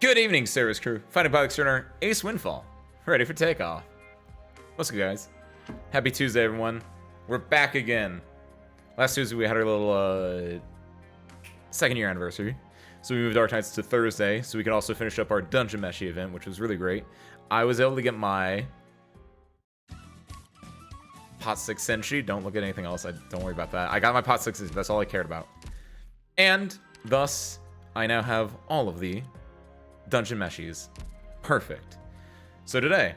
Good evening, service crew. Fighting pilot extraordinaire Ace Windfall. Ready for takeoff. What's good, guys? Happy Tuesday, everyone. We're back again. Last Tuesday, we had our little second year anniversary. So we moved Arknights to Thursday, so we could also finish up our Dungeon Meshi event, which was really great. I was able to get my Pot 6 Senshi. Don't look at anything else. Don't worry about that. I got my Pot 6. That's all I cared about. And thus, I now have all of the Dungeon Meshies. Perfect. So today,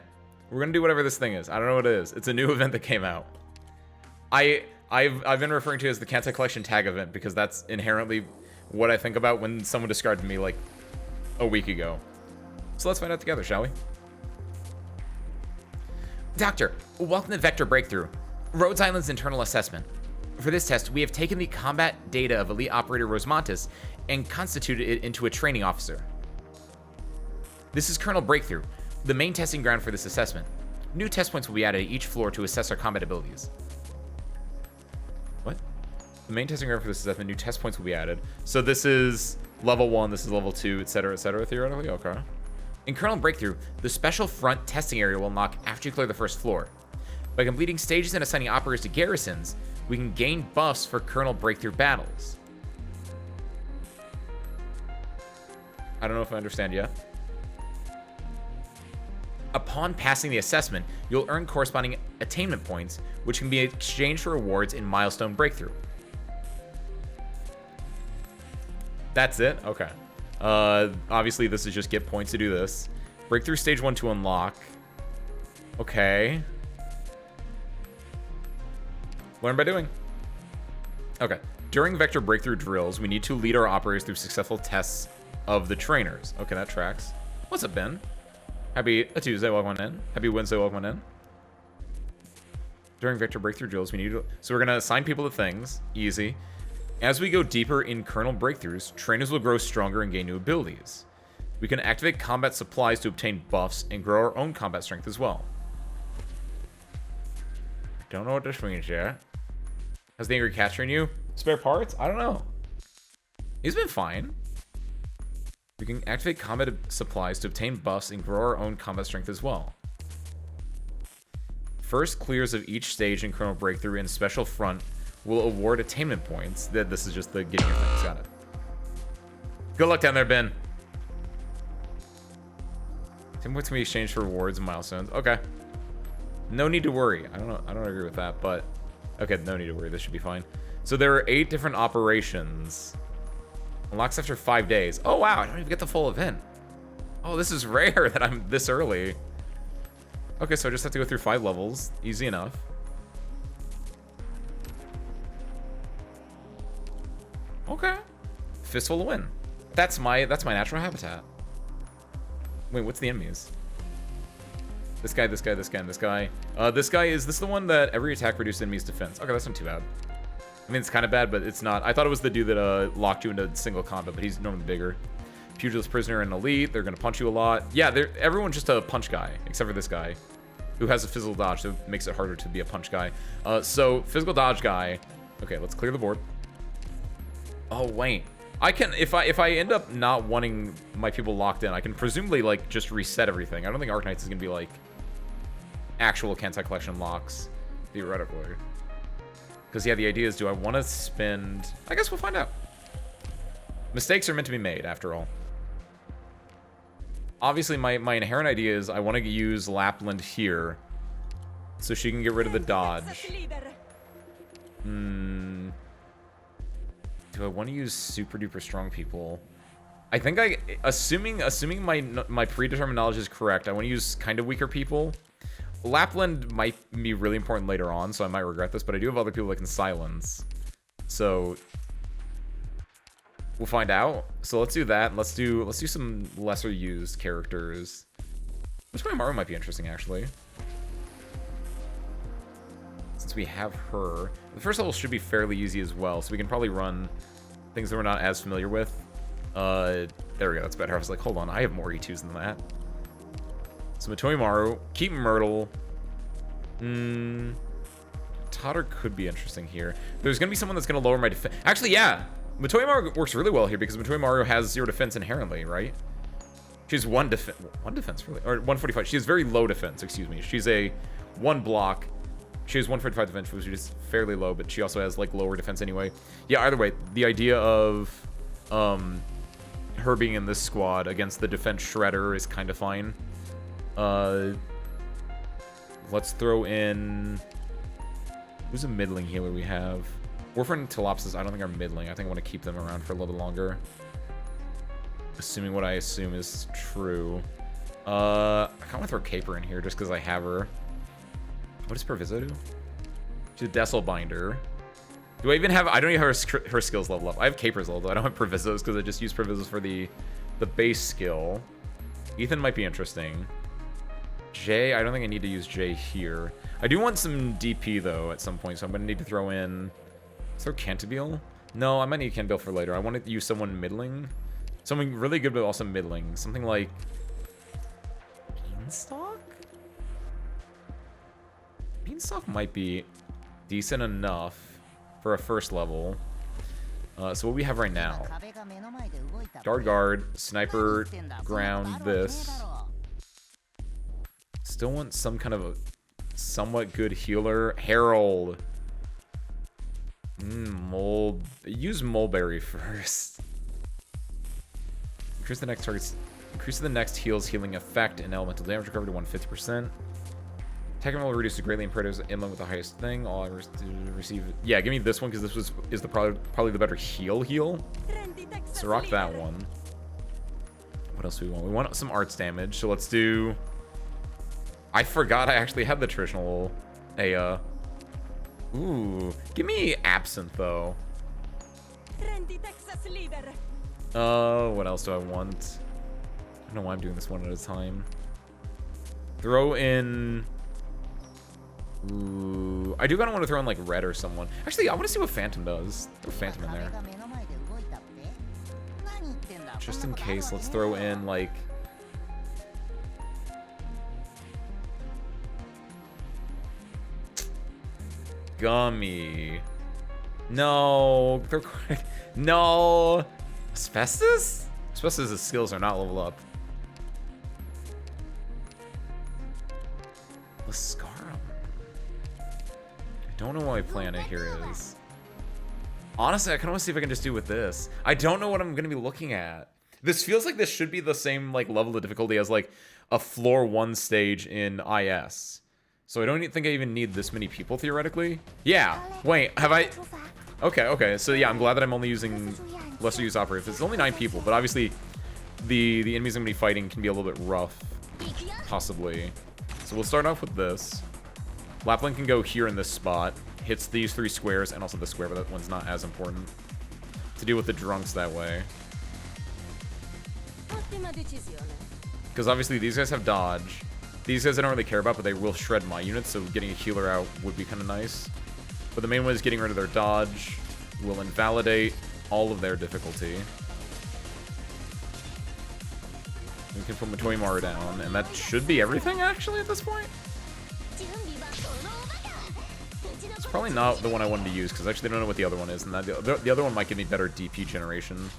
we're gonna do whatever this thing is. I don't know what it is. It's a new event that came out. I've been referring to it as the Kansai Collection Tag event because that's inherently what I think about when someone described to me like a week ago. So let's find out together, shall we? Doctor, welcome to Vector Breakthrough, Rhodes Island's internal assessment. For this test, we have taken the combat data of Elite Operator Rosemontis and constituted it into a training officer. This is Colonel Breakthrough, the main testing ground for this assessment. New test points will be added at each floor to assess our combat abilities. What? The main testing ground for this assessment, new test points will be added. So this is level 1, this is level 2, etc., theoretically? Okay. In Colonel Breakthrough, the special front testing area will unlock after you clear the first floor. By completing stages and assigning operators to garrisons, we can gain buffs for Colonel Breakthrough battles. I don't know if I understand yet. Upon passing the assessment, you'll earn corresponding attainment points, which can be exchanged for rewards in Milestone Breakthrough. That's it? Okay. Obviously, this is just get points to do this. Breakthrough stage 1 to unlock. Okay. Learn by doing. Okay. During Vector Breakthrough drills, we need to lead our operators through successful tests of the trainers. Okay, that tracks. What's up, Ben? Happy Tuesday, welcome on in. Happy Wednesday, welcome on in. During Vector Breakthrough drills, we need to... So we're going to assign people to things. Easy. As we go deeper in Colonel Breakthroughs, trainers will grow stronger and gain new abilities. We can activate combat supplies to obtain buffs and grow our own combat strength as well. Don't know what this means yet. Has the Angry Cat trained you? Spare parts? I don't know. He's been fine. We can activate combat supplies to obtain buffs and grow our own combat strength as well. First clears of each stage in Colonel Breakthrough and Special Front will award attainment points. This is just the getting your things. Got it. Good luck down there, Ben. 10 points can be exchanged for rewards and milestones. Okay. No need to worry. I don't agree with that, but okay, no need to worry. This should be fine. So there are 8 different operations. Unlocks after 5 days. Oh wow, I don't even get the full event. Oh, this is rare that I'm this early. Okay, so I just have to go through 5 levels. Easy enough. Okay. Fistful of Wind. That's my natural habitat. Wait, what's the enemies? This guy, this guy, this guy, and this guy. Is this the one that every attack reduces enemy's defense? Okay, that's not too bad. I mean, it's kind of bad, but it's not. I thought it was the dude that locked you into single combat, but he's normally bigger. Pugilist Prisoner and Elite, they're going to punch you a lot. Yeah, everyone's just a punch guy, except for this guy, who has a physical dodge, so it makes it harder to be a punch guy. So, physical dodge guy. Okay, let's clear the board. Oh, wait. I can, if I end up not wanting my people locked in, I can presumably, like, just reset everything. I don't think Arknights is going to be, like, actual Kansai Collection locks, theoretically. Because, yeah, the idea is, do I want to spend... I guess we'll find out. Mistakes are meant to be made, after all. Obviously, my inherent idea is I want to use Lapland here so she can get rid of the dodge. Do I want to use super duper strong people? I think assuming my predetermined knowledge is correct, I want to use kind of weaker people. Lapland might be really important later on, so I might regret this, but I do have other people that can silence. So we'll find out. So let's do that. Let's do some lesser used characters. Which way Maru might be interesting, actually. Since we have her. The first level should be fairly easy as well, so we can probably run things that we're not as familiar with. There we go, that's better. I was like, hold on, I have more E2s than that. So Matoi Maru, keep Myrtle. Totter could be interesting here. There's gonna be someone that's gonna lower my defense. Actually, yeah, Matoi Maru works really well here because Matoi Maru has 0 defense inherently, right? She's one defense, really, or 145. She has very low defense, excuse me. She's a 1 block. She has 145 defense, which is fairly low, but she also has, like, lower defense anyway. Yeah, either way, the idea of her being in this squad against the defense shredder is kind of fine. Let's throw in... Who's a middling healer we have? Warframe and Telopsis, I don't think are middling. I think I want to keep them around for a little bit longer. Assuming what I assume is true. I kind of want to throw Caper in here just because I have her. What does Proviso do? She's a Dessel Binder. Do I even have... I don't even have her skills level up. I have Caper's level up. I don't have Provisos because I just use Provisos for the base skill. Ethan might be interesting. Jay, I don't think I need to use Jay here. I do want some DP, though, at some point, so I'm going to need to throw in... Let's throw Cantabile? No, I might need Cantabile for later. I want to use someone middling. Something really good, but also middling. Something like... Beanstalk? Beanstalk might be decent enough for a first level. So what we have right now. Guard, Sniper, Ground, this. Still want some kind of a somewhat good healer. Herald. Mold. Use Mulberry first. Increase the next target's... Increase the next heal's healing effect and elemental damage recovery to 150%. Attack will reduce the greatly imperatives inland with the highest thing. All I receive... Yeah, give me this one because this is the probably the better heal. So rock that one. What else do we want? We want some arts damage, so let's do... I forgot I actually had the traditional Aya. Ooh, give me Absinthe though. What else do I want? I don't know why I'm doing this one at a time. Throw in... Ooh, I do kind of want to throw in like Red or someone. Actually, I want to see what Phantom does. Throw Phantom in there. Just in case, let's throw in like... Gummy. No. No. Asbestos? Asbestos' skills are not leveled up. Lascarum. I don't know what my plan here is. Honestly, I kind of want to see if I can just do with this. I don't know what I'm going to be looking at. This feels like this should be the same like level of difficulty as like a floor 1 stage in IS. So I don't think I even need this many people, theoretically. Yeah. Wait, have I... Okay. So yeah, I'm glad that I'm only using lesser use operators. It's only 9 people, but obviously the enemies I'm going to be fighting can be a little bit rough. Possibly. So we'll start off with this. Lapland can go here in this spot. Hits these 3 squares and also the square, but that one's not as important. To deal with the drunks that way. Because obviously these guys have dodge. These guys I don't really care about, but they will shred my units, so getting a healer out would be kind of nice. But the main one is getting rid of their dodge. Will invalidate all of their difficulty. We can put Matoimar down, and that should be everything, actually, at this point. It's probably not the one I wanted to use, because I actually don't know what the other one is, and that the other one might give me better DP generation.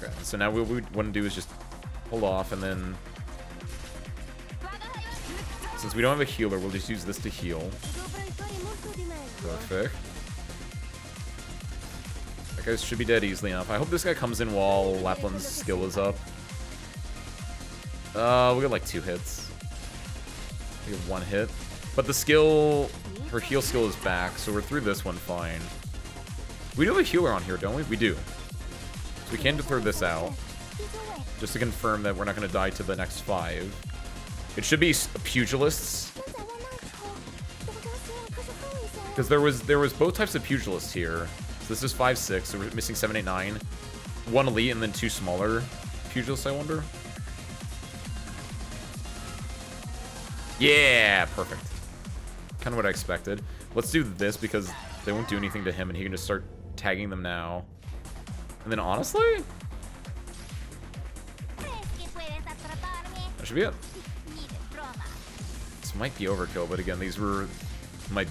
Okay, so now what we want to do is just hold off, and then... Since we don't have a healer, we'll just use this to heal. Perfect. That guy should be dead easily enough. I hope this guy comes in while Lapland's skill is up. We'll get like 2 hits. We have 1 hit. But the skill... Her heal skill is back, so we're through this one fine. We do have a healer on here, don't we? We do. So we can throw this out. Just to confirm that we're not going to die to the next 5. It should be pugilists. Because there was both types of pugilists here. So this is 5-6, so we're missing 7, 8, 9. 1 elite and then 2 smaller pugilists, I wonder. Yeah, perfect. Kind of what I expected. Let's do this because they won't do anything to him and he can just start tagging them now. And then honestly... That should be it. This might be overkill, but again, these were my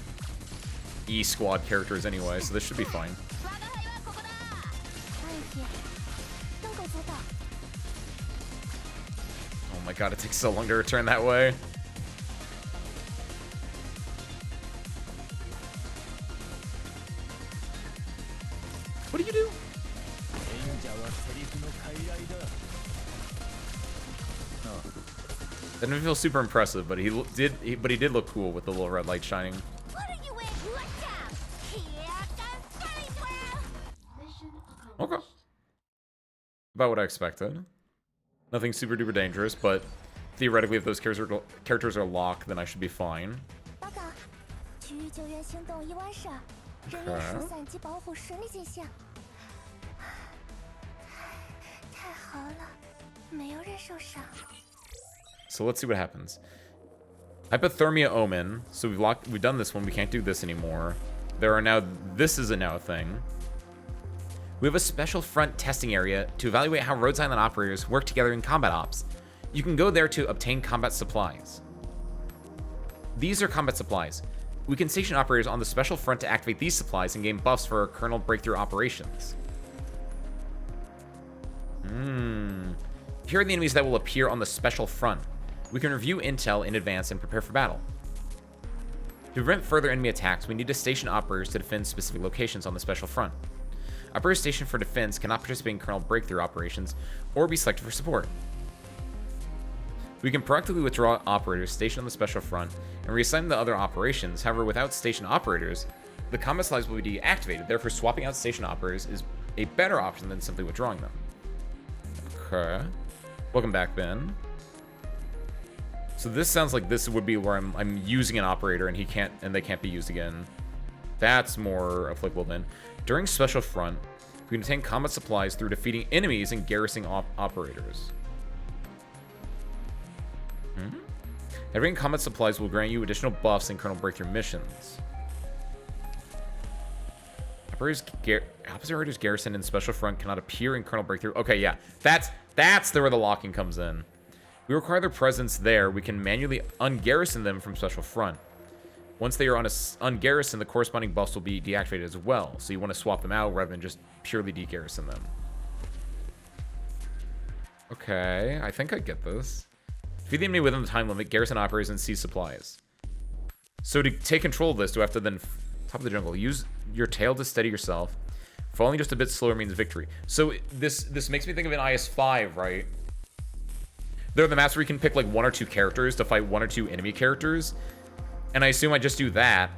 E-squad characters anyway, so this should be fine. Oh my god, it takes so long to return that way. What do you do? That didn't feel super impressive, but he did look cool with the little red light shining. Okay. About what I expected. Nothing super duper dangerous, but theoretically, if those characters are locked, then I should be fine. Okay. So let's see what happens. Hypothermia Omen. So we've done this one. We can't do this anymore. This is now a thing. We have a special front testing area to evaluate how Rhodes Island operators work together in combat ops. You can go there to obtain combat supplies. These are combat supplies. We can station operators on the special front to activate these supplies and gain buffs for kernel breakthrough operations. Here are the enemies that will appear on the special front. We can review intel in advance and prepare for battle. To prevent further enemy attacks, we need to station operators to defend specific locations on the special front. Operators stationed for defense cannot participate in kernel breakthrough operations or be selected for support. We can proactively withdraw operators stationed on the special front and reassign them to other operations. However, without station operators, the combat supplies will be deactivated. Therefore, swapping out station operators is a better option than simply withdrawing them. Okay. Welcome back, Ben. So this sounds like this would be where I'm using an operator and they can't be used again. That's more applicable then. During special front, we can obtain combat supplies through defeating enemies and garrisoning operators. Having combat supplies will grant you additional buffs in kernel breakthrough missions. Operators garrisoned in special front cannot appear in kernel breakthrough. Okay, yeah, that's where the locking comes in. We require their presence there. We can manually ungarrison them from special front. Once they are ungarrisoned, the corresponding buffs will be deactivated as well. So you want to swap them out rather than just purely degarrison them. Okay, I think I get this. Defeat the enemy within the time limit, garrison operators, and seize supplies. So to take control of this, do I have to then... Top of the jungle. Use your tail to steady yourself. Falling just a bit slower means victory. So this makes me think of an IS-5, right? There are the maps where you can pick like 1 or 2 characters to fight 1 or 2 enemy characters. And I assume I just do that.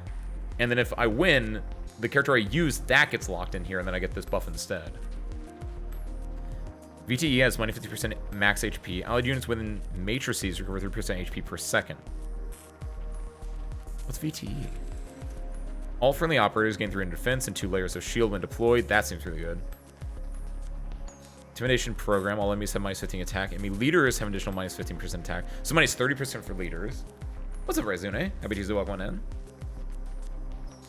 And then if I win, the character I use, that gets locked in here, and then I get this buff instead. VTE has minus 50% max HP. Allied units within matrices recover 3% HP per second. What's VTE? All friendly operators gain 3 in defense and 2 layers of shield when deployed. That seems really good. Intimidation program. All enemies have minus 15 attack. Enemy leaders have additional minus 15% attack. So minus 30% for leaders. What's up, Rezune? Happy to walk one in.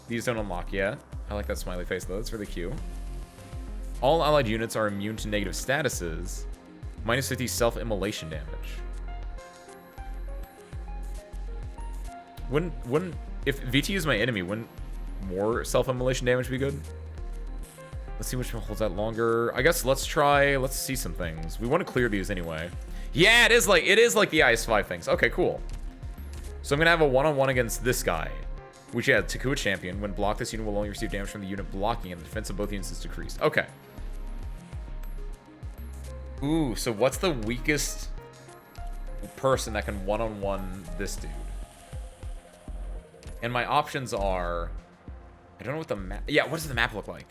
These don't unlock yet. I like that smiley face, though. That's really cute. All allied units are immune to negative statuses. Minus 50 self-immolation damage. If VT is my enemy, wouldn't more self-immolation damage be good? Let's see which one holds out longer. I guess let's see some things. We want to clear these anyway. Yeah, it is like the IS-5 things. Okay, cool. So I'm gonna have a one-on-one against this guy, which yeah, Takua champion. When blocked, this unit will only receive damage from the unit blocking, and the defense of both units is decreased. Okay. Ooh, so what's the weakest person that can one-on-one this dude? And my options are, I don't know what the map. Yeah, what does the map look like?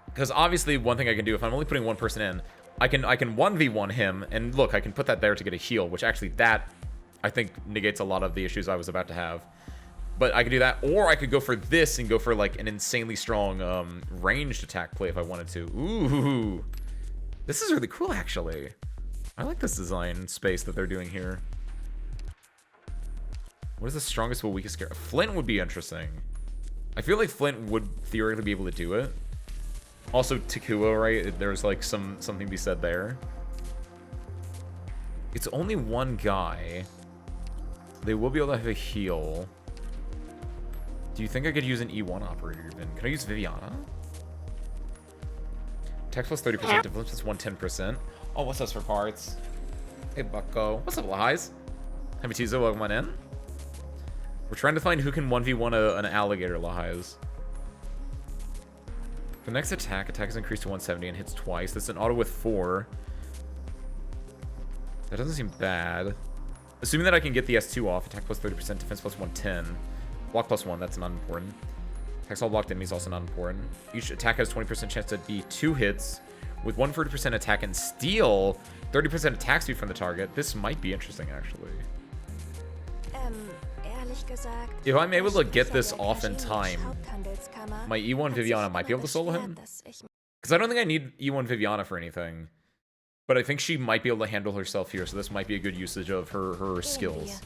Because obviously, one thing I can do if I'm only putting one person in, I can 1v1 him, and look, I can put that there to get a heal, which actually that I think negates a lot of the issues I was about to have. But I could do that, or I could go for this and go for like an insanely strong ranged attack play if I wanted to. Ooh, this is really cool actually. I like this design space that they're doing here. What is the strongest but weakest character? Flint would be interesting. I feel like Flint would theoretically be able to do it. Also, Takua, right? There's like something to be said there. It's only one guy. They will be able to have a heal. Do you think I could use an E1 operator even? Can I use Viviana? Attack plus 30%, defense plus 110%. Oh, what's up for parts? Hey, Bucko. What's up, Lies? Happy Tuesday, welcome on in. We're trying to find who can 1v1 an alligator, Lies. The next attack is increased to 170 and hits twice. That's an auto with 4. That doesn't seem bad. Assuming that I can get the S2 off, attack plus 30%, defense plus 110. Block plus 1, that's not important. Attacks all blocked enemies, also not important. Each attack has 20% chance to be 2 hits, with 140% attack and steal 30% attack speed from the target. This might be interesting, actually. If I'm able to get this off in time, my E1 Viviana might be able to solo him. Because I don't think I need E1 Viviana for anything. But I think she might be able to handle herself here, so this might be a good usage of her skills.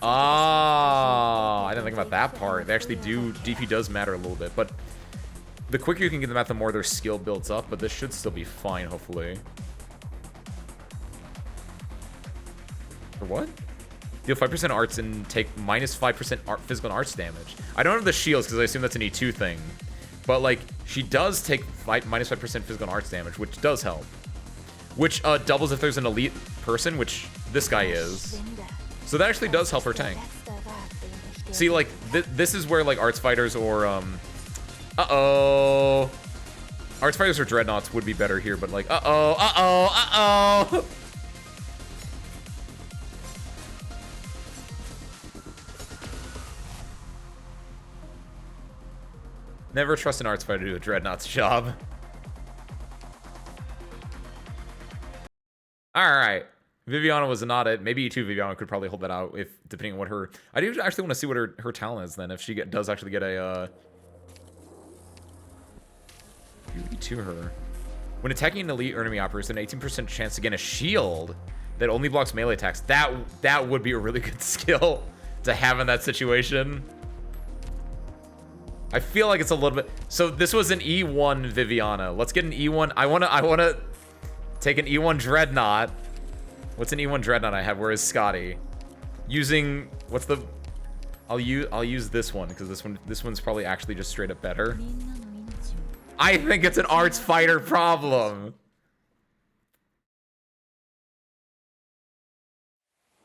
Ah, I didn't think about that part. They actually do, DP does matter a little bit, but the quicker you can get them out, the more their skill builds up, but this should still be fine, hopefully. For what? Deal 5% arts and take minus 5% physical and arts damage. I don't have the shields because I assume that's an E2 thing. But, like, she does take minus 5% physical and arts damage, which does help. Which doubles if there's an elite person, which this guy is. So that actually does help her tank. See, like, this is where, like, arts fighters or, uh-oh. Arts fighters or dreadnoughts would be better here, but, like, uh-oh. Never trust an arts fighter to do a dreadnought's job. Alright. Viviana was not it. Maybe E2 Viviana could probably hold that out, if depending on what her... I do actually want to see what her talent is, then, if she does actually get a, E2 her. When attacking an elite enemy operator, there's an 18% chance to gain a shield that only blocks melee attacks. That would be a really good skill to have in that situation. I feel like it's a little bit... So this was an E1 Viviana. Let's get an E1... I wanna take an E1 Dreadnought. What's an E1 Dreadnought I have? Where is Scotty? Using... What's the... I'll use this one, because this one's probably actually just straight up better. I think it's an arts fighter problem.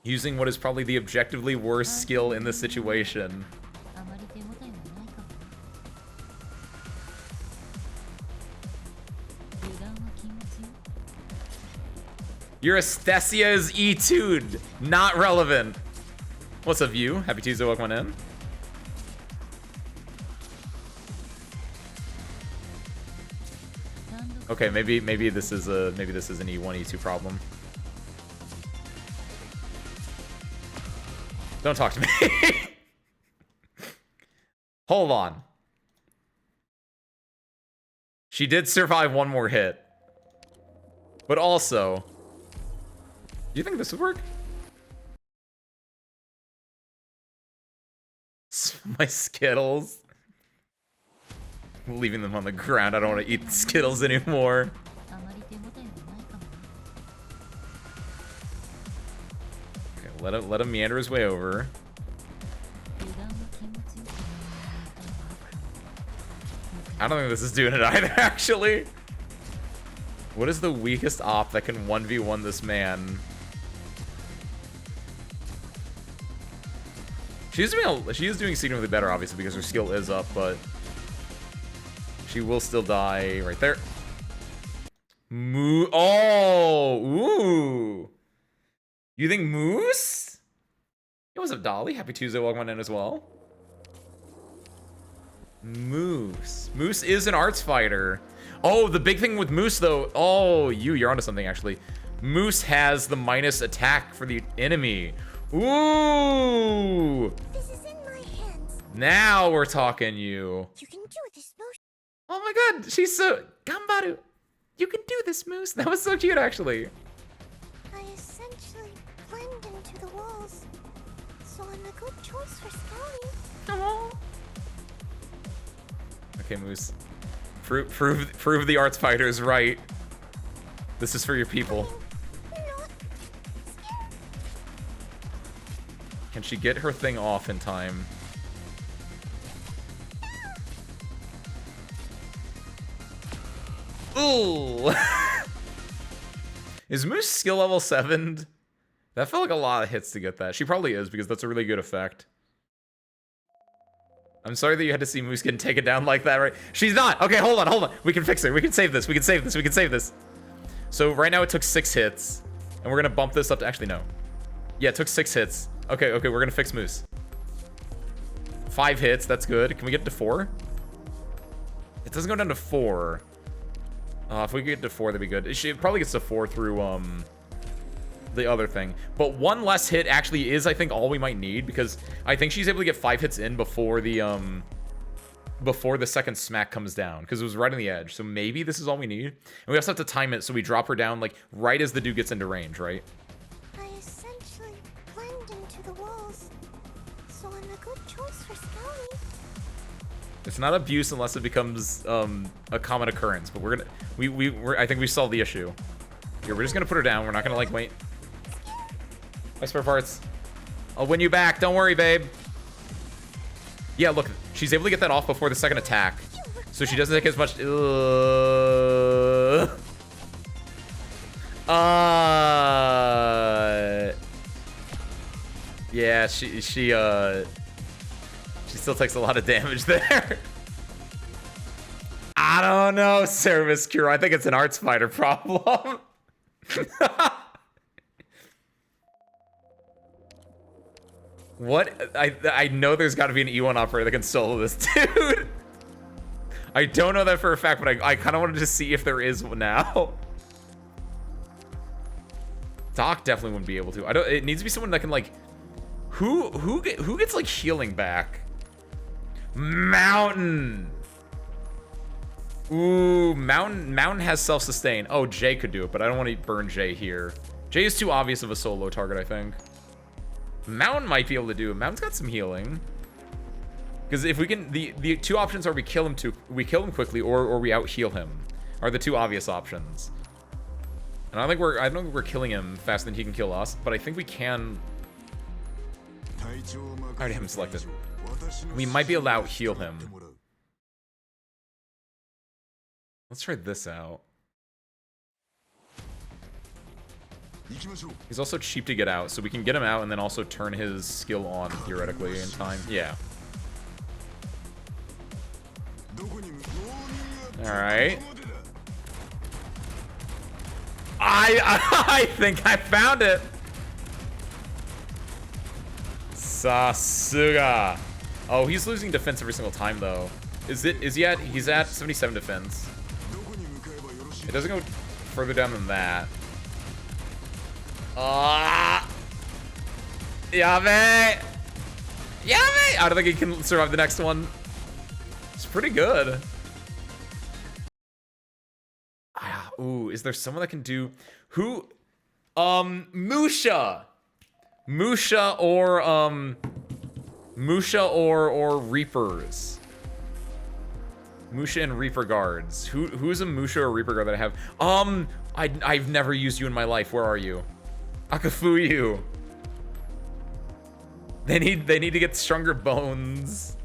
Using what is probably the objectively worst skill in this situation. Your Estesia is E2'd. Not relevant. What's up, you? Happy Tuesday, welcome on in. Okay, maybe this is an E1, E2 problem. Don't talk to me. Hold on. She did survive one more hit. But also... Do you think this would work? My Skittles. I'm leaving them on the ground. I don't want to eat Skittles anymore. Okay, let him meander his way over. I don't think this is doing it either, actually. What is the weakest op that can 1v1 this man? She is doing significantly better, obviously, because her skill is up, but she will still die right there. Oh, ooh. You think Moose? Hey, what's up, Dolly? Happy Tuesday, welcome on in as well. Moose. Moose is an arts fighter. Oh, the big thing with Moose, though. Oh, you're onto something, actually. Moose has the minus attack for the enemy. Ooh! This is in my hands. Now we're talking, you. You can do this, Moose. Oh my god, she's so... Gambaru! You can do this, Moose. That was so cute, actually. I essentially blend into the walls, so I'm a good choice for scouting. Aww. Okay, Moose. Prove the arts fighters right. This is for your people. Can she get her thing off in time? Ooh. Is Moose skill level 7'd? That felt like a lot of hits to get that. She probably is, because that's a really good effect. I'm sorry that you had to see Moose getting taken down like that, right? She's not! Okay, hold on. We can fix her. We can save this. We can save this. So right now it took 6 hits. And we're gonna bump this up to... Actually, no. Yeah, it took 6 hits. Okay, we're gonna fix Moose. 5 hits, that's good. Can we get to 4? It doesn't go down to 4. If we could get to 4, that'd be good. It probably gets to 4 through, the other thing. But 1 less hit actually is, I think, all we might need, because I think she's able to get 5 hits in before the second smack comes down, because it was right on the edge. So maybe this is all we need. And we also have to time it so we drop her down, like, right as the dude gets into range, right? I essentially blend into the walls, so I'm a good choice for scouting. It's not abuse unless it becomes a common occurrence, but I think we solved the issue. Here, we're just gonna put her down. We're not gonna like wait. My spare parts. I'll win you back. Don't worry, babe. Yeah, look, she's able to get that off before the second attack, so she doesn't take as much. Yeah, she still takes a lot of damage there. I don't know, Service Cure. I think it's an Arts Fighter problem. What? I know there's got to be an E1 operator that can solo this dude. I don't know that for a fact, but I kind of wanted to see if there is one now. Doc definitely wouldn't be able to. It needs to be someone that can like. Who gets like healing back? Mountain. Ooh, Mountain has self-sustain. Oh, Jay could do it, but I don't want to burn Jay here. Jay is too obvious of a solo target, I think. Mountain might be able to do it. Mountain's got some healing. Because if we can, the 2 options are we kill him quickly, or we out heal him, are the 2 obvious options. And I don't think we're killing him faster than he can kill us, but I think we can. I already have him selected. We might be able to out heal him. Let's try this out. He's also cheap to get out, so we can get him out and then also turn his skill on theoretically in time. Yeah. Alright. I think I found it. Sasuga. Oh, he's losing defense every single time though. He's at 77 defense. It doesn't go further down than that. Yame! Yame! I don't think he can survive the next one. It's pretty good. Ooh, is there someone that can do... Who? Musha! Musha or Reapers. Musha and Reaper guards. Who's a Musha or Reaper guard that I have? I've never used you in my life. Where are you? Akafuyu. They need to get stronger bones.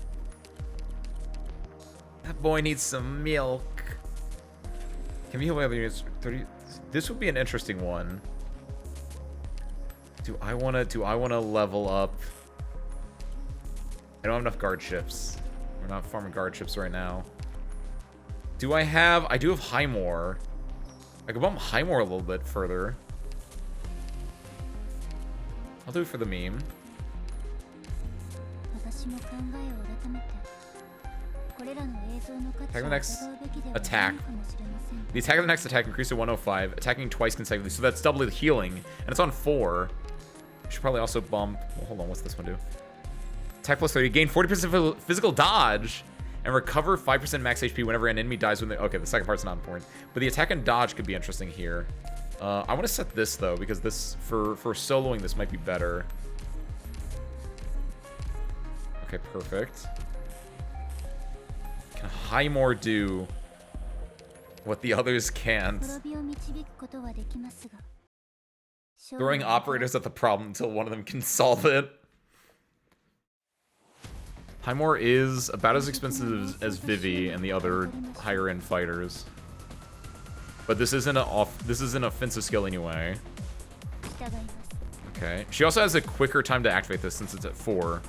That boy needs some milk. Can we heal my other units? 30. This would be an interesting one. Do I wanna level up? I don't have enough guard ships. We're not farming guard ships right now. I do have Highmore. I could bump Highmore a little bit further. I'll do it for the meme. Attack the next attack. The attack of the next attack increased to 105, attacking twice consecutively. So that's double the healing, and it's on 4. I should probably also bump. Well, hold on, what's this one do? Attack plus 30, gain 40% physical dodge, and recover 5% max HP whenever an enemy dies when they... Okay, the second part's not important. But the attack and dodge could be interesting here. I want to set this, though, because this, for soloing, this might be better. Okay, perfect. Can Highmore do what the others can't? Throwing operators at the problem until one of them can solve it. Highmore is about as expensive as Vivi and the other higher-end fighters. But this isn't an offensive skill anyway. Okay. She also has a quicker time to activate this since it's at 4.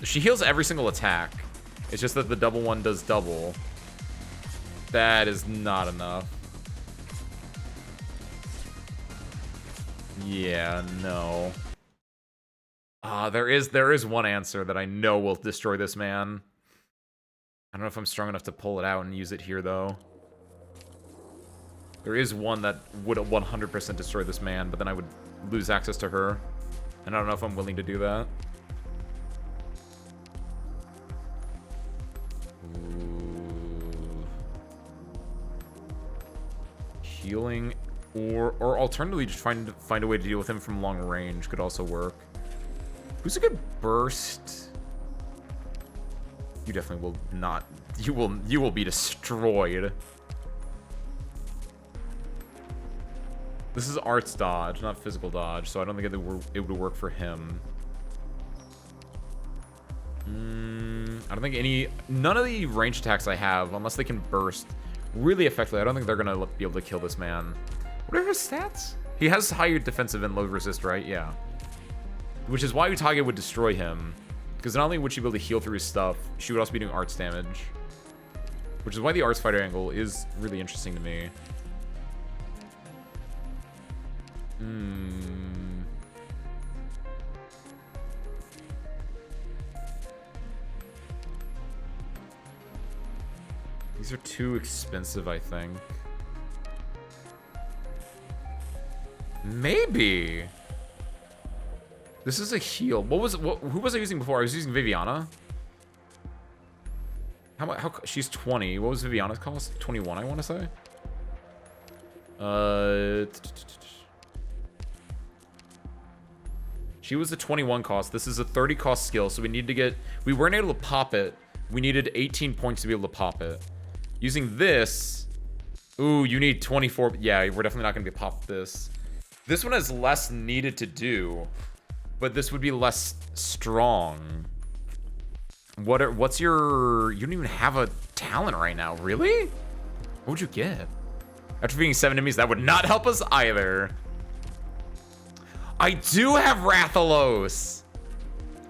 She heals every single attack. It's just that the double one does double. That is not enough. Yeah, no. There is one answer that I know will destroy this man. I don't know if I'm strong enough to pull it out and use it here, though. There is one that would 100% destroy this man, but then I would lose access to her. And I don't know if I'm willing to do that. Ooh. Healing, or alternatively just find a way to deal with him from long range could also work. Who's a good burst? You definitely will not. You will be destroyed. This is arts dodge, not physical dodge, so I don't think it would work for him. I don't think none of the range attacks I have, unless they can burst really effectively, I don't think they're gonna be able to kill this man. What are his stats? He has higher defensive and low resist, right? Yeah. Which is why Utage would destroy him. Because not only would she be able to heal through his stuff, she would also be doing arts damage. Which is why the arts fighter angle is really interesting to me. These are too expensive, I think. Maybe. This is a heal. Who was I using before? I was using Viviana. She's 20. What was Viviana's cost? 21, I want to say. She was a 21 cost. This is a 30 cost skill, so we weren't able to pop it. We needed 18 points to be able to pop it. Using this, ooh, you need 24. Yeah, we're definitely not going to be pop this. This one has less needed to do, but this would be less strong. What's your... You don't even have a talent right now, really? What would you get? After beating 7 enemies, that would not help us either. I do have Rathalos.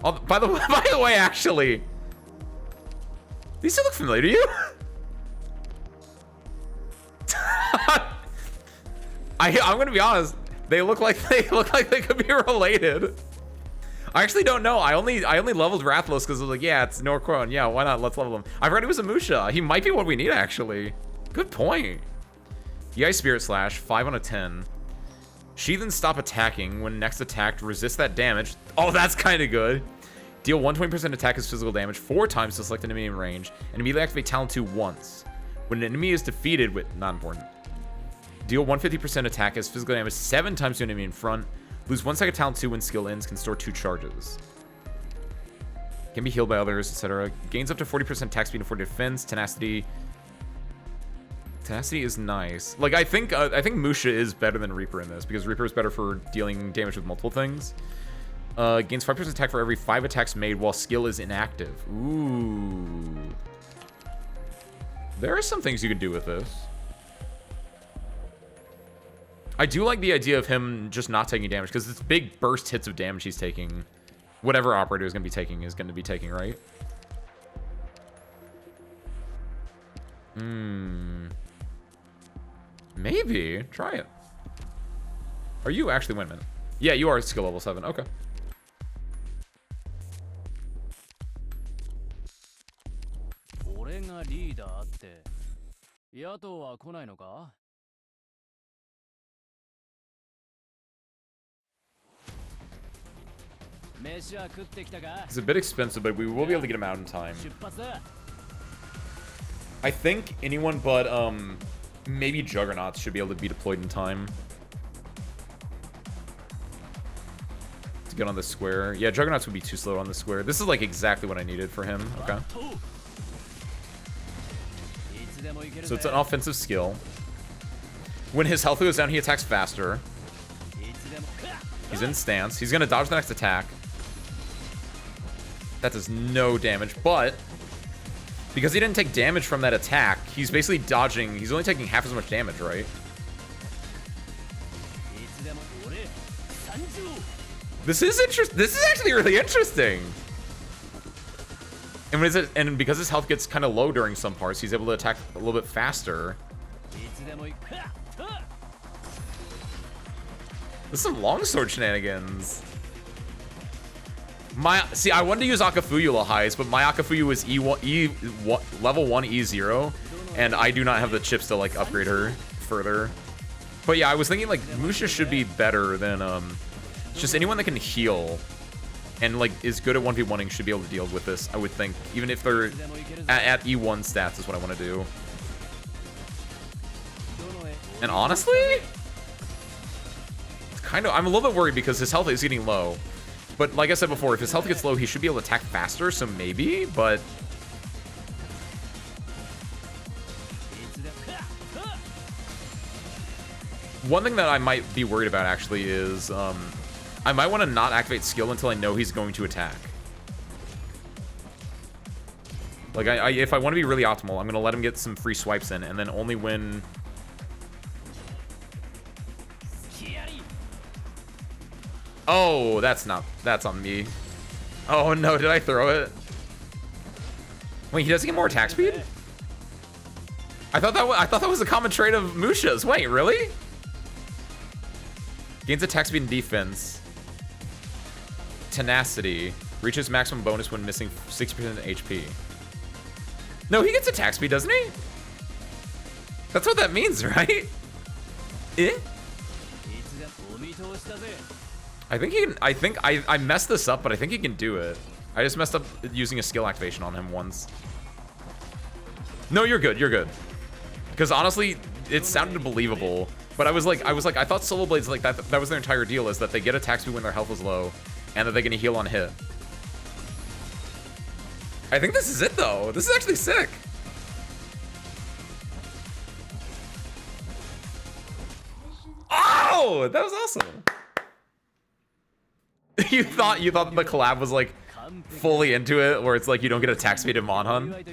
Oh, by the way, actually, these still look familiar to you? I'm gonna be honest. They look like they could be related. I actually don't know. I only leveled Rathalos because I was like, yeah, it's Norcron. Yeah, why not? Let's level him. I forgot he was a Musha. He might be what we need, actually. Good point. Ice Spirit Slash, 5 on a 10. Sheath and stop attacking. When next attacked, resist that damage. Oh, that's kind of good. Deal 120% attack as physical damage 4 times to select an enemy in range, and immediately activate Talent 2 once. When an enemy is defeated with... Not important. Deal 150% attack as physical damage 7 times to an enemy in front. Lose 1 second Talent 2 when skill ends. Can store 2 charges. Can be healed by others, etc. Gains up to 40% attack speed and 40 defense. Tenacity. Tenacity is nice. Like, I think Musha is better than Reaper in this, because Reaper is better for dealing damage with multiple things. Gains 5% attack for every 5 attacks made while skill is inactive. Ooh. There are some things you can do with this. I do like the idea of him just not taking damage, because it's big burst hits of damage he's taking. Whatever operator is going to be taking, right? Maybe. Try it. Are you actually... Wait a minute. Yeah, you are skill level 7. Okay. It's a bit expensive, but we will be able to get him out in time. I think anyone but maybe Juggernauts should be able to be deployed in time to get on the square. Yeah, Juggernauts would be too slow on the square. This is like exactly what I needed for him. Okay. So it's an offensive skill. When his health goes down, he attacks faster. He's in stance. He's going to dodge the next attack. That does no damage, but Because he didn't take damage from that attack, he's basically dodging. He's only taking half as much damage, right? This is interesting. This is actually really interesting. And, and because his health gets kind of low during some parts, he's able to attack a little bit faster. This is some longsword shenanigans. See, I wanted to use Akafuyu highs, but my Akafuyu is level 1 E0, and I do not have the chips to like upgrade her further. But yeah, I was thinking like Musha should be better than just anyone that can heal and like is good at 1v1ing should be able to deal with this, I would think, even if they're at E1 stats is what I want to do. And honestly, it's kind of, I'm a little bit worried because his health is getting low. But like I said before, if his health gets low, he should be able to attack faster, so maybe, but... One thing that I might be worried about, actually, is I might want to not activate skill until I know he's going to attack. Like, if I want to be really optimal, I'm going to let him get some free swipes in, and then only when... Oh, that's on me. Oh no, did I throw it? Wait, he doesn't get more attack speed? I thought that was a common trait of Musha's. Wait, really? Gains attack speed and defense. Tenacity. Reaches maximum bonus when missing 60% of HP. No, he gets attack speed, doesn't he? That's what that means, right? Eh? I think he can, I messed this up, but I think he can do it. I just messed up using a skill activation on him once. No, you're good, you're good. Because honestly, it sounded believable. But I thought Solo Blades, like, that was their entire deal, is that they get attack speed when their health is low, and that they can heal on hit. I think this is it, though. This is actually sick. Oh, that was awesome. you thought that the collab was like fully into it, where it's like you don't get attack speed in Monhun?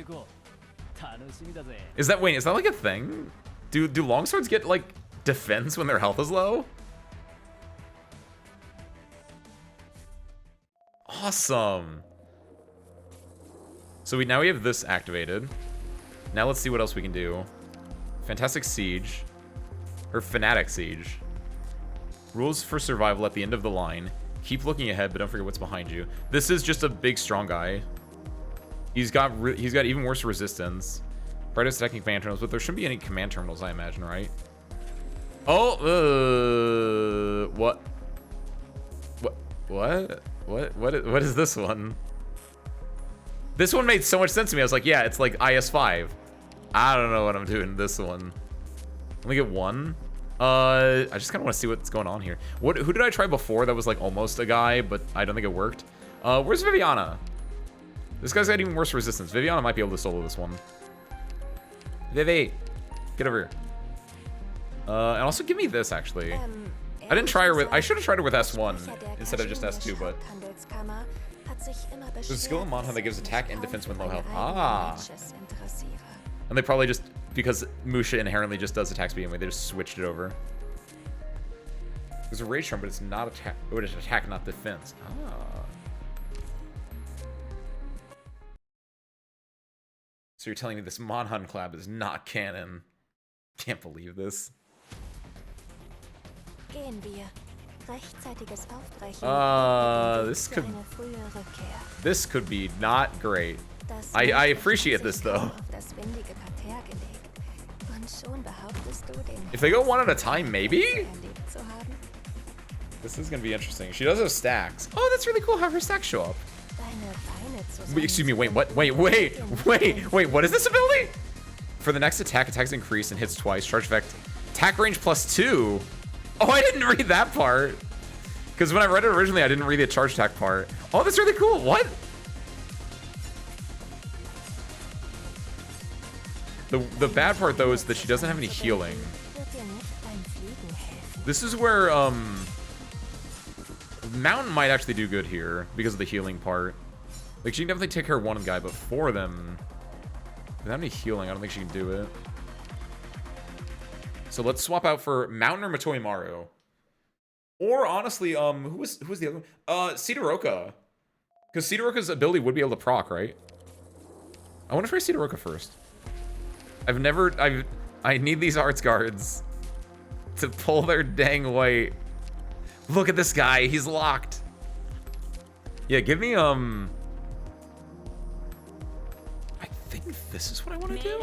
Is that like a thing? Do longswords get like defense when their health is low? Awesome. So now we have this activated. Now let's see what else we can do. Fantastic Siege. Or Fanatic Siege. Rules for survival at the end of the line. Keep looking ahead, but don't forget what's behind you. This is just a big, strong guy. He's got even worse resistance. Brightest attacking command terminals, but there shouldn't be any command terminals, I imagine, right? Oh, what? What is this one? This one made so much sense to me. I was like, yeah, it's like IS5. I don't know what I'm doing this one. Let me get one. I just kind of want to see what's going on here. Who did I try before that was like almost a guy, but I don't think it worked? Where's Viviana? This guy's got even worse resistance. Viviana might be able to solo this one. Vivi, get over here. And also give me this, actually. I didn't try her with... I should have tried her with S1 instead of just S2, but... There's a skill in Monhun that gives attack and defense when low health. Ah. And they probably just... Because Musha inherently just does attack speed anyway, they just switched it over. There's a rage charm, but it's not attack. Oh, it's attack, not defense. Ah. So you're telling me this Monhun collab is not canon? Can't believe this. This could be not great. I appreciate this though. If they go one at a time, maybe? This is gonna be interesting. She does have stacks. Oh, that's really cool how her stacks show up. Wait, excuse me, wait, what? Wait, what is this ability? For the next attack, attacks increase and hits twice. Charge effect. Attack range +2. Oh, I didn't read that part. Because when I read it originally, I didn't read the charge attack part. Oh, that's really cool. What? The bad part, though, is that she doesn't have any healing. This is where, Mountain might actually do good here because of the healing part. Like, she can definitely take care of one guy, but four of them... Without any healing, I don't think she can do it. So let's swap out for Mountain or Matoi Maru. Or honestly, who was the other one? Sidoroka. Because Sidoroka's ability would be able to proc, right? I want to try Sidoroka first. I need these arts guards to pull their dang weight. Look at this guy, he's locked. Yeah, give me, I think this is what I want to do.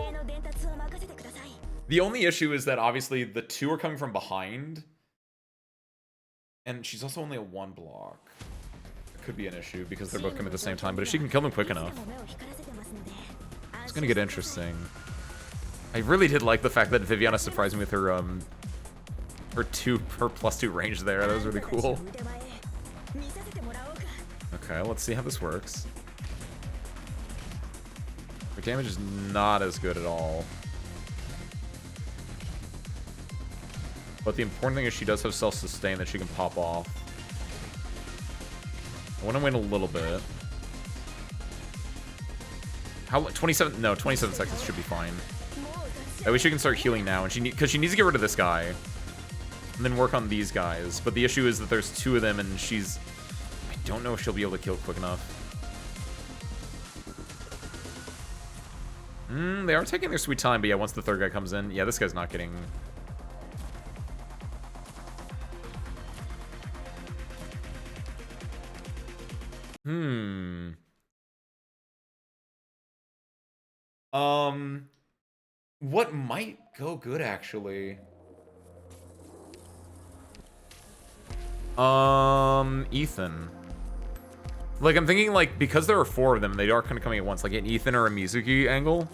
The only issue is that obviously the two are coming from behind. And she's also only a 1 block. It could be an issue because they're both coming at the same time, but if she can kill them quick enough, it's gonna get interesting. I really did like the fact that Viviana surprised me with her her +2 range there. That was really cool. Okay, let's see how this works. Her damage is not as good at all. But the important thing is she does have self-sustain that she can pop off. I want to wait a little bit. How 27? No, 27 seconds should be fine. I wish she can start healing now, and because she needs to get rid of this guy, and then work on these guys. But the issue is that there's 2 of them, and I don't know if she'll be able to kill quick enough. They are taking their sweet time, but yeah, once the 3rd guy comes in, yeah, this guy's not getting. What might go good, actually? Ethan. Like, I'm thinking, like, because there are 4 of them, they are kind of coming at once, like an Ethan or a Mizuki angle.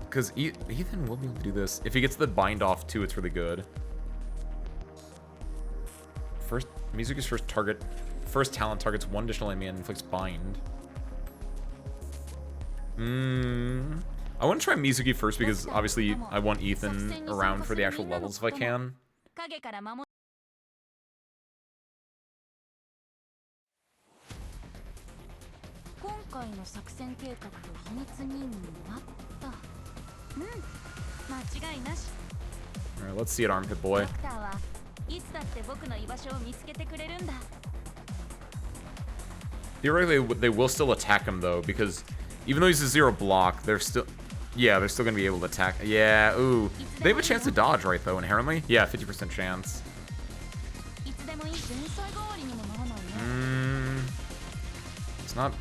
Because Ethan will be able to do this. If he gets the bind off, too, it's really good. Mizuki's first talent targets 1 additional enemy and inflicts bind. I want to try Mizuki first because obviously I want Ethan around for the actual levels if I can. Alright, let's see it, Armpit Boy. Theoretically, they will still attack him though, because even though he's a 0 block, they're still gonna be able to attack. Yeah, ooh. They have a chance to dodge, right, though, inherently? Yeah, 50% chance. It's not...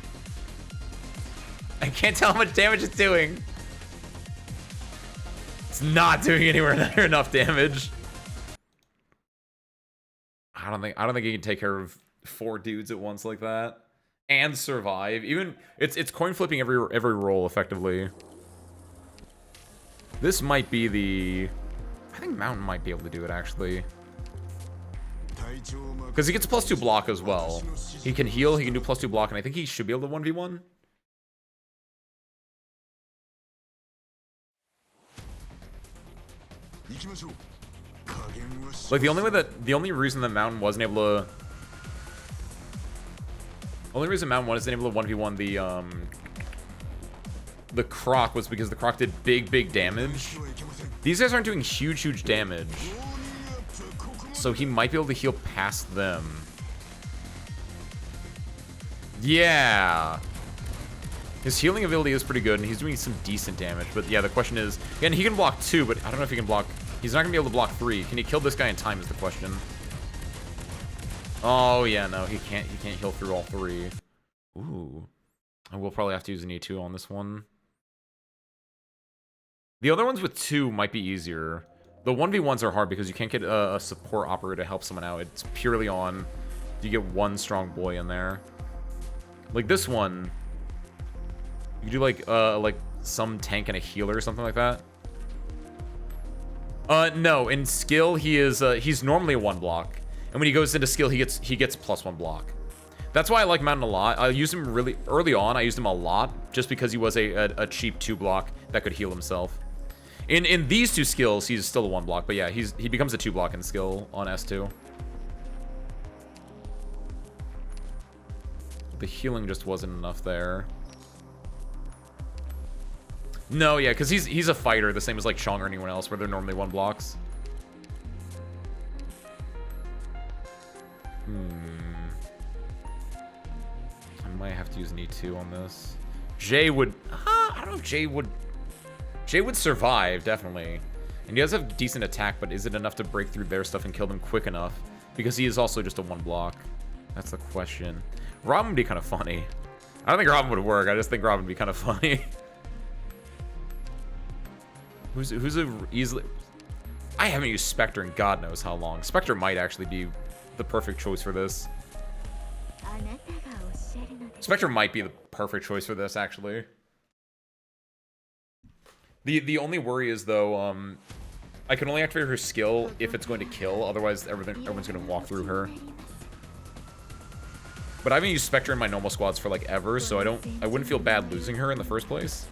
I can't tell how much damage it's doing. It's not doing anywhere near enough damage. I don't think he can take care of 4 dudes at once like that and survive. Even it's coin flipping every roll effectively. This might be the... I think Mountain might be able to do it actually. Because he gets a +2 block as well. He can heal, he can do +2 block, and I think he should be able to 1v1. Like the only reason that Mountain wasn't able to 1v1 the Croc was because the Croc did big damage. These guys aren't doing huge damage. So he might be able to heal past them. Yeah. His healing ability is pretty good, and he's doing some decent damage. But yeah, the question is, and he can block 2, but I don't know if he can block... He's not going to be able to block 3. Can he kill this guy in time is the question. Oh, yeah, no, he can't heal through all 3. Ooh. I will probably have to use an E2 on this one. The other ones with 2 might be easier. The 1v1s are hard because you can't get a support operator to help someone out. It's purely on... You get 1 strong boy in there. Like this one... You do like some tank and a healer or something like that. No, in skill he's normally a 1 block, and when he goes into skill he gets +1 block. That's why I like Mountain a lot. I used him really early on. I used him a lot just because he was a cheap 2 block that could heal himself. In these 2 skills he's still a 1 block, but yeah, he becomes a 2 block in skill on S2. The healing just wasn't enough there. No, yeah, because he's a fighter, the same as like Chong or anyone else, where they're normally 1 blocks. I might have to use an E2 on this. Jay would... I don't know if Jay would... Jay would survive, definitely. And he does have decent attack, but is it enough to break through their stuff and kill them quick enough? Because he is also just a 1 block. That's the question. Robin would be kind of funny. I don't think Robin would work. I just think Robin would be kind of funny. Who's a easily... I haven't used Spectre in God knows how long. Spectre might actually be the perfect choice for this. Spectre might be the perfect choice for this, actually. The only worry is, though, I can only activate her skill if it's going to kill. Otherwise, everyone's going to walk through her. But I haven't used Spectre in my normal squads for, like, ever, so I wouldn't feel bad losing her in the first place.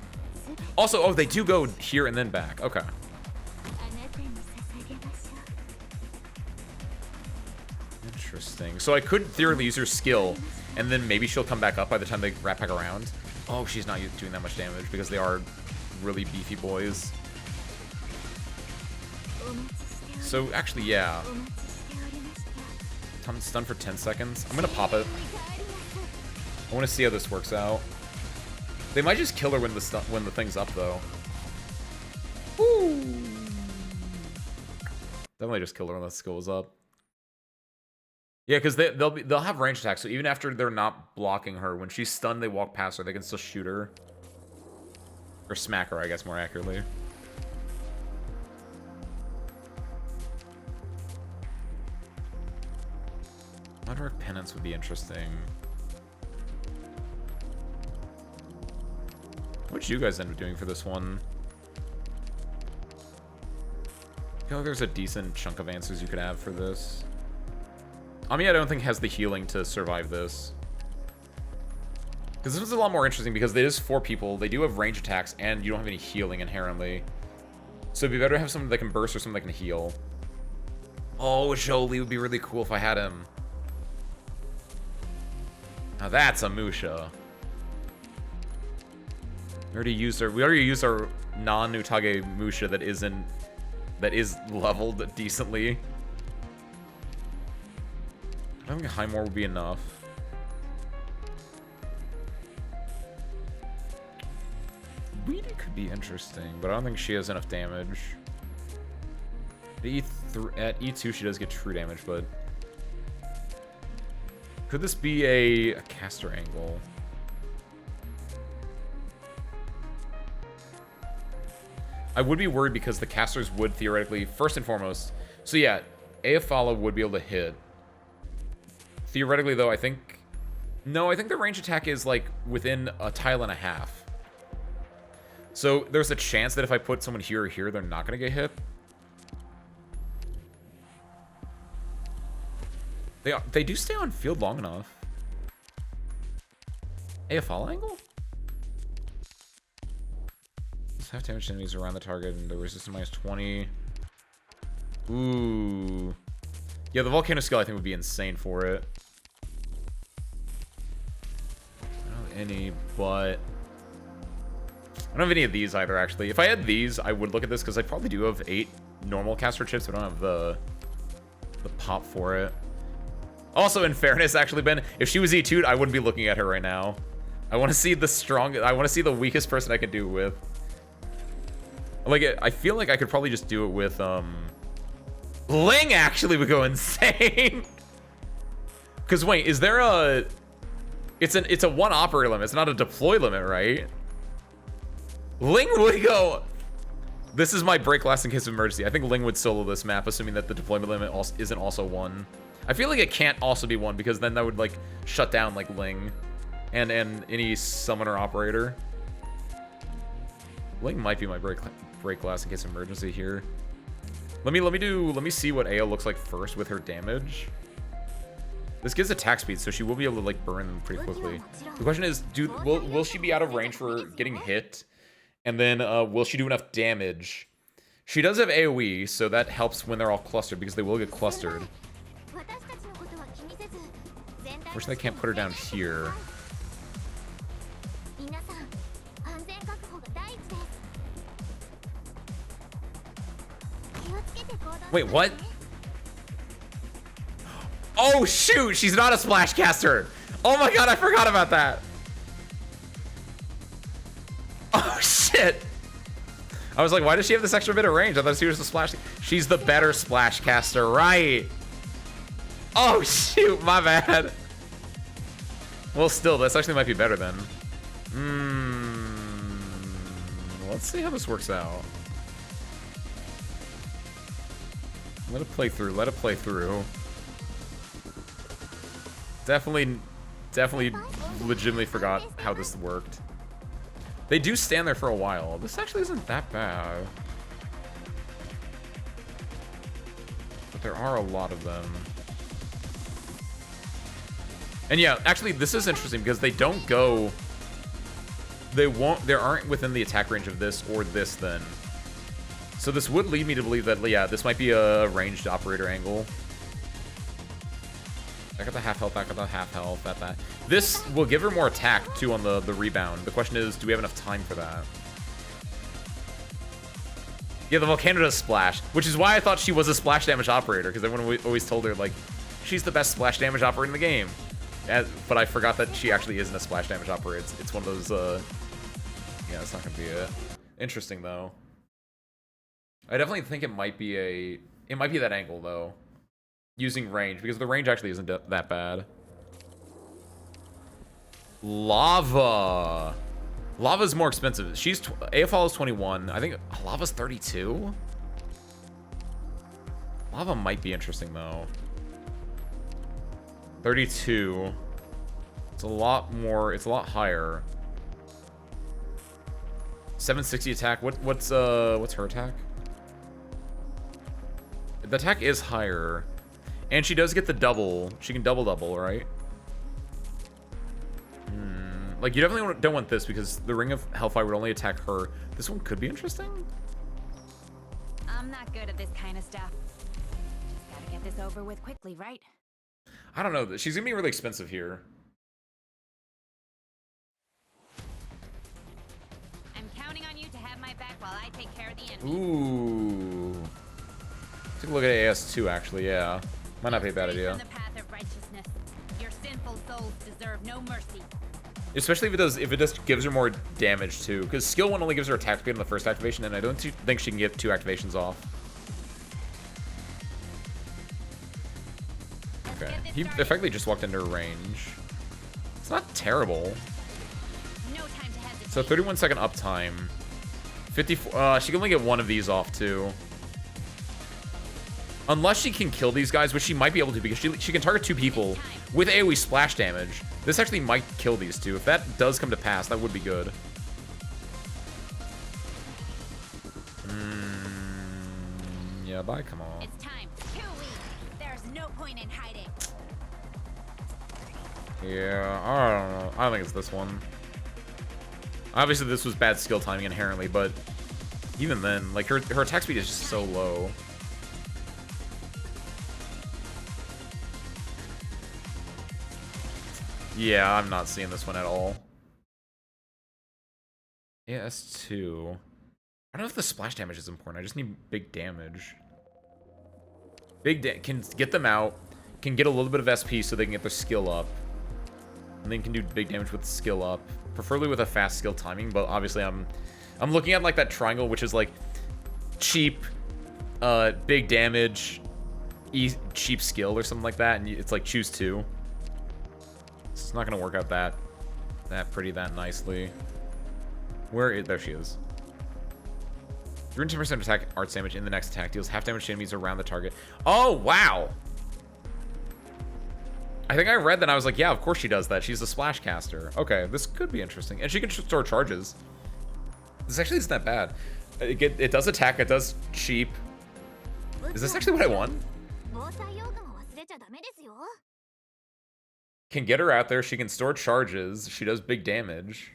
Also, oh, they do go here and then back. Okay. Interesting. So I could theoretically use her skill, and then maybe she'll come back up by the time they wrap back around. Oh, she's not doing that much damage because they are really beefy boys. So actually, yeah. I'm stunned for 10 seconds. I'm gonna pop it. I want to see how this works out. They might just kill her when the thing's up, though. Woo! Definitely just kill her when the skill is up. Yeah, because they'll have range attacks, so even after they're not blocking her, when she's stunned, they walk past her, they can still shoot her. Or smack her, I guess, more accurately. I wonder if Penance would be interesting. What did you guys end up doing for this one? I feel like there's a decent chunk of answers you could have for this. Ami, I don't think has the healing to survive this. Because this is a lot more interesting because it is 4 people. They do have range attacks and you don't have any healing inherently. So it'd be better to have someone that can burst or someone that can heal. Oh, Jolie would be really cool if I had him. Now that's a Musha. We already used our non-Utage Musha that is leveled decently. I don't think Highmore would be enough. Weedy could be interesting, but I don't think she has enough damage. At E2 she does get true damage, but... Could this be a caster angle? I would be worried because the casters would theoretically, first and foremost... So yeah, Aefala would be able to hit. Theoretically, though, I think... No, I think the range attack is, like, within a tile and a half. So there's a chance that if I put someone here or here, they're not going to get hit. They do stay on field long enough. AFL angle? It's half damage to enemies around the target and the resistance -20. Ooh. Yeah, the volcano skill I think would be insane for it. I don't have any, but... I don't have any of these either, actually. If I had these, I would look at this, because I probably do have 8 normal caster chips, but I don't have the pop for it. Also, in fairness, actually, Ben, if she was E2'd, I wouldn't be looking at her right now. I want to see the strongest... I want to see the weakest person I can do it with. Like, I feel like I could probably just do it with, Ling actually would go insane. Because, wait, is there a... It's a 1 operator limit. It's not a deploy limit, right? Ling would go... This is my break last in case of emergency. I think Ling would solo this map, assuming that the deployment limit isn't also 1. I feel like it can't also be 1, because then that would, like, shut down, like, Ling. And any summoner operator. Ling might be my break last in case of emergency here. Let me see what AO looks like first with her damage. This gives attack speed, so she will be able to, like, burn them pretty quickly. The question is, will she be out of range for getting hit? And then, will she do enough damage? She does have AoE, so that helps when they're all clustered, because they will get clustered. Unfortunately, I can't put her down here. Wait, what? Oh shoot, she's not a splash caster. Oh my god, I forgot about that. Oh shit. I was like, why does she have this extra bit of range? I thought she was the splash. She's the better splash caster, right? Oh shoot, my bad. Well, still, this actually might be better then. Let's see how this works out. Let it play through. Let it play through. Definitely legitimately forgot how this worked. They do stand there for a while. This actually isn't that bad. But there are a lot of them. And yeah, actually this is interesting because they don't go... They aren't within the attack range of this or this then. So this would lead me to believe that, yeah, this might be a ranged operator angle. I got the half health, I got the half health, that. This will give her more attack, too, on the rebound. The question is, do we have enough time for that? Yeah, the Volcano does splash, which is why I thought she was a splash damage operator, because everyone always told her, like, she's the best splash damage operator in the game. But I forgot that she actually isn't a splash damage operator. It's one of those, yeah, it's not going to be it. Interesting, though. I definitely think it might be that angle, though. Using range, because the range actually isn't that bad. Lava. Lava's more expensive. She's AFL is 21. I think Lava's 32. Lava might be interesting though. 32. It's a lot more. It's a lot higher. 760 attack. What's her attack? The attack is higher. And she does get the double. She can double, right? Like, you definitely don't want this because the Ring of Hellfire would only attack her. This one could be interesting. I'm not good at this kind of stuff. Just gotta get this over with quickly, right? I don't know. She's gonna be really expensive here. I'm counting on you to have my back while I take care of the enemy. Ooh. Take a look at AS2, actually, yeah. Might not be a bad idea. From the path of righteousness. Your sinful souls deserve no mercy. Especially if it just gives her more damage too, because skill 1 only gives her attack speed on the first activation, and I don't think she can get 2 activations off. Okay, he effectively just walked into her range. It's not terrible. No time to hesitate. So 31-second uptime. 54. She can only get 1 of these off too. Unless she can kill these guys, which she might be able to because she can target 2 people with AoE splash damage. This actually might kill these 2. If that does come to pass, that would be good. Yeah, bye, come on. It's time. There's no point in hiding. Yeah, I don't know. I don't think it's this one. Obviously, this was bad skill timing inherently, but even then, like, her attack speed is just so low. Yeah, I'm not seeing this one at all. Yeah, S2. I don't know if the splash damage is important. I just need big damage. Can get them out. Can get a little bit of SP so they can get their skill up. And then can do big damage with skill up. Preferably with a fast skill timing, but obviously I'm looking at like that triangle, which is like cheap, big damage, cheap skill or something like that, and it's like choose 2. It's not gonna work out that nicely. There she is. 310% attack arts damage in the next attack. Deals half damage to enemies around the target. Oh, wow! I think I read that and I was like, yeah, of course she does that. She's a splash caster. Okay, this could be interesting. And she can store charges. This actually isn't that bad. It does attack, it does cheap. Is this actually what I want? Can get her out there. She can store charges. She does big damage.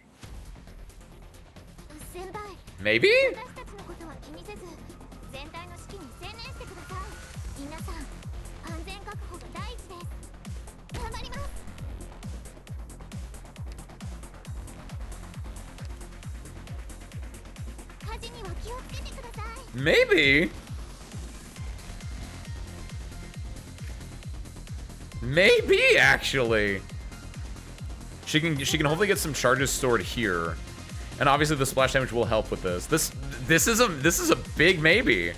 Maybe? Maybe. Maybe, actually. She can hopefully get some charges stored here. And obviously the splash damage will help with this. This is a big maybe.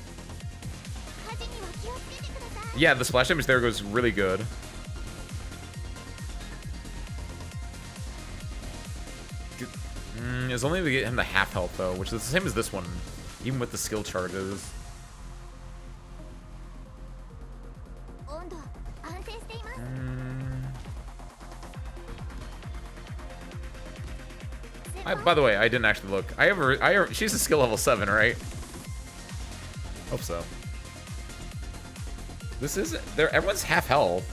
Yeah, the splash damage there goes really good. It's only to get him the half health though, which is the same as this one, even with the skill charges. By the way, I didn't actually look. She's a skill level 7, right? Hope so. This is everyone's half health.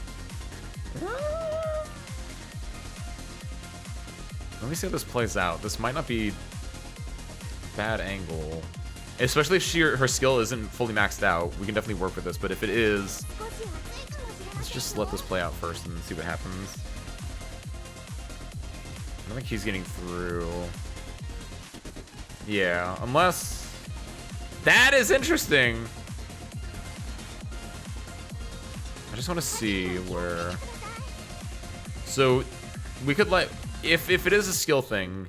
Let me see how this plays out. This might not be a bad angle. Especially if her skill isn't fully maxed out. We can definitely work with this, but if it is, let's just let this play out first and see what happens. I don't think he's getting through. Yeah, unless... That is interesting! I just want to see where... So, we could let... If it is a skill thing,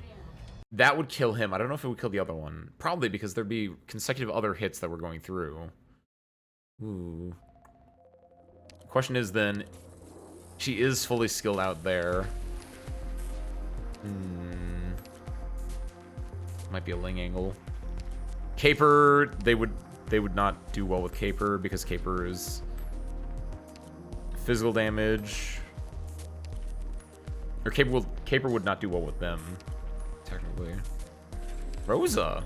that would kill him. I don't know if it would kill the other one. Probably because there'd be consecutive other hits that we're going through. Ooh. Question is then, she is fully skilled out there. Might be a Ling angle. Caper, they would not do well with Caper because Caper is physical damage. Or Caper would not do well with them, technically. Rosa.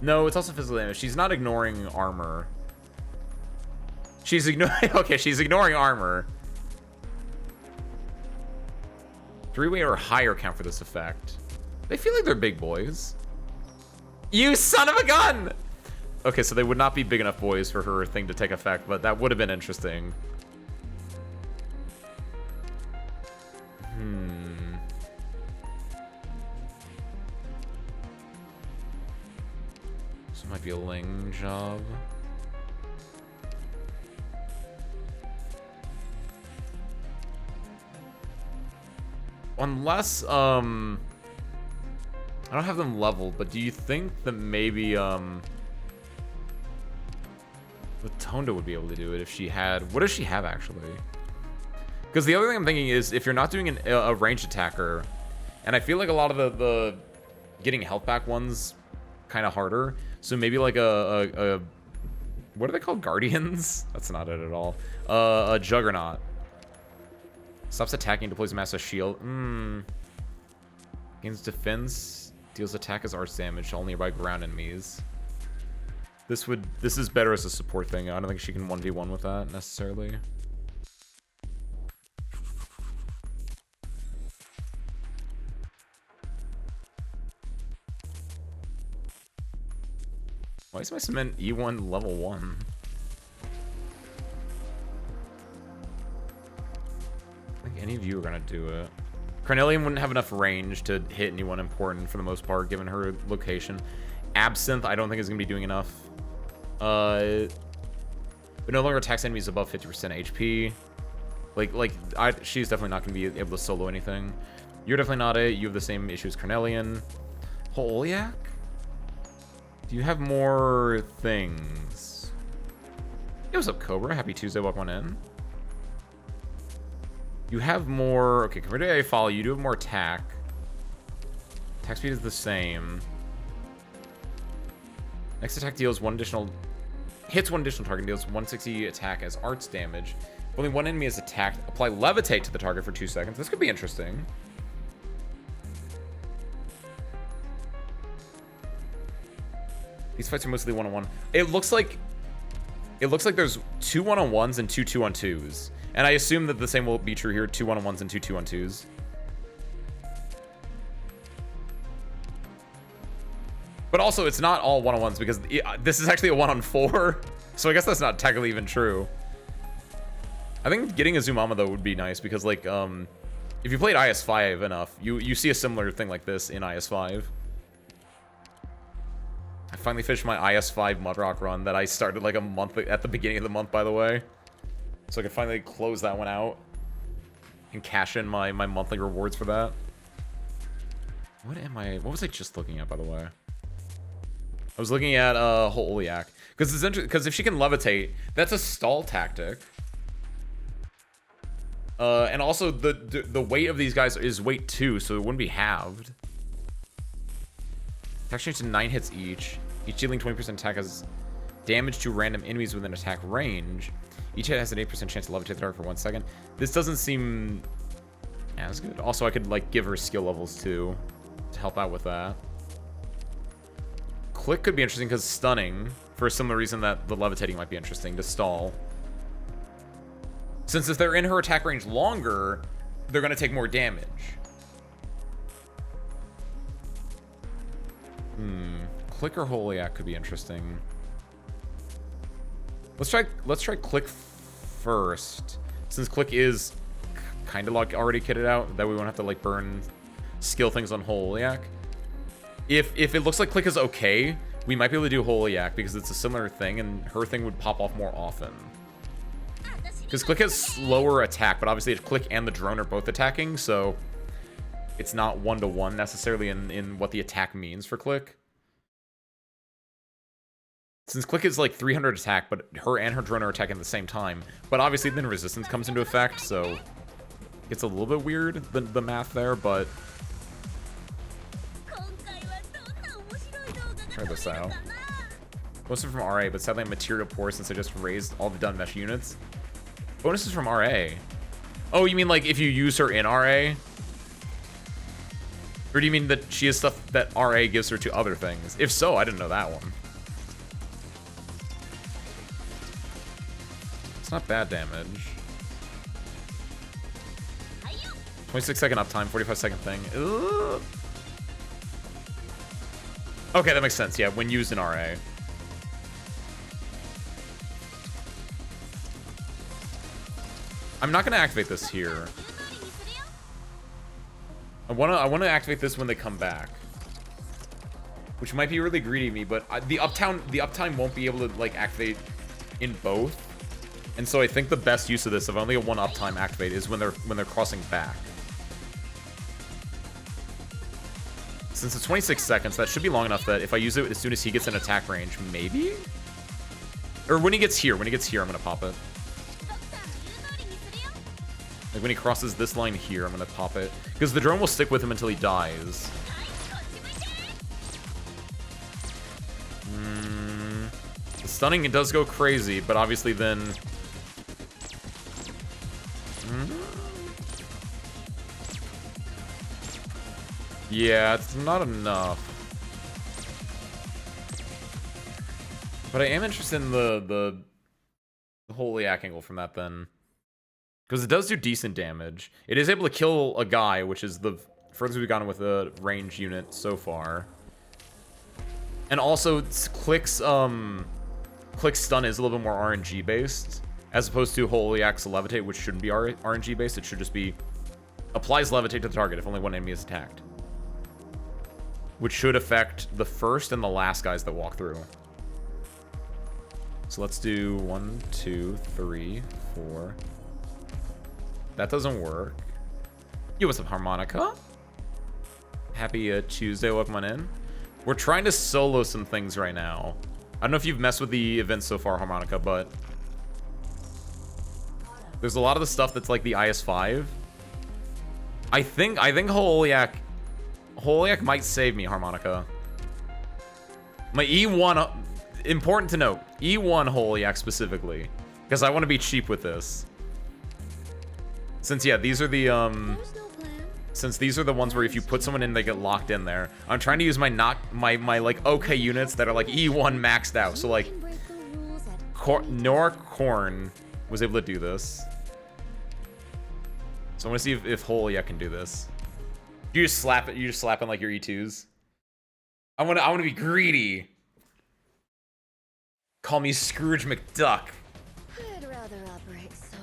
No, it's also physical damage. She's not ignoring armor. She's ignoring okay, she's ignoring armor. 3-way or higher count for this effect. They feel like they're big boys. You son of a gun! Okay, so they would not be big enough boys for her thing to take effect, but that would have been interesting. This might be a Ling job. Unless, I don't have them leveled, but do you think that maybe, Tonda would be able to do it if she had... What does she have, actually? Because the other thing I'm thinking is, if you're not doing a ranged attacker, and I feel like a lot of the getting health back ones kind of harder, so maybe like a what are they called? Guardians? That's not it at all. A Juggernaut. Stops attacking, deploys a massive shield. Gains defense, deals attack as arch damage to all nearby ground enemies. This is better as a support thing. I don't think she can 1v1 with that necessarily. Why is my cement E1 level 1? I think any of you are gonna do it. Carnelian wouldn't have enough range to hit anyone important for the most part, given her location. Absinthe, I don't think is gonna be doing enough. But no longer attacks enemies above 50% HP. She's definitely not gonna be able to solo anything. You're definitely not it. You have the same issue as Carnelian. Holiak? Do you have more things? Hey, what's up, Cobra? Happy Tuesday, welcome on in. You have more... Okay, compared to I follow, you do have more attack. Attack speed is the same. Next attack deals one additional... Hits one additional target, deals 160 attack as arts damage. If only one enemy is attacked, apply levitate to the target for 2 seconds. This could be interesting. These fights are mostly one-on-one. It looks like there's 2 1-on-1s and 2 2-on-2s. And I assume that the same will be true here, 2 1-on-1s and 2 2-on-2s. But also, it's not all 1-on-1s because this is actually a 1-on-4. So I guess that's not technically even true. I think getting a Zumama, though, would be nice because, like, if you played IS-5 enough, you see a similar thing like this in IS-5. I finally finished my IS-5 Mudrock run that I started like a month at the beginning of the month, by the way. So I can finally close that one out and cash in my monthly rewards for that. What was I just looking at, by the way? I was looking at Holiak. Because it's interesting, because if she can levitate, that's a stall tactic. And also the weight of these guys is weight 2, so it wouldn't be halved. Attack change to 9 hits each. Each dealing 20% attack has damage to random enemies within attack range. Each hit has an 8% chance to levitate the target for 1 second. This doesn't seem as good. Also, I could like give her skill levels too to help out with that. Click could be interesting because stunning, for a similar reason that the levitating might be interesting, to stall. Since if they're in her attack range longer, they're going to take more damage. Click or Holiak could be interesting. Let's try Click first, since Click is kind of like already kitted out, that we won't have to like burn skill things on Holiak. If it looks like Click is okay, we might be able to do Holiak because it's a similar thing, and her thing would pop off more often. Because Click has slower attack, but obviously Click and the drone are both attacking, so it's not 1-to-1 necessarily in what the attack means for Click. Since Click is like 300 attack, but her and her drone are attacking at the same time. But obviously then resistance comes into effect, so it's a little bit weird, the math there, but try this out. Most of them from RA, but sadly I'm material poor since I just raised all the done mesh units. Bonuses from RA. Oh, you mean like if you use her in RA? Or do you mean that she has stuff that RA gives her to other things? If so, I didn't know that one. It's not bad damage. 26-second uptime, 45-second thing. Ugh. Okay, that makes sense. Yeah, when used in RA. I'm not gonna activate this here. I wanna activate this when they come back, which might be really greedy of me, but the uptime won't be able to like activate in both, and so I think the best use of this, if only a 1 uptime activate, is when they're crossing back. Since it's 26 seconds, that should be long enough that if I use it as soon as he gets in attack range, maybe? Or when he gets here, I'm gonna pop it. Like when he crosses this line here, I'm gonna pop it. Because the drone will stick with him until he dies. The stunning, it does go crazy, but obviously then... Yeah, it's not enough. But I am interested in the Holiak angle from that then. Because it does do decent damage. It is able to kill a guy, which is the furthest we've gotten with a range unit so far. And also, Click's stun is a little bit more RNG based, as opposed to Holiak's levitate, which shouldn't be RNG based. It should just be applies levitate to the target if only one enemy is attacked, which should affect the first and the last guys that walk through. So let's do 1, 2, 3, 4. That doesn't work. Yo, what's up, Harmonica? Happy Tuesday, welcome on in. We're trying to solo some things right now. I don't know if you've messed with the events so far, Harmonica, but there's a lot of the stuff that's like the IS-5. I think Holiak might save me, Harmonica. My E1, important to note, E1 Holiak specifically, because I want to be cheap with this. Since, yeah, these are the, since these are the ones where if you put someone in, they get locked in there. I'm trying to use my like, okay units that are, like, E1 maxed out. So, like, Nora Korn was able to do this. So I want to see if Holiak can do this. You just slap it, you just slap in, like, your E2s. I want to be greedy. Call me Scrooge McDuck. I'd rather operate solo.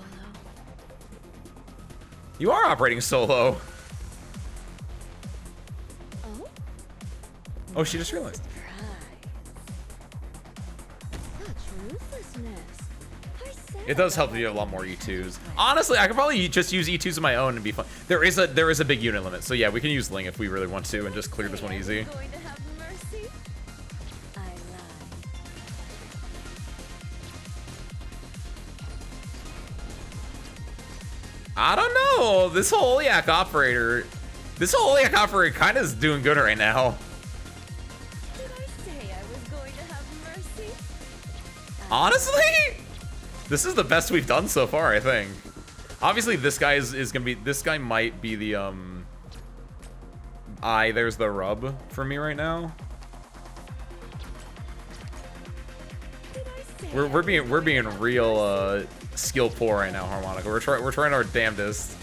You are operating solo. Oh? Oh, she just realized. Such ruthlessness. I said It does help if you have a lot more E2s. Honestly, I could probably just use E2s of my own and be fun. There is a big unit limit, so yeah, we can use Ling if we really want to and just clear this one easy. Going to have mercy? I lied. I don't know. This whole Oliak operator kind of is doing good right now. Did I say I was going to have mercy? Honestly, this is the best we've done so far, I think. Obviously, this guy is gonna be. This guy might be the there's the rub for me right now. We're being real skill poor right now, Harmonica. We're trying our damnedest.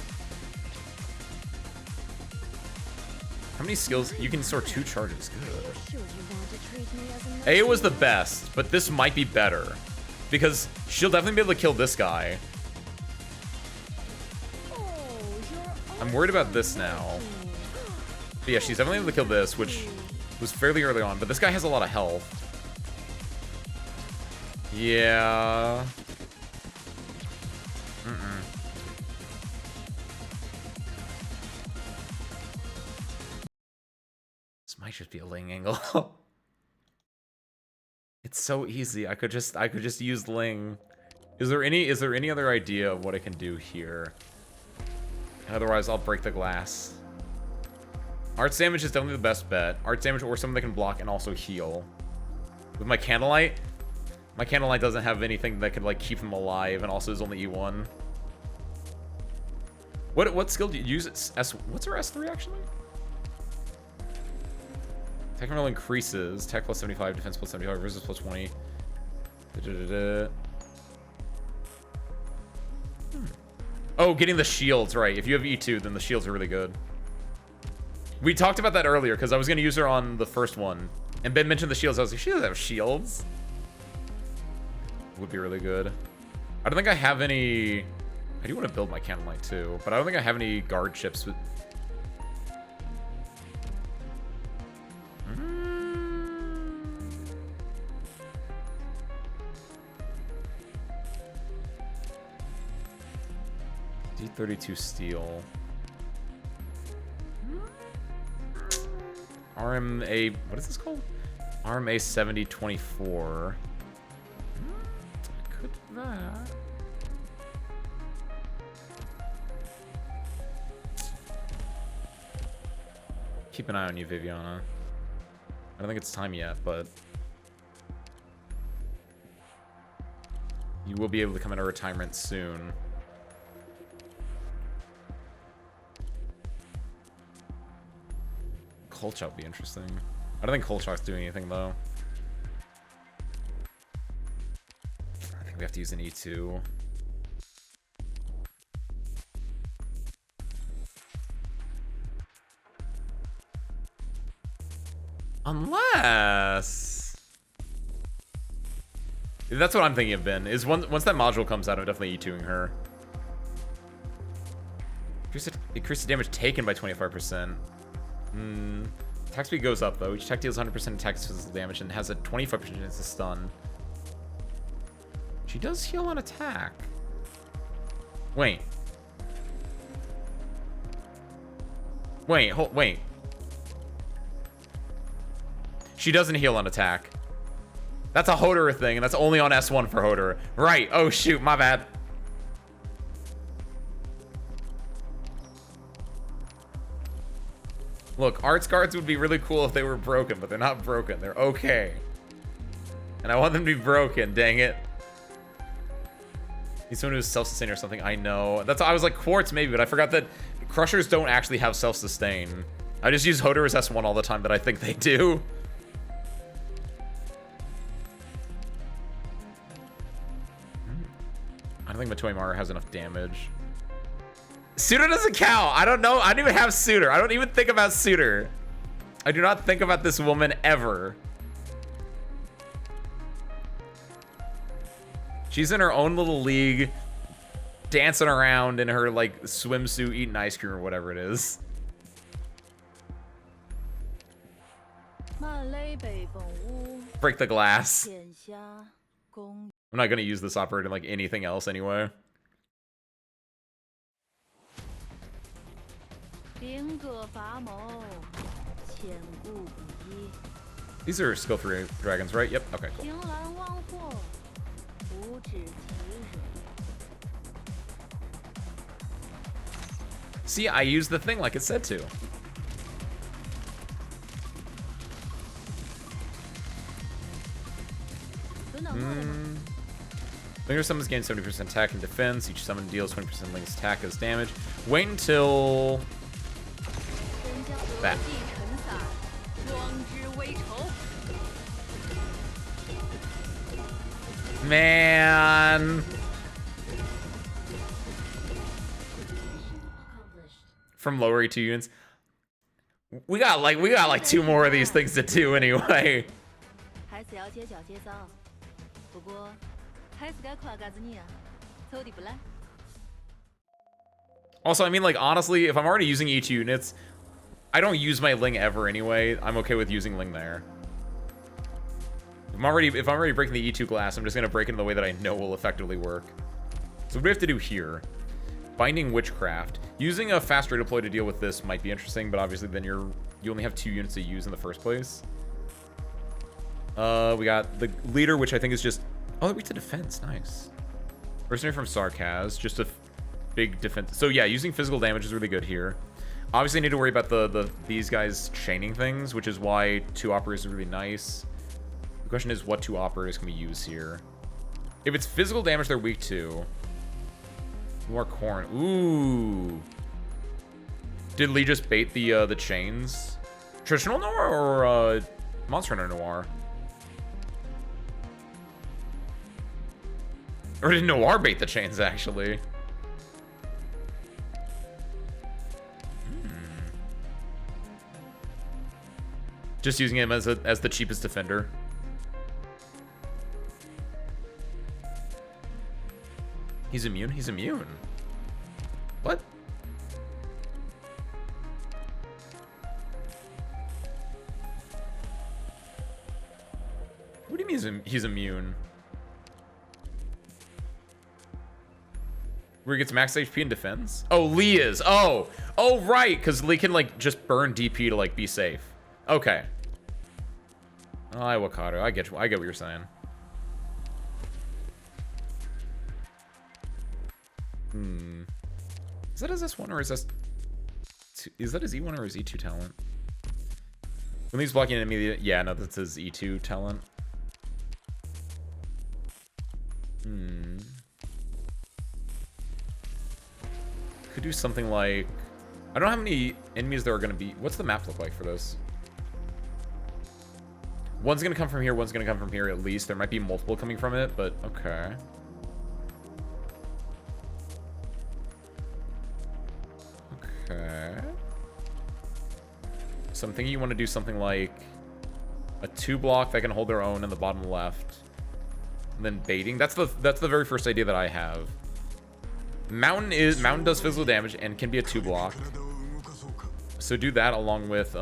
How many skills? You can store 2 charges. Good. Sure you want to treat me as a A was the best, but this might be better. Because she'll definitely be able to kill this guy. I'm worried about this now. But yeah, she's definitely able to kill this, which was fairly early on. But this guy has a lot of health. Yeah. This might just be a Ling angle. It's so easy. I could just use Ling. Is there any other idea of what I can do here? Otherwise, I'll break the glass. Arts damage is definitely the best bet. Arts damage or someone that can block and also heal. With my Candlelight doesn't have anything that could like keep them alive, and also is only E1. What skill do you use? What's her S3 actually? Attack roll increases. Attack plus 75, defense plus 75, resist plus 20. Oh, getting the shields, right. If you have E2, then the shields are really good. We talked about that earlier, because I was going to use her on the first one. And Ben mentioned the shields. I was like, she doesn't have shields. Would be really good. I don't think I have any... I do want to build my Candlelight too, but I don't think I have any guard chips with... D32 steel. RMA... What is this called? RMA 7024. Could that... Keep an eye on you, Viviana. I don't think it's time yet, but... You will be able to come into retirement soon. Kolchak would be interesting. I don't think Kolchak's doing anything, though. I think we have to use an E2. Unless... That's what I'm thinking of, Ben. Is once that module comes out, I'm definitely E2ing her. Increase the damage taken by 25%. Attack speed goes up, though. Each attack deals 100% attack physical damage and has a 25% chance to stun. She does heal on attack. Wait. Wait. She doesn't heal on attack. That's a Hoder thing, and that's only on S1 for Hoder. Right. Oh, shoot. My bad. Look, arts guards would be really cool if they were broken, but they're not broken. They're okay. And I want them to be broken, dang it. He's someone who's self-sustain or something. I know. I was like, Quartz maybe, but I forgot that Crushers don't actually have self-sustain. I just use Hoder as S1 all the time, but I think they do. I don't think Matoi Mara has enough damage. Suitor doesn't count. I don't know. I don't even have Suitor. I don't even think about Suitor. I do not think about this woman ever. She's in her own little league, dancing around in her like swimsuit, eating ice cream or whatever it is. Break the glass. I'm not gonna use this operator in like anything else anyway. These are skill 3 dragons, right? Yep. Okay, cool. See, I used the thing like it said to. Linger summons gain 70% attack and defense. Each summon deals 20% Ling's attack as damage. Wait until that. Man. From lower E2 units. We got like 2 more of these things to do anyway. Also, I mean, like, honestly, if I'm already using E2 units, I don't use my Ling ever anyway. I'm okay with using Ling there. If I'm already breaking the E2 glass, I'm just gonna break it in the way that I know will effectively work. So what do we have to do here? Binding Witchcraft. Using a fast rate deploy to deal with this might be interesting, but obviously then you only have 2 units to use in the first place. We got the leader, which I think is just... Oh, that weak to defense. Nice. Mercenary from Sarkaz. Just a big defense. So yeah, using physical damage is really good here. Obviously, I need to worry about these guys chaining things, which is why 2 operators is really nice. The question is, what 2 operators can we use here? If it's physical damage, they're weak to. More corn. Ooh. Did Lee just bait the chains? Traditional Noir or Monster Hunter Noir? Or did Noir bait the chains, actually? Just using him as the cheapest defender. He's immune? He's immune. What? What do you mean he's immune? Where he gets max HP and defense? Oh, Lee is. Oh, right, because Lee can like just burn DP to like be safe. Okay. Oh, Wakado. I get what you're saying. Is that his S1 or is that his E1 or his E2 talent? When he's blocking an enemy, yeah, no, that's his E2 talent. Could do something like... I don't know how many enemies there are going to be. What's the map look like for this? One's going to come from here, one's going to come from here at least. There might be multiple coming from it, but okay. Okay. So I'm thinking you want to do something like a 2-block that can hold their own in the bottom left. And then baiting. That's the very first idea that I have. Mountain does physical damage and can be a 2-block. So do that along with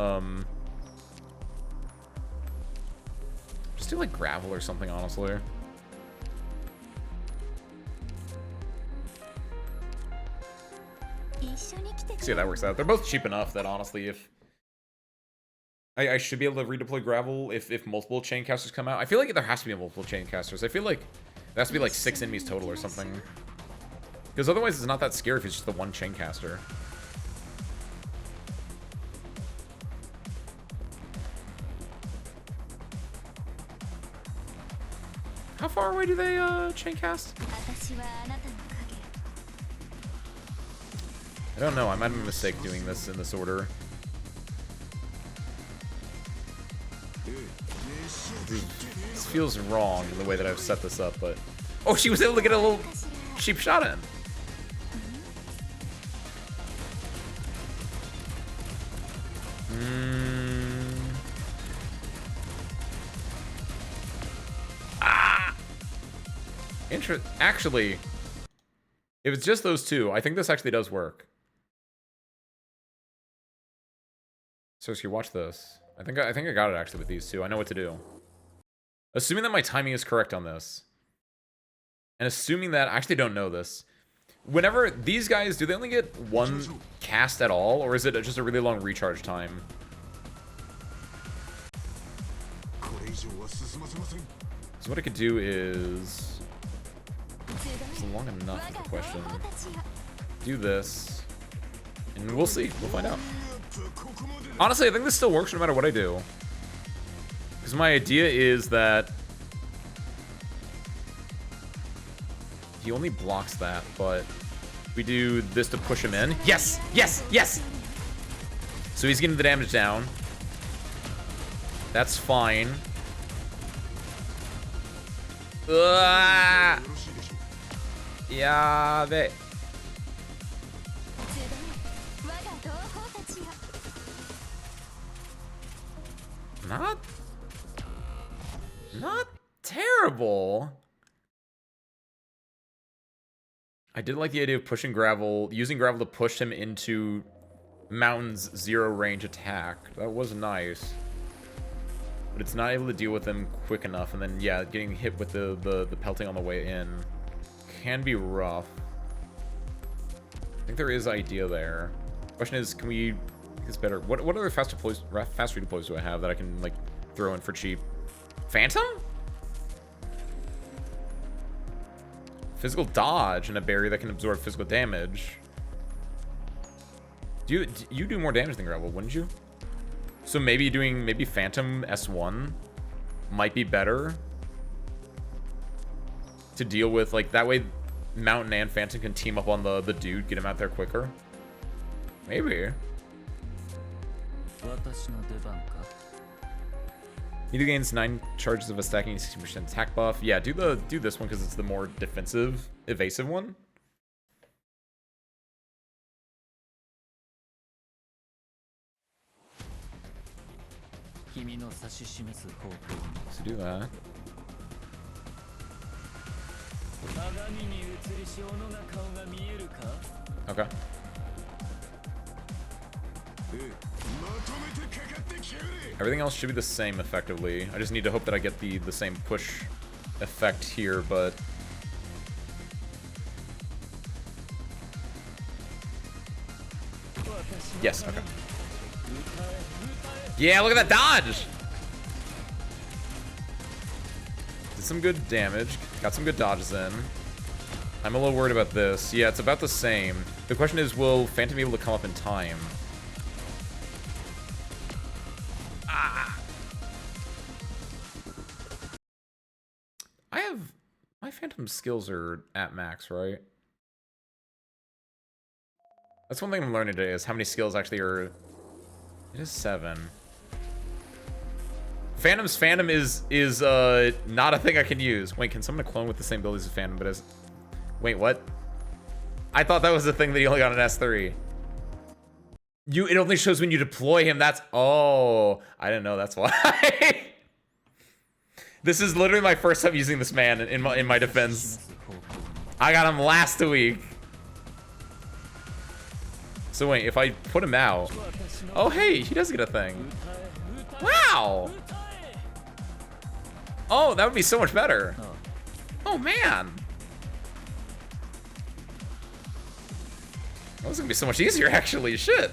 just do like gravel or something, honestly. See how that works out. They're both cheap enough that honestly, if I should be able to redeploy gravel if multiple chain casters come out. I feel like there has to be multiple chain casters. I feel like there has to be like 6 enemies total or something. Because otherwise it's not that scary if it's just the one chain caster. How far away do they chain cast? I don't know. I might have made a mistake doing this in this order. This feels wrong in the way that I've set this up, but... Oh, she was able to get a little cheap shot in. Actually, if it's just those 2, I think this actually does work. So, watch this. I think I got it actually with these 2. I know what to do. Assuming that my timing is correct on this. And assuming that, I actually don't know this. Whenever these guys, do they only get one cast at all? Or is it just a really long recharge time? So what I could do is... It's long enough is the question. Do this. And we'll see. We'll find out. Honestly, I think this still works no matter what I do. Because my idea is that... He only blocks that, but... We do this to push him in. Yes! Yes! Yes! So he's getting the damage down. That's fine. Yabe. Not terrible. I did like the idea of pushing gravel, using gravel to push him into Mountain's zero range attack. That was nice. But it's not able to deal with him quick enough, and then yeah, getting hit with the pelting on the way in can be rough. I think there is idea there. Question is, can we make this better? What other fast redeploys do I have that I can like throw in for cheap? Phantom? Physical dodge and a berry that can absorb physical damage. You do more damage than gravel, wouldn't you? So maybe Phantom S1 might be better to deal with, like that way Mountain and Phantom can team up on the dude, get him out there quicker. Maybe. He gains 9 charges of a stacking 60% attack buff. Yeah, do this one because it's the more defensive, evasive one. So do that. Okay. Everything else should be the same effectively. I just need to hope that I get the same push effect here, but... Yes, okay. Yeah, look at that dodge! Did some good damage. Got some good dodges in. I'm a little worried about this. Yeah, it's about the same. The question is, will Phantom be able to come up in time? Ah! My Phantom skills are at max, right? That's one thing I'm learning today, is how many skills actually are... It is 7. Phantom's Phantom is not a thing I can use. Wait, can someone clone with the same abilities as Phantom, but as... Wait, what? I thought that was the thing that you only got an S3. It only shows when you deploy him, that's... Oh, I didn't know that's why. This is literally my first time using this man in my defense. I got him last week. So wait, if I put him out... Oh, hey, he does get a thing. Wow! Oh, that would be so much better. Oh, man. That was gonna be so much easier, actually. Shit.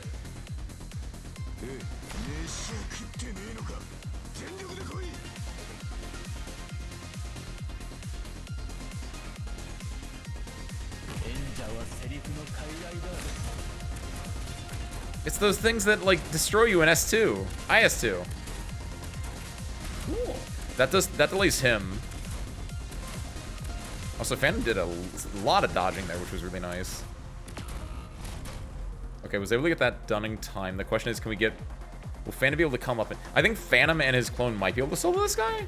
It's those things that, like, destroy you in S2. IS2. Cool. That delays him. Also, Phantom did a lot of dodging there, which was really nice. Okay, was able to get that done in time. The question is, can we get... Will Phantom be able to come up and... I think Phantom and his clone might be able to solo this guy?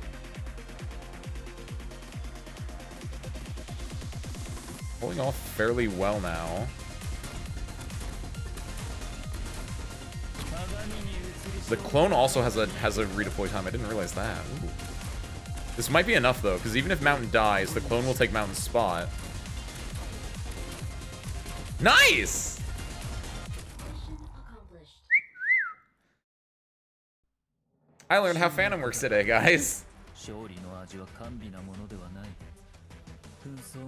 Pulling off fairly well now. The clone also has a redeploy time. I didn't realize that. Ooh. This might be enough though, because even if Mountain dies, the clone will take Mountain's spot. Nice! I learned how Phantom works today, guys.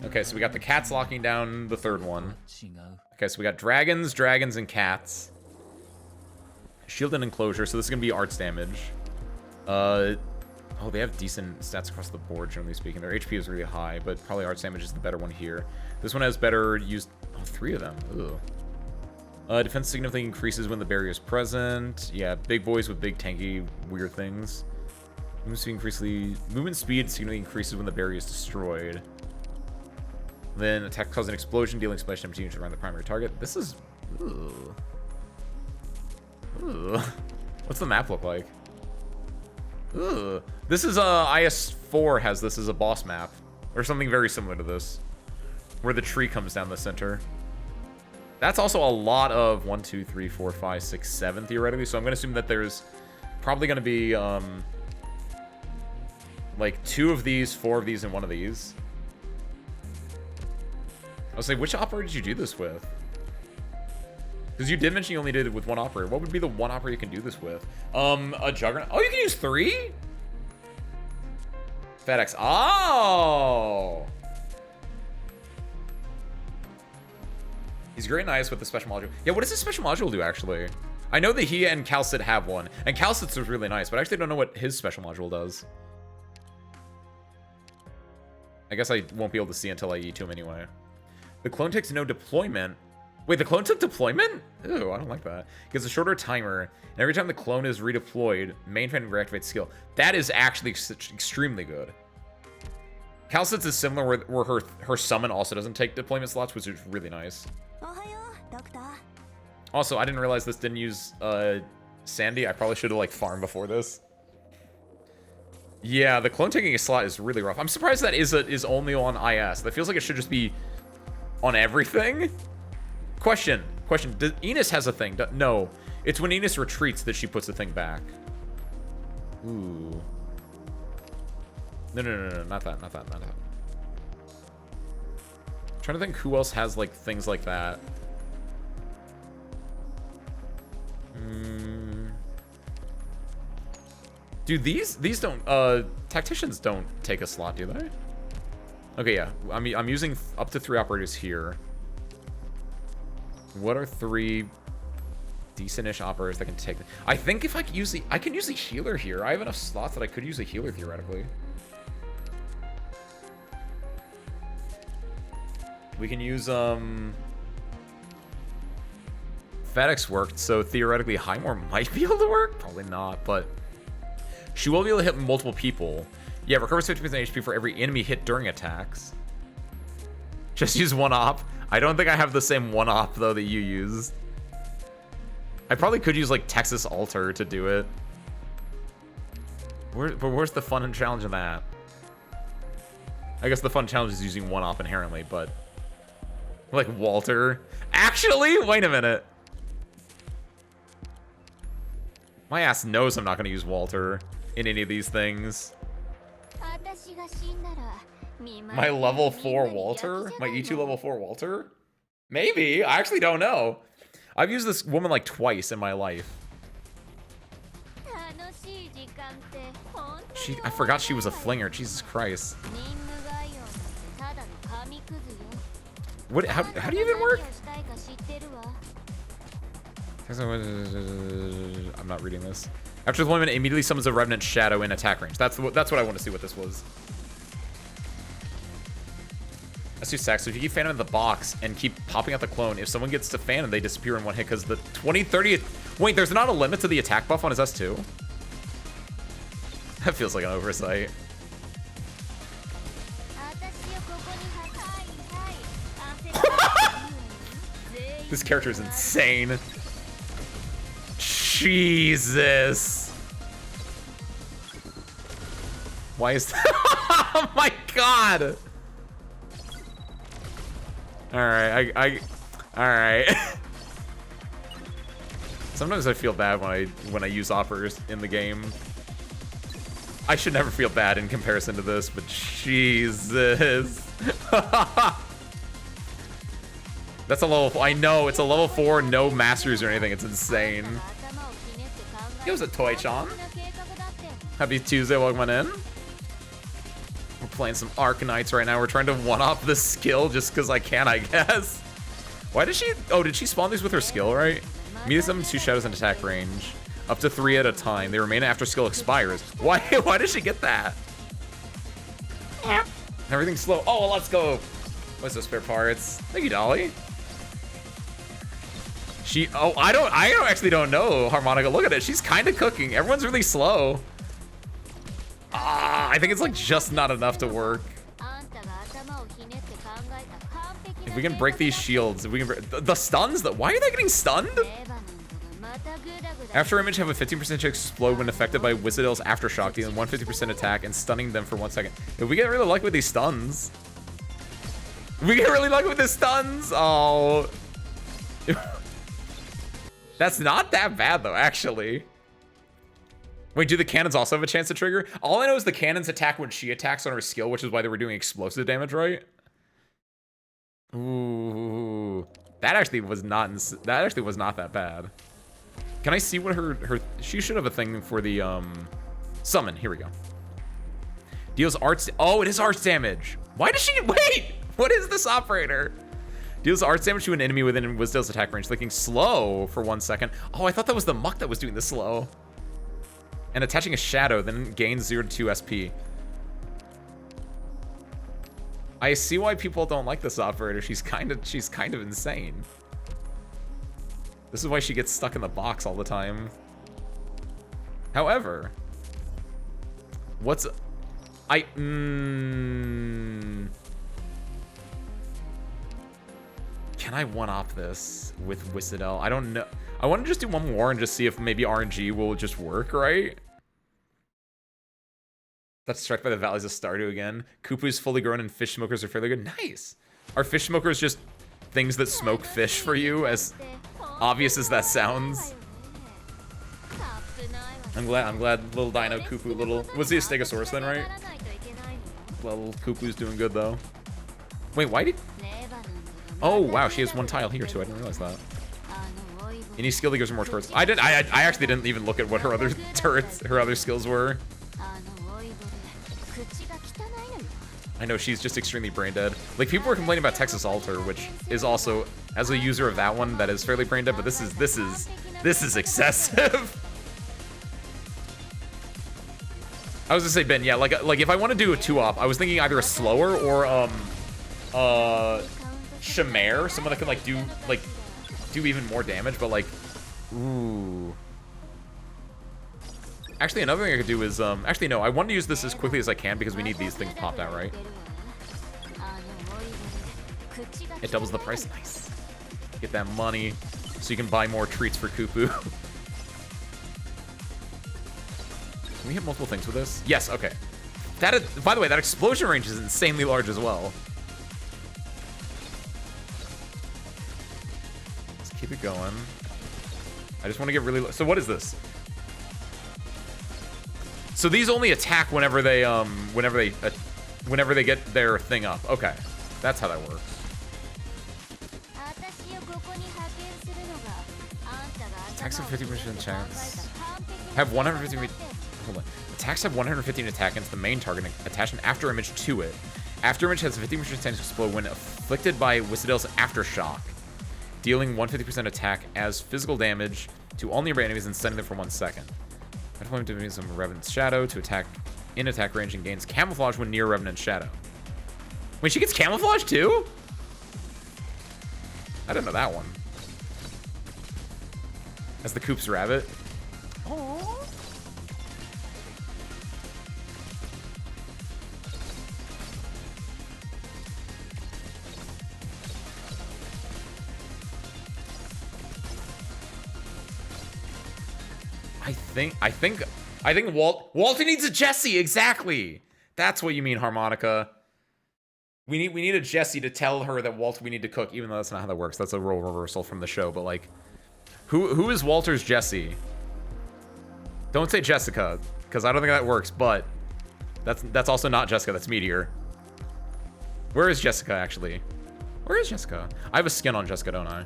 Okay, so we got the cats locking down the third one. Okay, so we got dragons, dragons, and cats. Shield and enclosure, so this is going to be arts damage. Oh, they have decent stats across the board, generally speaking. Their HP is really high, but probably arts damage is the better one here. This one has better use... Oh, 3 of them. Ooh. Defense significantly increases when the barrier is present. Yeah, big boys with big tanky weird things. Movement speed significantly increases when the barrier is destroyed. Then attack causes an explosion, dealing splash damage to around the primary target. This is... Ooh. Ooh. What's the map look like? Ooh. This is IS4 has this as a boss map. Or something very similar to this. Where the tree comes down the center. That's also a lot of 1, 2, 3, 4, 5, 6, 7 theoretically. So I'm going to assume that there's probably going to be like 2 of these, 4 of these, and 1 of these. I was like, which operator did you do this with? Because you did mention you only did it with 1 operator. What would be the 1 operator you can do this with? A Juggernaut. Oh, you can use 3? FedEx. Oh! He's great and nice with the special module. Yeah, what does this special module do, actually? I know that he and Calcit have one. And Calcit's was really nice, but I actually don't know what his special module does. I guess I won't be able to see until I eat to him anyway. The clone takes no deployment. Wait, the clone took deployment? Ooh, I don't like that. Gives a shorter timer, and every time the clone is redeployed, mainframe reactivates skill. That is actually extremely good. Calcit's is similar where her summon also doesn't take deployment slots, which is really nice. Also, I didn't realize this didn't use Sandy. I probably should have like farmed before this. Yeah, the clone taking a slot is really rough. I'm surprised that is only on IS. That feels like it should just be on everything. Question. Does Enos has a thing? No. It's when Enos retreats that she puts the thing back. Ooh. No, not that. I'm trying to think who else has like things like that. Dude, these don't tacticians don't take a slot, do they? Okay, yeah. I'm using up to 3 operators here. What are 3 decent-ish operators that can take them? I think if I can use I can use a healer here. I have enough slots that I could use a healer theoretically. We can use FedEx worked, so theoretically Highmore might be able to work. Probably not, but she will be able to hit multiple people. Yeah, recovers 50% HP for every enemy hit during attacks. Just use 1 op. I don't think I have the same 1 op though that you used. I probably could use like Texas Alter to do it. But where's the fun and challenge in that? I guess the fun challenge is using 1 op inherently, but like Walter. Actually, wait a minute. My ass knows I'm not going to use Walter in any of these things. My level 4 Walter? My E2 level 4 Walter? Maybe. I actually don't know. I've used this woman like twice in my life. I forgot she was a flinger. Jesus Christ. What? How do you even work? I'm not reading this. After deployment, it immediately summons a Revenant Shadow in attack range. That's what I want to see what this was. That's too sack. So if you keep Phantom in the box and keep popping out the clone, if someone gets to Phantom, they disappear in 1 hit because the 20-30... Wait, there's not a limit to the attack buff on his S2? That feels like an oversight. This character is insane. Jesus. Why is that? Oh my god. Alright, alright. Sometimes I feel bad when I use operators in the game. I should never feel bad in comparison to this, but Jesus. That's a level 4. I know, it's a level 4, no masters or anything. It's insane. It was a Toy-chan. Happy Tuesday, welcome on in. We're playing some Arknights right now. We're trying to one-up this skill just because I can, I guess. Why did she... Oh, did she spawn these with her skill, right? Immediately summon 2 shadows in attack range. Up to 3 at a time. They remain after skill expires. Why did she get that? Everything's slow. Oh, let's go. What's those spare parts? Thank you, Dolly. I actually don't know, Harmonica. Look at it. She's kind of cooking. Everyone's really slow. I think it's like just not enough to work. If we can break these shields, if we can the stuns, why are they getting stunned? After image, have a 15% chance to explode when affected by Wizardale's aftershock, dealing 150% attack and stunning them for 1 second. If we get really lucky with these stuns, oh. That's not that bad though, actually. Wait, do the cannons also have a chance to trigger? All I know is the cannons attack when she attacks on her skill, which is why they were doing explosive damage, right? Ooh, that actually was not that bad. Can I see what her she should have a thing for the summon. Here we go. Deals arts. Oh, it is arts damage. Why does she wait? What is this operator? Deals arts damage to an enemy within Wisdale's attack range, clicking slow for 1 second. Oh, I thought that was the muck that was doing the slow. And attaching a shadow, then gains 0 to 2 SP. I see why people don't like this operator. She's kind of insane. This is why she gets stuck in the box all the time. However, can I one-up this with Whistle? I don't know. I want to just do one more and just see if maybe RNG will just work, right? That's struck by the valleys of Stardew again. Kupu's fully grown and fish smokers are fairly good. Nice. Are fish smokers just things that smoke fish for you, as obvious as that sounds? I'm glad little Dino Kupu, was he a Stegosaurus then, right? Little Kupu's doing good though. Wait, why did... Oh wow, she has 1 tile here too, I didn't realize that. Any skill that gives her more turrets. I actually didn't even look at what her other skills were. I know, she's just extremely brain dead. Like, people were complaining about Texas Alter, which is also, as a user of that one, that is fairly brain dead, but this is excessive. I was gonna say, Ben, yeah, like if I want to do a 2-op, I was thinking either a slower or Shamare, someone that can do even more damage, but like, ooh. Actually, another thing I could do is, actually no, I want to use this as quickly as I can because we need these things popped out, right? It doubles the price, nice. Get that money so you can buy more treats for Kupu. Can we hit multiple things with this? Yes, okay. That, by the way, that explosion range is insanely large as well. Let's keep it going. I just want to get really low. So what is this? So these only attack whenever they get their thing up. Okay, that's how that works. Attacks have 50% chance. Have 150. Hold on. Attacks have 115 attack against the main target and attach an after image to it. After image has a 50% chance to explode when afflicted by Whistledale's aftershock, dealing 150% attack as physical damage to all nearby enemies and sending them for 1 second. Deployment to some Revenant's Shadow to attack in attack range and gains camouflage when near Revenant's Shadow. Wait, she gets camouflage too? I didn't know that one. As the Coop's rabbit. Aww. I think Walter needs a Jessie, exactly. That's what you mean, Harmonica. We need a Jessie to tell her that we need to cook, even though that's not how that works. That's a role reversal from the show, but like, who is Walter's Jessie? Don't say Jessica, because I don't think that works, but that's also not Jessica, that's Meteor. Where is Jessica, actually? Where is Jessica? I have a skin on Jessica, don't I?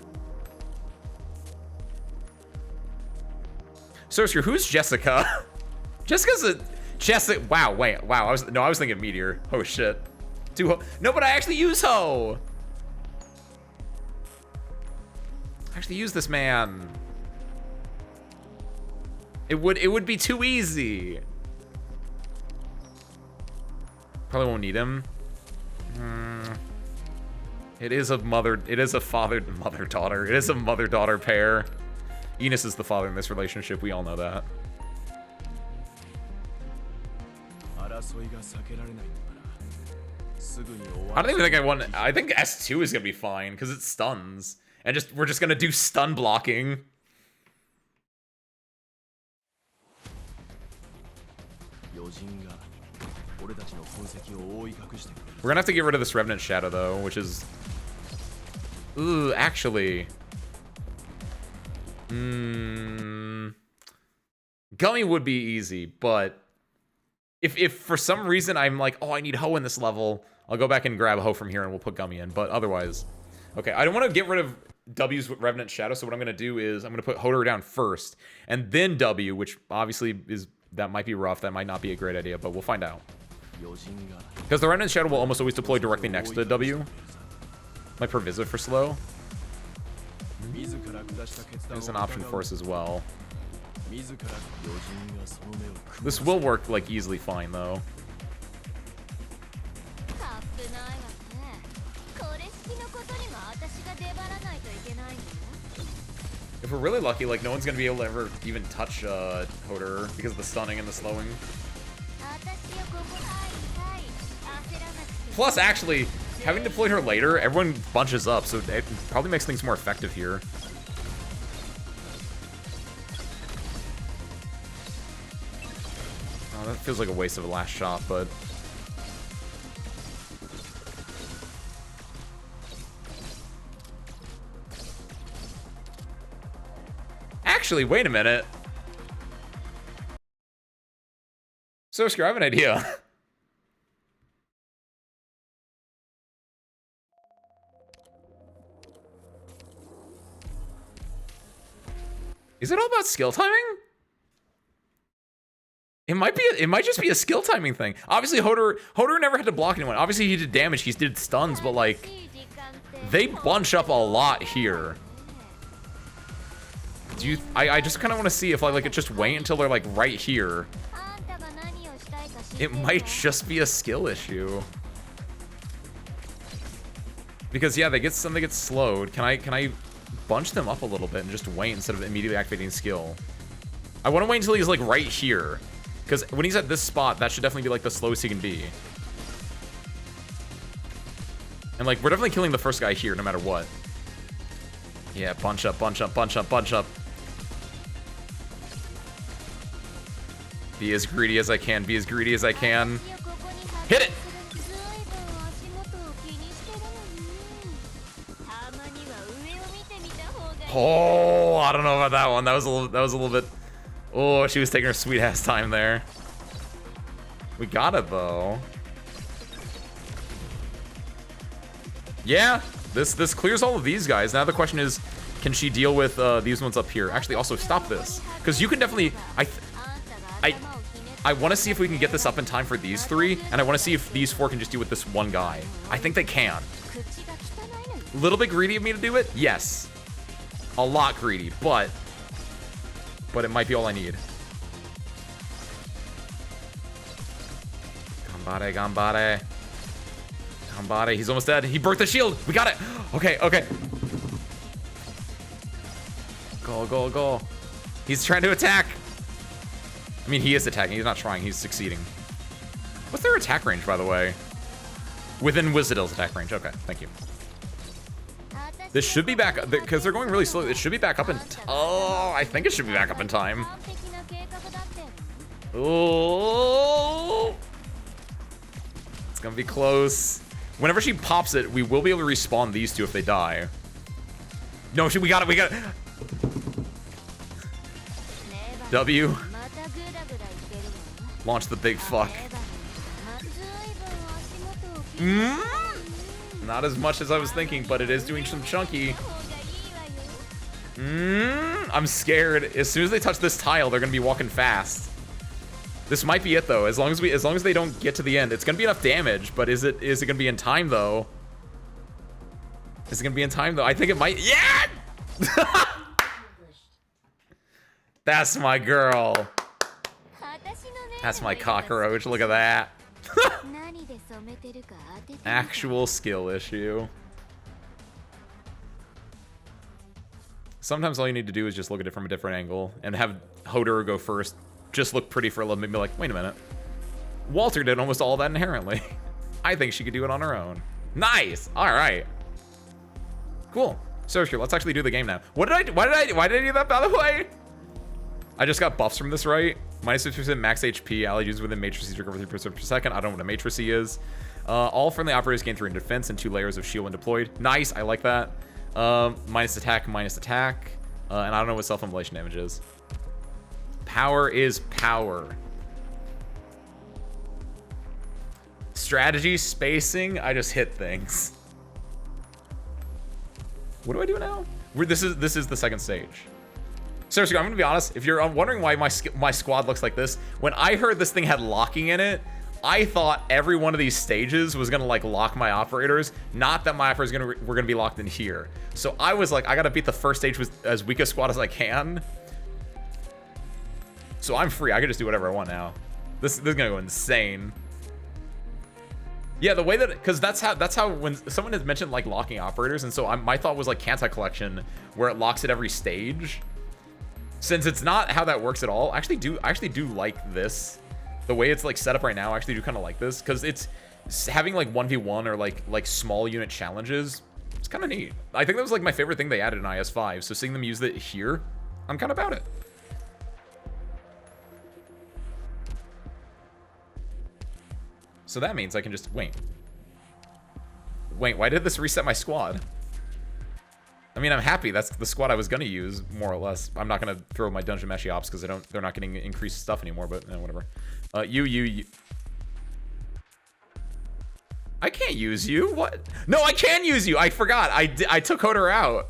Sorcerer, who's Jessica? Chest. Wow, wait, wow. I was thinking meteor. Oh shit. No, but I actually use Ho. I actually use this man. It would be too easy. Probably won't need him. It is a father-daughter. It is a mother-daughter pair. Enos is the father in this relationship. We all know that. I don't even think I want. I think S2 is gonna be fine because it stuns, and we're just gonna do stun blocking. We're gonna have to get rid of this Revenant Shadow though, which is... Ooh, actually... Gummy would be easy, but... If for some reason I'm like, oh, I need Ho in this level, I'll go back and grab Ho from here and we'll put Gummy in, but otherwise... Okay, I don't want to get rid of W's Revenant Shadow, so what I'm gonna do is I'm gonna put Hodor down first, and then W, which obviously is... That might be rough, that might not be a great idea, but we'll find out. Because the Remnant Shadow will almost always deploy directly next to W. Might Pervisive for slow. There's an option for us as well. This will work, like, easily fine, though. If we're really lucky, like, no one's gonna be able to ever even touch Hodor because of the stunning and the slowing. Plus, actually, having deployed her later, everyone bunches up, so it probably makes things more effective here. Oh, that feels like a waste of a last shot, but... Actually, wait a minute. So, Oscar, I have an idea. Is it all about skill timing? It might just be a skill timing thing. Obviously, Hodor never had to block anyone. Obviously, he did damage, he did stuns, but like, they bunch up a lot here. I just kind of want to see if I like just wait until they're like right here. It might just be a skill issue. Because yeah, they get slowed. Can I bunch them up a little bit and just wait instead of immediately activating skill? I want to wait until he's like right here. Because when he's at this spot, that should definitely be like the slowest he can be. And like, we're definitely killing the first guy here no matter what. Yeah, bunch up, bunch up, bunch up, bunch up. Be as greedy as I can, be as greedy as I can. Hit it! Oh, I don't know about that one. That was a little bit... Oh, she was taking her sweet ass time there. We got it though. Yeah, this clears all of these guys. Now the question is, can she deal with these ones up here? Actually, also stop this, because you can definitely... I want to see if we can get this up in time for these three, and I want to see if these four can just deal with this one guy. I think they can. A little bit greedy of me to do it? Yes. A lot greedy, but it might be all I need. Gambare, Gambare. Gambare, he's almost dead. He broke the shield. We got it. Okay, okay. Go, go, go. He's trying to attack. I mean, he is attacking. He's not trying. He's succeeding. What's their attack range, by the way? Within Wizardale's attack range. Okay, thank you. This should be back up, because they're going really slow. It should be back up in... Oh, I think it should be back up in time. Oh. It's going to be close. Whenever she pops it, we will be able to respawn these two if they die. No, we got it. We got it. W. Launch the big fuck. Not as much as I was thinking, but it is doing some chunky. I'm scared. As soon as they touch this tile, they're going to be walking fast. This might be it though. As long as they don't get to the end, it's gonna be enough damage. But is it gonna be in time though? Is it gonna be in time though? I think it might. Yeah. That's my girl. That's my cockroach. Look at that. Actual skill issue. Sometimes all you need to do is just look at it from a different angle and have Hodor go first. Just look pretty for a little bit and be like, wait a minute. Walter did almost all that inherently. I think she could do it on her own. Nice. All right. Cool. Seriously, let's actually do the game now. Why did I do that, by the way? I just got buffs from this, right? Minus 50% max HP. Ally used within matrices recover 3% per second. I don't know what a matrice is. All friendly operators gain 3 in defense and 2 layers of shield when deployed. Nice. I like that. Minus attack. And I don't know what self-immolation damage is. Power is power. Strategy, spacing. I just hit things. What do I do now? This is the second stage. Seriously, I'm gonna be honest. If you're wondering why my squad looks like this, when I heard this thing had locking in it, I thought every one of these stages was gonna like lock my operators. Not that my operators were gonna be locked in here. So I was like, I gotta beat the first stage with as weak a squad as I can. So I'm free. I can just do whatever I want now. This is gonna go insane. Yeah, the way that, because that's how when someone has mentioned like locking operators, and so my thought was like Kantai Collection, where it locks at every stage. Since it's not how that works at all, I actually do like this. The way it's like set up right now, I actually do kind of like this, because it's having like 1v1 or like small unit challenges. It's kind of neat. I think that was like my favorite thing they added in IS5. So seeing them use it here, I'm kind of about it. So that means I can just wait. Why did this reset my squad? I mean, I'm happy. That's the squad I was gonna use, more or less. I'm not gonna throw my dungeon meshy ops because they're not getting increased stuff anymore. But whatever. You. I can't use you. What? No, I can use you. I forgot. I took Hodor out.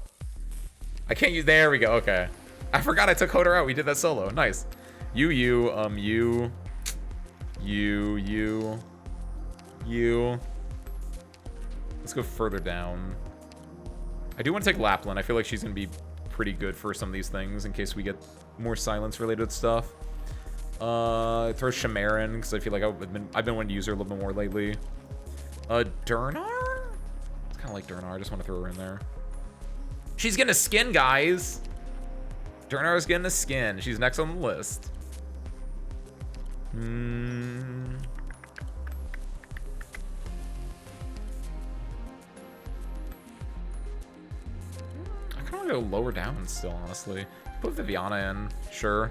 I can't use. There we go. Okay. I forgot I took Hodor out. We did that solo. Nice. You. Let's go further down. I do want to take Lapland. I feel like she's going to be pretty good for some of these things in case we get more silence related stuff. Throw Shamarin because I feel like I've been wanting to use her a little bit more lately. Durnar? It's kind of like Durnar. I just want to throw her in there. She's getting a skin, guys. Durnar's getting a skin. She's next on the list. I kind of want to go lower down still, honestly. Put Viviana in, sure.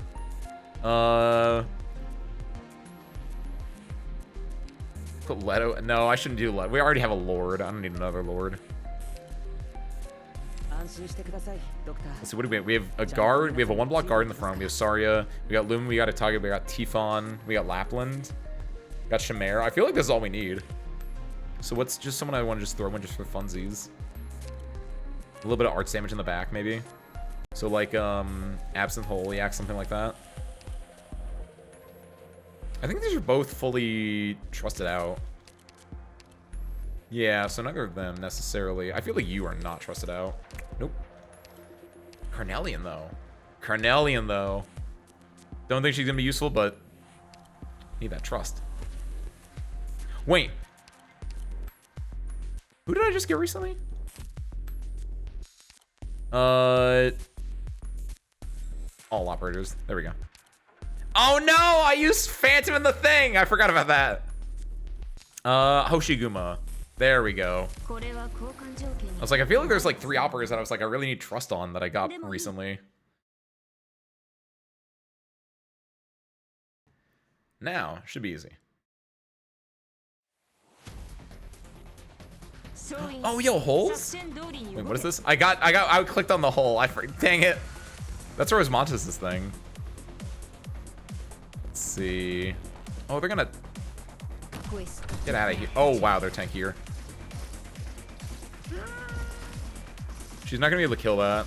Put Leto. No, I shouldn't do Leto. We already have a Lord. I don't need another Lord. Let's see, what do we have? We have a guard. We have a 1-block guard in the front. We have Saria. We got Lumen. We got Itaga. We got Tifon. We got Lapland. We got Shamar. I feel like this is all we need. So what's just someone I want to just throw in just for funsies? A little bit of arts damage in the back, maybe. So like Absinthe Holiac, something like that. I think these are both fully trusted out. Yeah, so neither of them necessarily. I feel like you are not trusted out. Nope. Carnelian, though. Don't think she's going to be useful, but need that trust. Wait. Who did I just get recently? All operators. There we go. Oh no! I used Phantom in the thing! I forgot about that. Hoshiguma. There we go. I was like, I feel like there's like 3 operators that I was like, I really need trust on that I got recently. Now, should be easy. Oh, yo, holes? Wait, what is this? I clicked on the hole. Dang it. That's Rosmontis' thing. Let's see. Oh, they're gonna get out of here. Oh, wow, they're tankier. She's not gonna be able to kill that.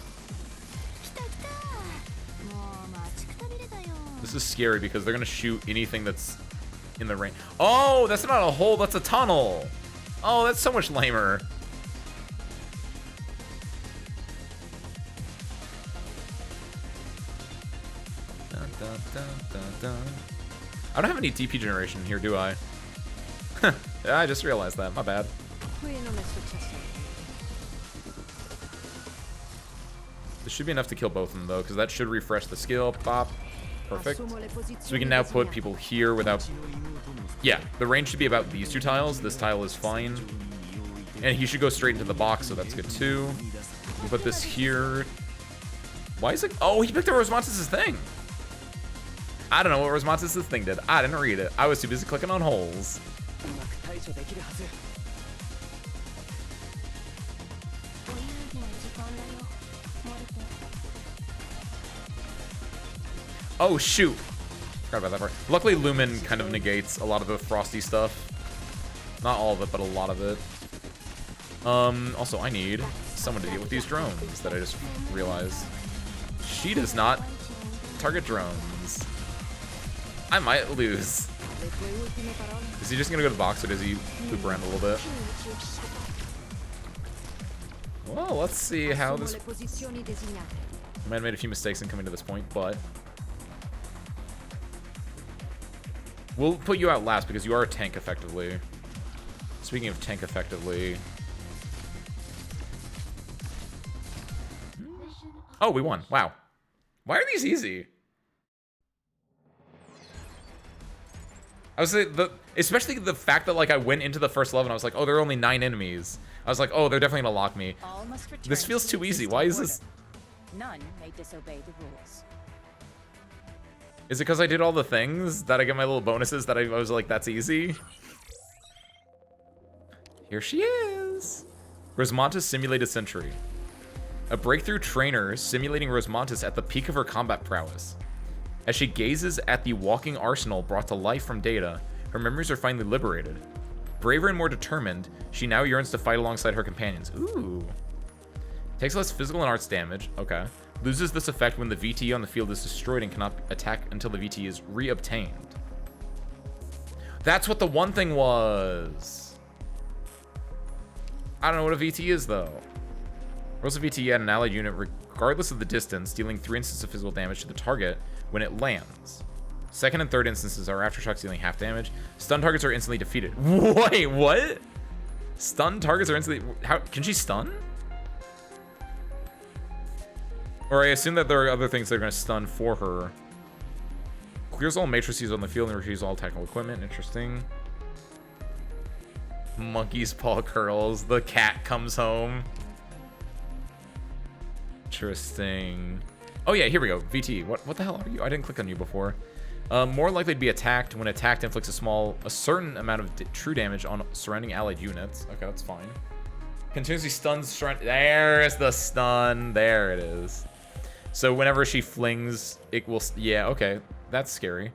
This is scary because they're gonna shoot anything that's in the range. Oh, that's not a hole, that's a tunnel. Oh, that's so much lamer. Dun, dun, dun, dun, dun. I don't have any DP generation here, do I? Yeah, I just realized that. My bad. This should be enough to kill both of them, though, because that should refresh the skill. Pop. Perfect. So we can now put people here without... Yeah, the range should be about these two tiles. This tile is fine. And he should go straight into the box, so that's good, too. We'll put this here. Why is it... Oh, he picked up Rosmontis' thing. I don't know what Rosmontis' thing did. I didn't read it. I was too busy clicking on holes. Oh, shoot. Forgot about that part. Luckily, Lumen kind of negates a lot of the frosty stuff. Not all of it, but a lot of it. Also, I need someone to deal with these drones that I just realized. She does not target drones. I might lose. Is he just gonna go to the box, or does he loop around a little bit? Well, let's see how this... I might have made a few mistakes in coming to this point, but... We'll put you out last because you are a tank effectively. Speaking of tank effectively... Oh, we won. Wow. Why are these easy? I was especially the fact that like I went into the first level and I was like, oh, there are only 9 enemies. I was like, oh, they're definitely gonna lock me. This feels too easy. Why is this? None may disobey the rules. Is it because I did all the things that I get my little bonuses that I was like, that's easy? Here she is. Rosmontis Simulated Sentry. A breakthrough trainer simulating Rosmontis at the peak of her combat prowess. As she gazes at the walking arsenal brought to life from Data, her memories are finally liberated. Braver and more determined, she now yearns to fight alongside her companions. Ooh. Takes less physical and arts damage. Okay. Loses this effect when the VT on the field is destroyed and cannot attack until the VT is reobtained. That's what the one thing was. I don't know what a VT is, though. Rolls a VT at an allied unit regardless of the distance, dealing 3 instances of physical damage to the target when it lands. Second and third instances are aftershocks dealing half damage. Stun targets are instantly defeated. Wait, what? Stun targets are instantly... How can she stun? Or I assume that there are other things that are going to stun for her. Clears all matrices on the field and retrieves all technical equipment. Interesting. Monkey's paw curls. The cat comes home. Interesting. Oh yeah, here we go. VT. What the hell are you? I didn't click on you before. More likely to be attacked. When attacked, inflicts a certain amount of true damage on surrounding allied units. Okay, that's fine. Continuously stuns. There's the stun. There it is. So whenever she flings, it will... Yeah, okay. That's scary.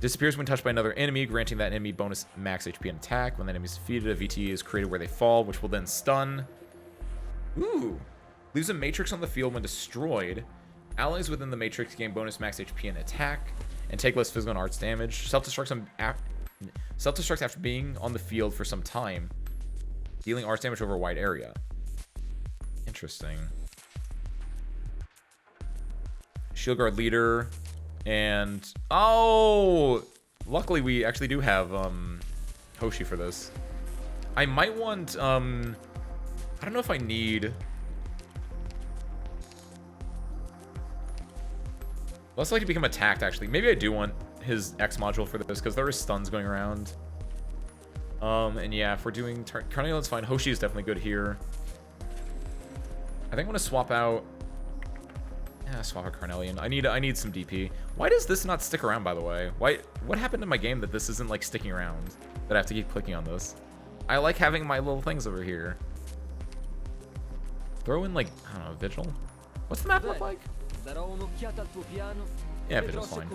Disappears when touched by another enemy, granting that enemy bonus max HP and attack. When that enemy is defeated, a VT is created where they fall, which will then stun. Ooh. Leaves a matrix on the field when destroyed. Allies within the matrix gain bonus max HP and attack, and take less physical and arts damage. Self-destructs after being on the field for some time, dealing arts damage over a wide area. Interesting. Shield guard leader, and oh, luckily we actually do have Hoshi for this. I might want I don't know if I need... Less likely to become attacked, actually. Maybe I do want his X module for this, because there is stuns going around. And yeah, if we're doing... Carnelian's fine. Hoshi is definitely good here. I think I want to swap out... Yeah, swap out Carnelian. I need some DP. Why does this not stick around, by the way? What happened in my game that this isn't, like, sticking around? That I have to keep clicking on this? I like having my little things over here. Throw in, like, I don't know, Vigil? What's the map look like? Yeah, Vigil's fine.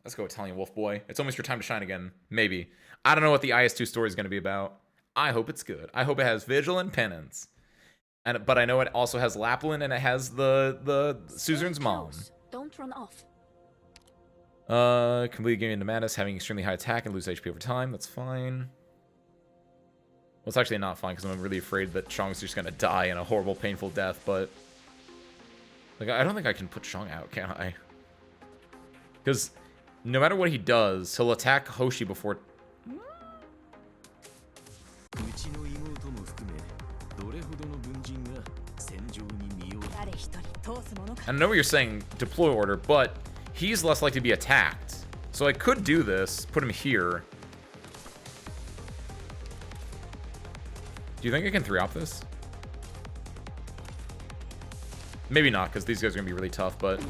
Let's go, Italian Wolf Boy. It's almost your time to shine again. Maybe. I don't know what the IS2 story is going to be about. I hope it's good. I hope it has Vigil and Penance. but I know it also has Lapland and it has the Suzerain's mom. Don't run off. Completely getting into madness, having extremely high attack and lose HP over time. That's fine. Well, it's actually not fine because I'm really afraid that Shang's just gonna die in a horrible, painful death. But like, I don't think I can put Shang out, can I? Because no matter what he does, he'll attack Hoshi before. I know what you're saying, deploy order, but he's less likely to be attacked. So I could do this, put him here. Do you think I can 3-op this? Maybe not, because these guys are going to be really tough, but...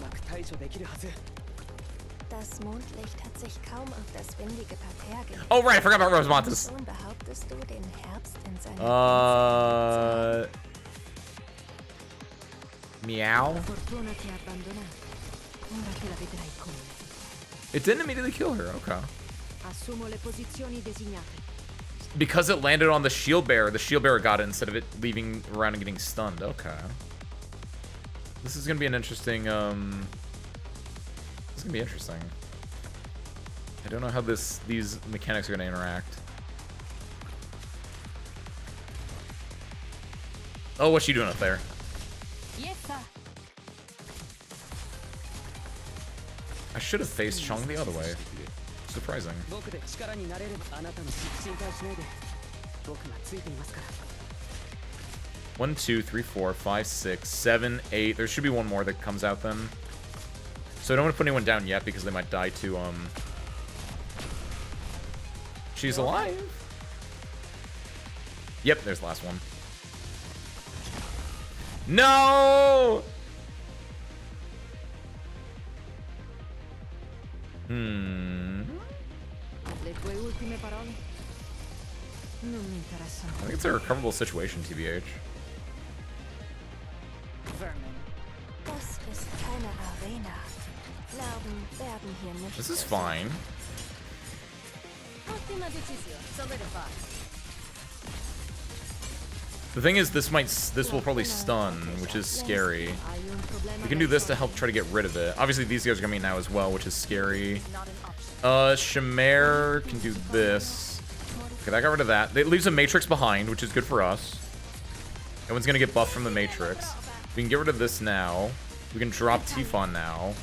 Das Mondlicht hat sich kaum auf das windige Parterre gelegt. Oh, right, I forgot about Rosemontes. Schon behauptest du, den Herbst in seiner Meow. It didn't immediately kill her, okay. Because it landed on the shield bearer got it instead of it leaving around and getting stunned. Okay. This is gonna be an interesting, This is gonna be interesting. I don't know how these mechanics are gonna interact. Oh, what's she doing up there? Yes, sir. I should have faced Chong the other way. Surprising. 1, 2, 3, 4, 5, 6, 7, 8. There should be one more that comes out then. So I don't want to put anyone down yet because they might die to She's alive. Yep, there's the last one. No! I think it's a recoverable situation, TBH. Das ist keine Arena. Glauben werden hier nicht. This is fine. The thing is, this will probably stun, which is scary. We can do this to help try to get rid of it. Obviously, these guys are coming now as well, which is scary. Shamir can do this. Okay, that got rid of that. It leaves a Matrix behind, which is good for us. Everyone's gonna get buffed from the Matrix. We can get rid of this now. We can drop Tifon now.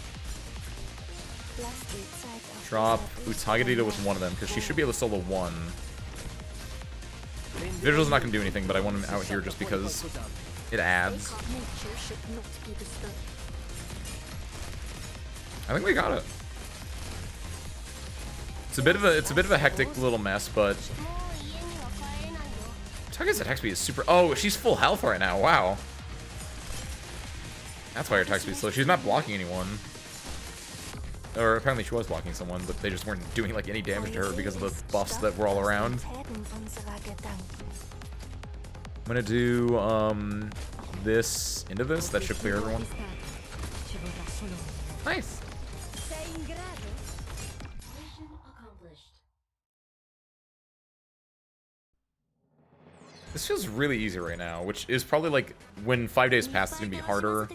Drop Utagadita was one of them, because she should be able to solo one. Vigil's not going to do anything, but I want him out here just because it adds. I think we got it. It's a bit of a hectic little mess, but Utaga's attack speed is super. Oh, she's full health right now. Wow. That's why her attack speed is slow. She's not blocking anyone. Or apparently she was blocking someone, but they just weren't doing like any damage to her because of the buffs that were all around. I'm gonna do this into this. That should clear everyone. Nice. This feels really easy right now, which is probably like when 5 days pass, it's gonna be harder.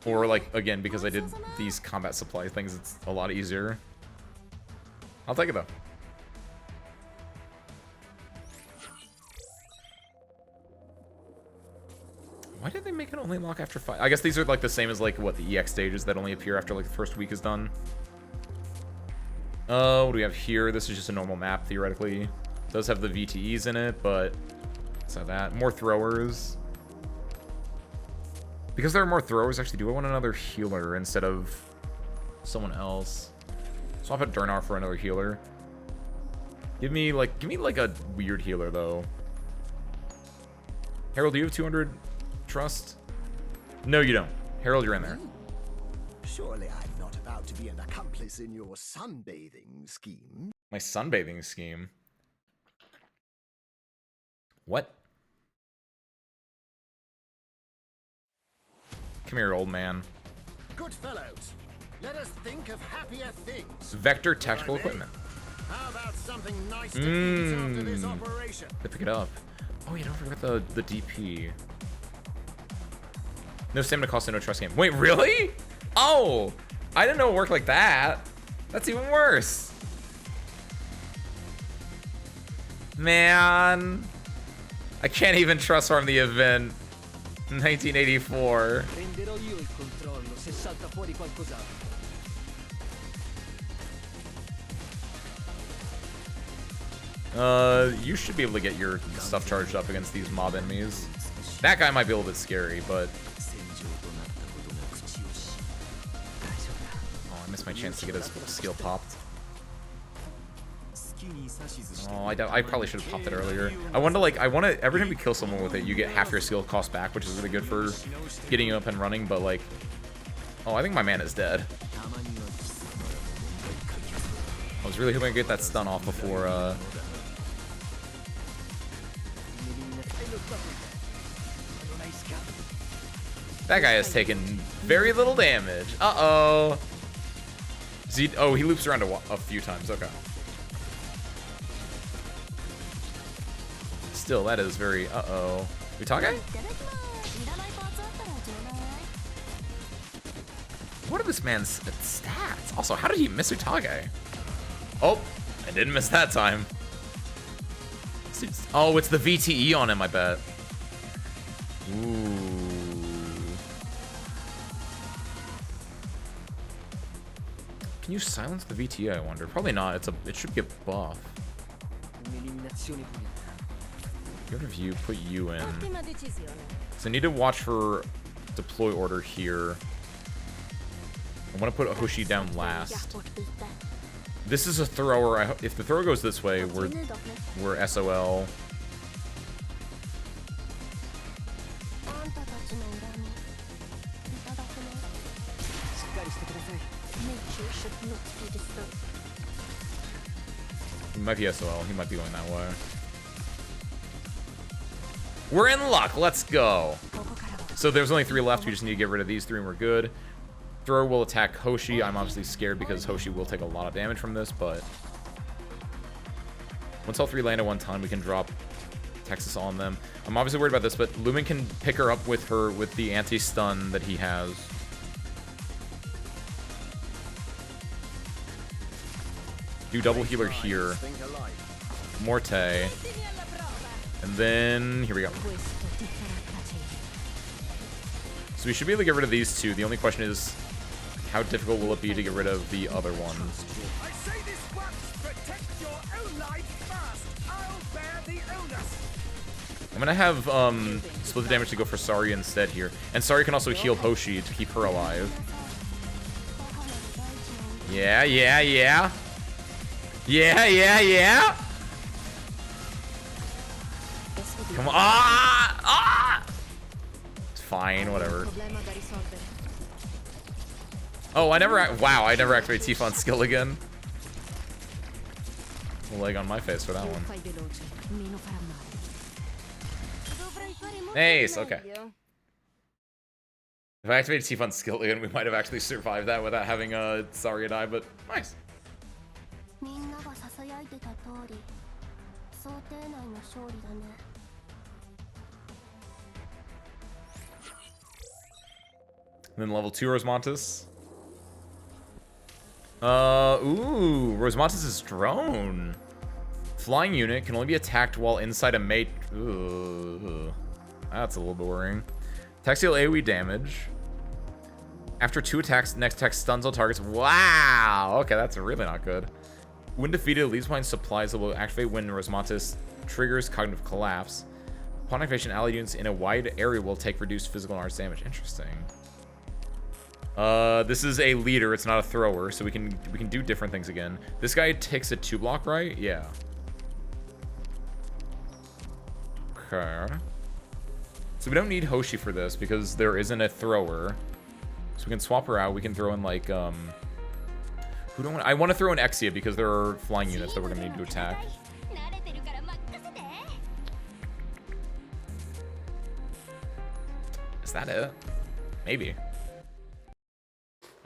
Or like, again, because I did these combat supply things, it's a lot easier. I'll take it though. Why did they make it only lock after 5? I guess these are like the same as like what the EX stages that only appear after like the first week is done. What do we have here? This is just a normal map theoretically. It does have the VTEs in it, but so that more throwers. Because there are more throwers, actually, do I want another healer instead of someone else? Swap out Durnar for another healer. Give me like a weird healer though. Harold, do you have 200 trust? No, you don't. Harold, you're in there. Surely I'm not about to be an accomplice in your sunbathing scheme. My sunbathing scheme? What? Come here, old man. Good fellows, let us think of happier things. Vector tactical equipment. How about something nice to eat after this operation? They pick it up. Oh, yeah, don't forget the DP. No stamina cost and no trust game. Wait, really? Oh, I didn't know it worked like that. That's even worse. Man, I can't even trust farm the event. 1984. Prenderò io il controllo se salta fuori qualcos'altro. You should be able to get your stuff charged up against these mob enemies. That guy might be a little bit scary, but... Oh, I missed my chance to get his skill popped. Oh, I probably should have popped it earlier. I want to, every time you kill someone with it, you get half your skill cost back, which is really good for getting you up and running, but like... Oh, I think my man is dead. I was really hoping to get that stun off before, That guy has taken very little damage. Uh-oh. Oh, he loops around a few times. Okay. Still, that is very... Uh-oh. Utage? What are this man's stats? Also, how did he miss Utage? Oh, I didn't miss that time. Oh, it's the VTE on him, I bet. Ooh. Can you silence the VTE, I wonder? Probably not. It should get buff. Get a view, put you in. So I need to watch for deploy order here. I want to put Hoshi down last. This is a thrower. If the thrower goes this way, we're SOL. He might be SOL. He might be going that way. We're in luck. Let's go. So there's only 3 left. We just need to get rid of these 3 and we're good. Thrower will attack Hoshi. I'm obviously scared because Hoshi will take a lot of damage from this, but once all 3 land at one time, we can drop Texas on them. I'm obviously worried about this, but Lumen can pick her up with the anti-stun that he has. Do double healer here. Morte. And then, here we go. So we should be able to get rid of these 2. The only question is, how difficult will it be to get rid of the other one? I say this once, protect your own life first. I'll bear the onus. I'm gonna have split the damage to go for Sari instead here. And Sari can also heal Hoshi to keep her alive. Yeah, yeah, yeah. Yeah, yeah, yeah. Come on. Ah! It's fine, whatever. Oh, wow, I never activated Tifon's skill again. A leg on my face for that one. Nice, okay. If I activated Tifon's skill again, we might have actually survived that without having Saria die, but nice. And then level 2 Rosmontis. Ooh, Rosmontis' drone. Flying unit can only be attacked while inside a mate. Ooh, that's a little bit worrying. Attacks deal AoE damage. After 2 attacks, next attack stuns all targets. Wow! Okay, that's really not good. When defeated, it leaves behind supplies that will activate when Rosmontis triggers cognitive collapse. Upon activation, allied units in a wide area will take reduced physical and arts damage. Interesting. This is a leader, it's not a thrower, so we can do different things again. This guy takes a 2 block, right? Yeah. Okay. So we don't need Hoshi for this because there isn't a thrower. So we can swap her out. We can throw in like who do I want? I want to throw in Exia because there are flying units that we're gonna need to attack. Is that it? Maybe.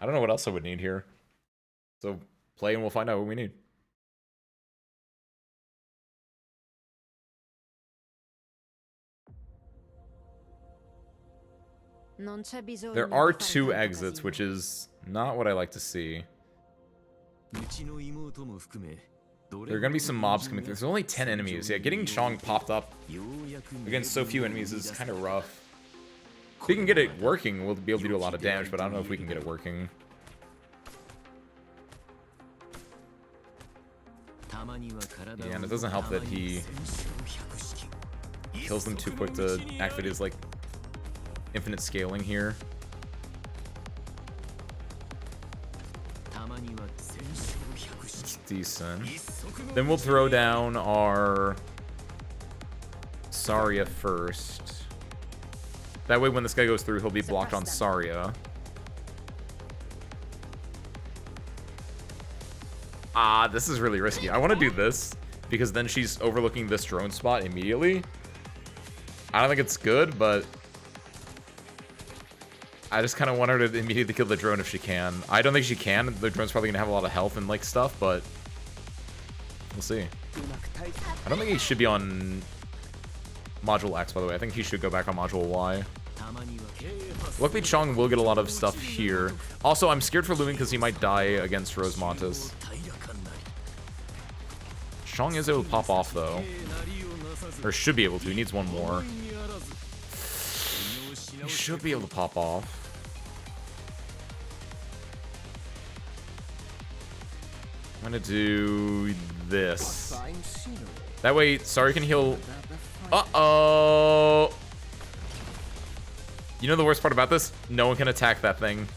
I don't know what else I would need here. So play and we'll find out what we need. There are 2 exits, which is not what I like to see. There are gonna be some mobs coming through. There's only 10 enemies. Yeah, getting Chong popped up against so few enemies is kind of rough. If we can get it working, we'll be able to do a lot of damage, but I don't know if we can get it working. Yeah, and it doesn't help that he kills them too quick to activate his, like, infinite scaling here. It's decent. Then we'll throw down our Saria first. That way when this guy goes through, he'll be blocked on Saria. Ah, this is really risky. I want to do this, because then she's overlooking this drone spot immediately. I don't think it's good, but I just kind of want her to immediately kill the drone if she can. I don't think she can. The drone's probably going to have a lot of health and, like, stuff, but we'll see. I don't think he should be on Module X, by the way. I think he should go back on Module Y. Luckily, Chong will get a lot of stuff here. Also, I'm scared for Lumen because he might die against Rosemontis. Chong is able to pop off, though. Or should be able to. He needs one more. He should be able to pop off. I'm gonna do this. That way, Sorry can heal. Uh-oh! You know the worst part about this? No one can attack that thing.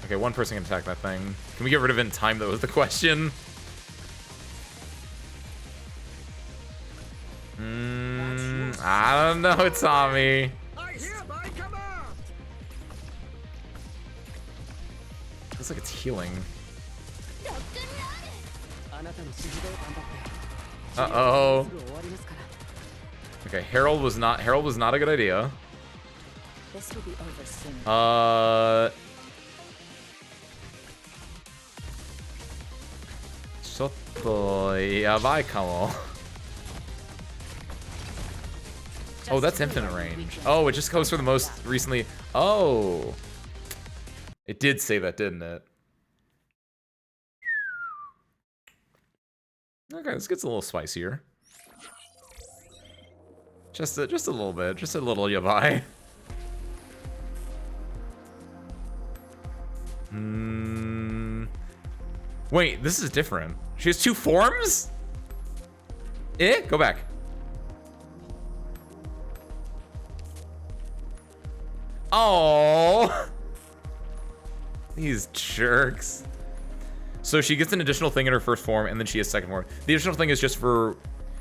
Okay, one person can attack that thing. Can we get rid of it in time, though, is the question. I don't know, Tommy. Looks like it's healing. Uh-oh. Okay, Herald was not a good idea. This will be over soon. ちょっとやばいかも. Oh, that's infinite range. Oh, it just goes for the most recently. Oh. It did say that, didn't it? Okay, this gets a little spicier. Just a little bit. Just a little yabai. Wait, this is different. She has 2 forms? Go back. Oh, these jerks. So she gets an additional thing in her first form, and then she has second form. The additional thing is just for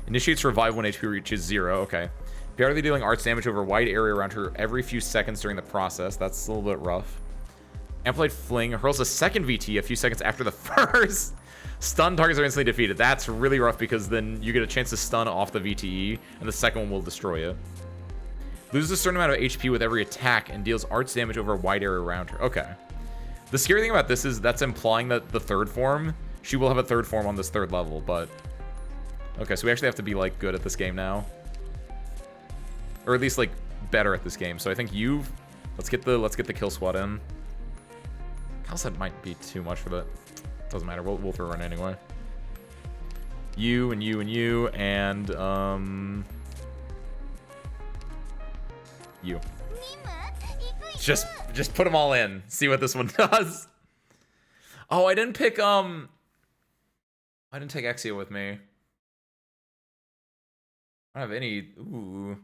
initiates revive when HP reaches 0. Okay. Periodically dealing arts damage over a wide area around her every few seconds during the process. That's a little bit rough. Amplified Fling hurls a second VT a few seconds after the first. Stun targets are instantly defeated. That's really rough because then you get a chance to stun off the VTE, and the second one will destroy it. Loses a certain amount of HP with every attack and deals arts damage over a wide area around her. Okay. The scary thing about this is that's implying that the third form, she will have a third form on this 3rd level, but... Okay, so we actually have to be, like, good at this game now. Or at least, like, better at this game. So I think you've... Let's get the kill squad in. Calcet might be too much for that. Doesn't matter. We'll throw her in anyway. You and you and you and you. Just put them all in. See what this one does. Oh, I didn't pick I didn't take Exia with me. I don't have any. Ooh.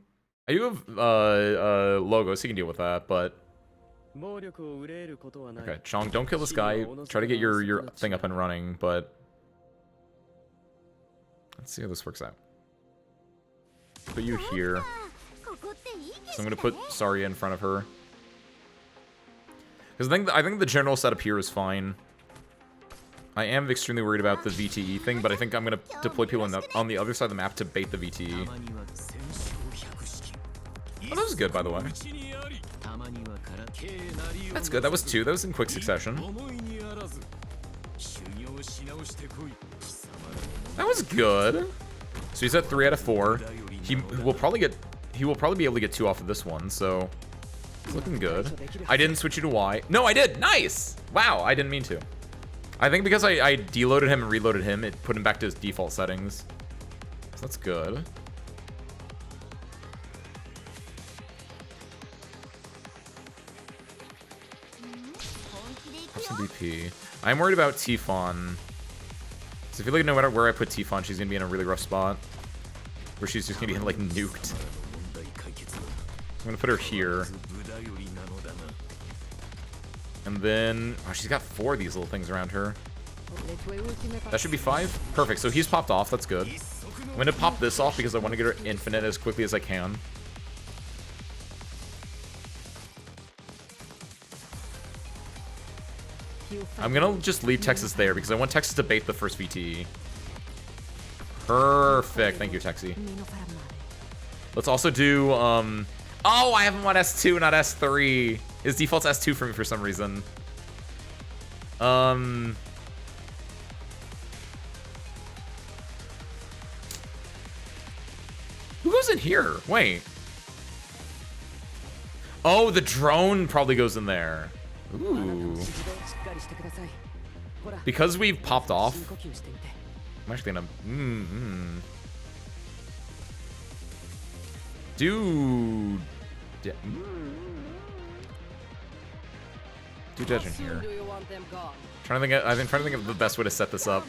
I do have logos, so you can deal with that, but okay, Chong, don't kill this guy. Try to get your thing up and running, but let's see how this works out. Put you here. So I'm gonna put Saria in front of her. Because I think the general setup here is fine. I am extremely worried about the VTE thing, but I think I'm gonna deploy people on the other side of the map to bait the VTE. Oh, that was good, by the way. That's good. That was 2. That was in quick succession. That was good. So he's at 3 out of 4. He will probably be able to get 2 off of this one, so it's looking good. I didn't switch you to Y. No, I did. Nice. Wow, I didn't mean to. I think because I deloaded him and reloaded him, it put him back to his default settings. So that's good. Have some DP. I'm worried about Tifon. So I feel like no matter where I put Tifon, she's gonna be in a really rough spot. Where she's just gonna be like nuked. I'm gonna put her here. And then, oh, she's got 4 of these little things around her. That should be 5. Perfect, so he's popped off, that's good. I'm gonna pop this off because I want to get her infinite as quickly as I can. I'm gonna just leave Texas there because I want Texas to bait the first VT. Perfect, thank you, Texie. Let's also do, oh, I have him on S2, not S3. His default's S2 for me for some reason. Who goes in here? Wait. Oh, the drone probably goes in there. Ooh. Because we've popped off. I'm actually gonna... Dude. Do Dredge in here. I've been trying to think of the best way to set this up.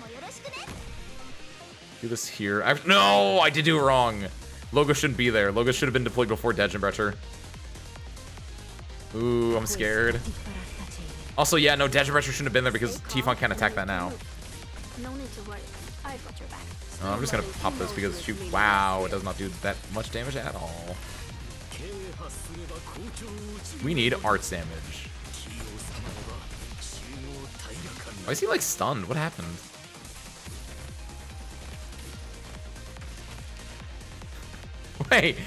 Do this here. No, I did do it wrong. Logo shouldn't be there. Logo should have been deployed before Dredge and Brecher. Ooh, I'm scared. Also, yeah, no, Dredge and Brecher shouldn't have been there because Tifon can't attack that now. No need to worry. I've got your back. I'm just gonna pop this because she, wow, it does not do that much damage at all. We need arts damage. Why is he like stunned? What happened? Wait.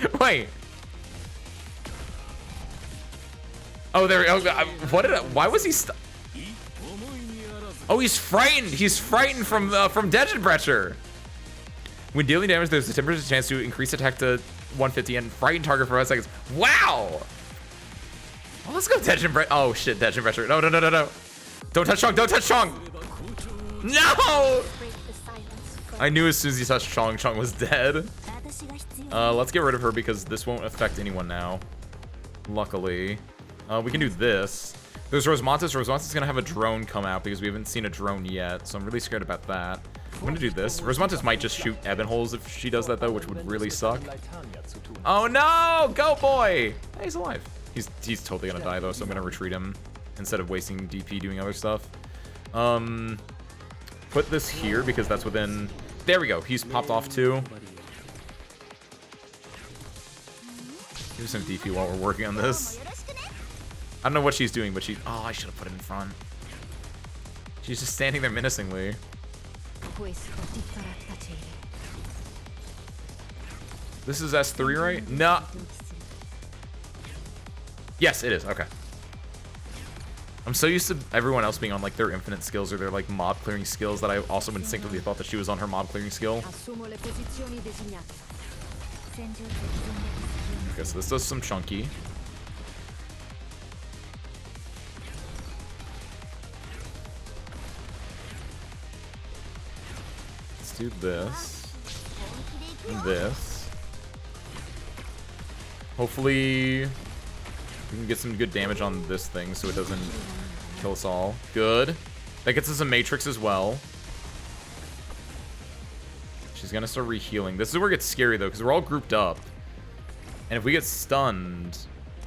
Oh, there. Oh, what did? Why was he stunned? Oh, he's frightened. He's frightened from Dredge and Brecher. When dealing damage, there's a 10% chance to increase attack to 150 and frighten target for 5 seconds. Wow. Oh, let's go Dredge and Brecher. Oh shit, Dredge and Brecher. No. Don't touch Chong. Don't touch Chong. No. I knew as soon as he touched Chong, Chong was dead. Let's get rid of her because this won't affect anyone now. Luckily. We can do this. There's Rosemontis. Rosemontis is going to have a drone come out because we haven't seen a drone yet, so I'm really scared about that. I'm going to do this. Rosemontis might just shoot Ebon holes if she does that, though, which would really suck. Oh, no! Go, boy! Hey, he's alive. He's totally going to die, though, so I'm going to retreat him instead of wasting DP doing other stuff. Put this here because that's within... There we go. He's popped off, too. Do some DP while we're working on this. I don't know what she's doing, but she... Oh, I should have put it in front. She's just standing there menacingly. This is S3, right? No. Yes, it is. Okay. I'm so used to everyone else being on like their infinite skills or their like mob clearing skills that I also instinctively thought that she was on her mob clearing skill. Okay, so this does some chunky. Let's do this. And this. Hopefully we can get some good damage on this thing so it doesn't kill us all. Good. That gets us a matrix as well. She's gonna start rehealing. This is where it gets scary though, because we're all grouped up. And if we get stunned,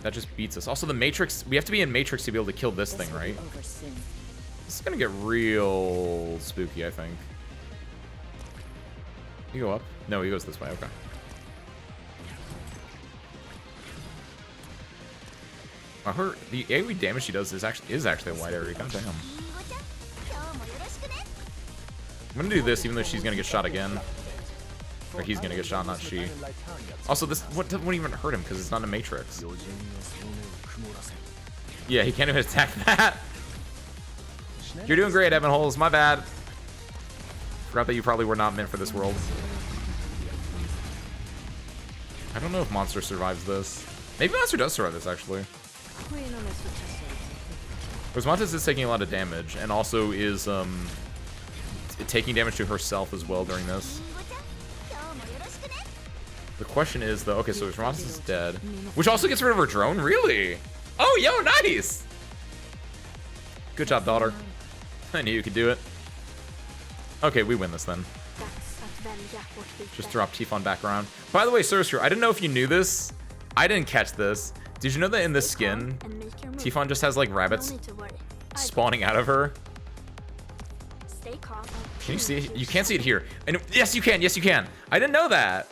that just beats us. Also the matrix, we have to be in matrix to be able to kill this thing, right? This is gonna get real spooky, I think. You go up? No, he goes this way, okay. The AoE damage she does is actually a wide area. God damn. I'm gonna do this even though she's gonna get shot again. Or he's gonna get shot, not she. Also, this won't even hurt him because it's not a matrix. Yeah, he can't even attack that. You're doing great, Ebon Holes. My bad. Forgot that you probably were not meant for this world. I don't know if Monster survives this. Maybe Monster does survive this, actually. Rosmantis is taking a lot of damage, and also is taking damage to herself as well during this. The question is, though, okay, so Rosmantis is dead, which also gets rid of her drone? Really? Oh, yo, nice! Good job, daughter. I knew you could do it. Okay, we win this then. Just drop Tifon back around. By the way, Sorcerer, I didn't know if you knew this. I didn't catch this. Did you know that in this skin, Tifon just has like rabbits spawning out of her? Can you see it? You can't see it here. And yes, you can. Yes, you can. I didn't know that.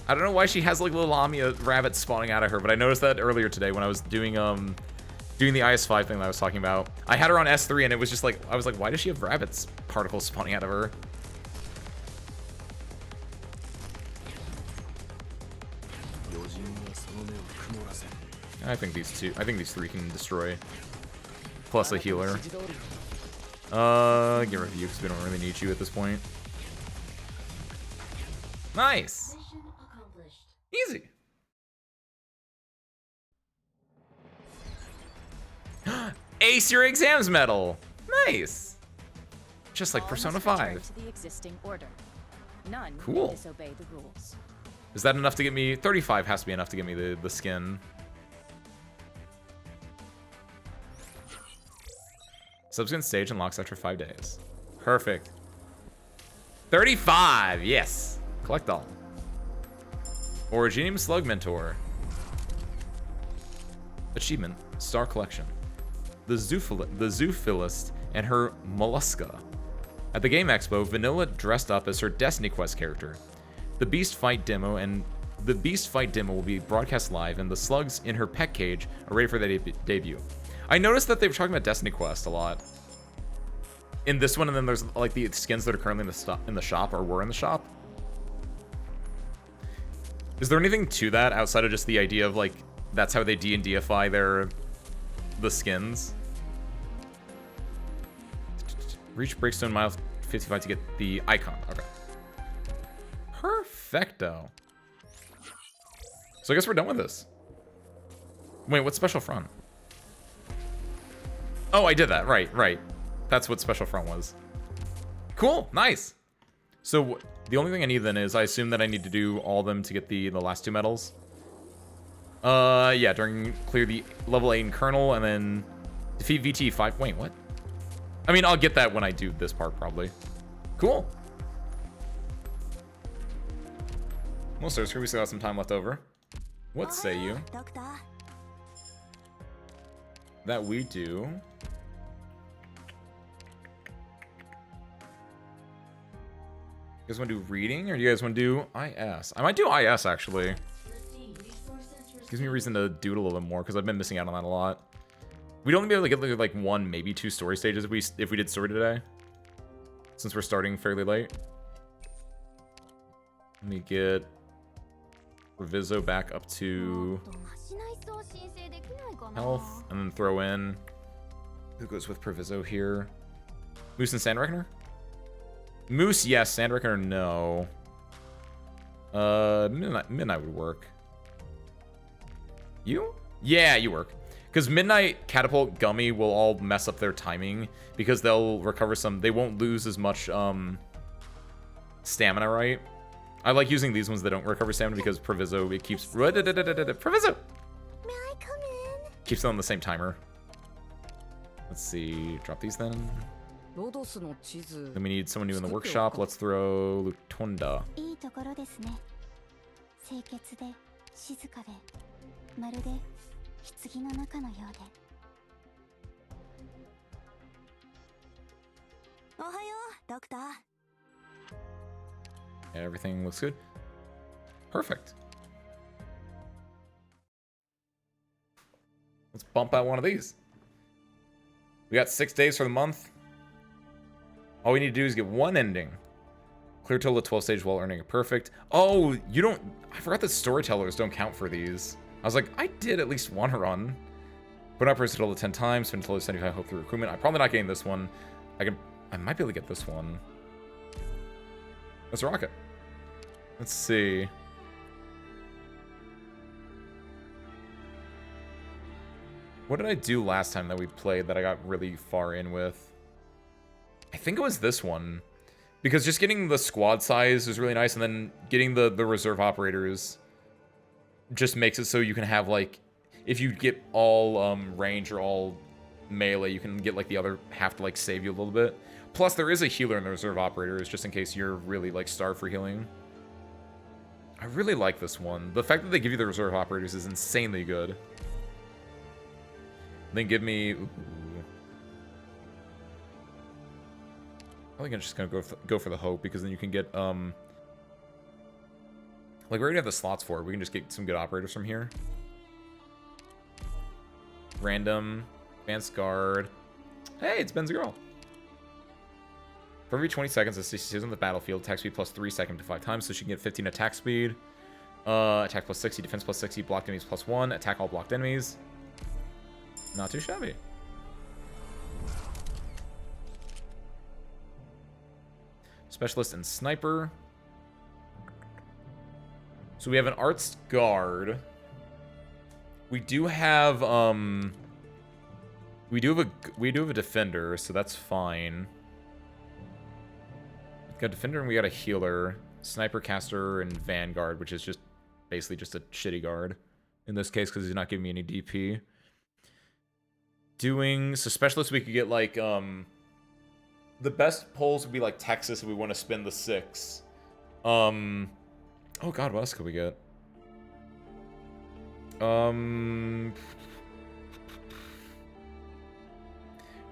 I don't know why she has like little Amiya rabbits spawning out of her, but I noticed that earlier today when I was doing the IS-5 thing that I was talking about. I had her on S3 and it was just like, I was like, why does she have rabbits particles spawning out of her? I think these three can destroy. Plus a healer. Get rid of you because we don't really need you at this point. Nice. Easy. Ace your exams medal. Nice. Just like Persona 5. To the existing order. None Cool. may disobey the rules. Is that enough to get me? 35 has to be enough to get me the skin. Subsequent stage unlocks after 5 days. Perfect. 35, yes. Collect all. Originium Slug Mentor. Achievement, Star Collection. The Zoophilist and her Mollusca. At the Game Expo, Vanilla dressed up as her Destiny Quest character. The Beast Fight demo will be broadcast live, and the slugs in her pet cage are ready for their debut. I noticed that they were talking about Destiny Quest a lot in this one, and then there's like the skins that are currently in the shop or were in the shop. Is there anything to that outside of just the idea of like that's how they D&Dify the skins? Reach Breakstone Mile 55 to get the icon. Okay. Perfecto. So I guess we're done with this. Wait, what's Special Front? Oh, I did that. Right. That's what Special Front was. Cool. Nice. So the only thing I need then is I assume that I need to do all of them to get the last 2 medals. Yeah, clear the level 8 in Colonel and then defeat VT5. Wait, what? I mean, I'll get that when I do this part, probably. Cool. Well, sir, we still have some time left over. What say you? That we do. You guys want to do reading, or do you guys want to do IS? I might do IS, actually. Gives me a reason to do it a little bit more, because I've been missing out on that a lot. We'd only be able to get like 1, maybe 2 story stages if we did story today, since we're starting fairly late. Let me get Reviso back up to health, and then throw in who goes with Proviso here. Moose and Sand Reckoner? Moose, yes. Sand Reckoner, no. Midnight would work. You? Yeah, you work. Because Midnight, Catapult, Gummy will all mess up their timing because they'll recover some. They won't lose as much stamina, right? I like using these ones that don't recover stamina because Proviso, it keeps... Proviso! May I come in? Keeps them on the same timer. Let's see. Drop these then. Then we need someone new in the workshop. Let's throw Lutonda. いいところですね。清潔で静かでまるで棺の中のようで。おはよう、ドクター。 Everything looks good. Perfect. Let's bump out one of these. We got 6 days for the month. All we need to do is get 1 ending. Clear till the 12th stage while earning a perfect. Oh, you don't... I forgot that storytellers don't count for these. I was like, I did at least 1 run. Put up first total 10 times, spend total 75 hope through recruitment. I'm probably not getting this one. I might be able to get this one. Let's rock it. Let's see. What did I do last time that we played that I got really far in with? I think it was this one. Because just getting the squad size is really nice, and then getting the reserve operators just makes it so you can have, like, if you get all range or all melee, you can get, like, the other half to, like, save you a little bit. Plus, there is a healer in the reserve operators, just in case you're really, like, starved for healing. I really like this one. The fact that they give you the reserve operators is insanely good. Then give me... Ooh. I think I'm just gonna go for the hope, because then you can get like, we already have the slots for it. We can just get some good operators from here. Random, advanced guard. Hey, it's Ben's girl. For every 20 seconds that she's on the battlefield, attack speed plus 3 second to 5 times, so she can get 15 attack speed. Attack plus 60, defense plus 60, blocked enemies plus 1, attack all blocked enemies. Not too shabby. Specialist and sniper. So we have an arts guard. We do have we do have a defender, so that's fine. We've got a defender and we got a healer, sniper, caster, and vanguard, which is just basically just a shitty guard in this case because he's not giving me any DP. So specialist we could get like the best pulls would be like Texas if we want to spin the 6. Oh god, what else could we get?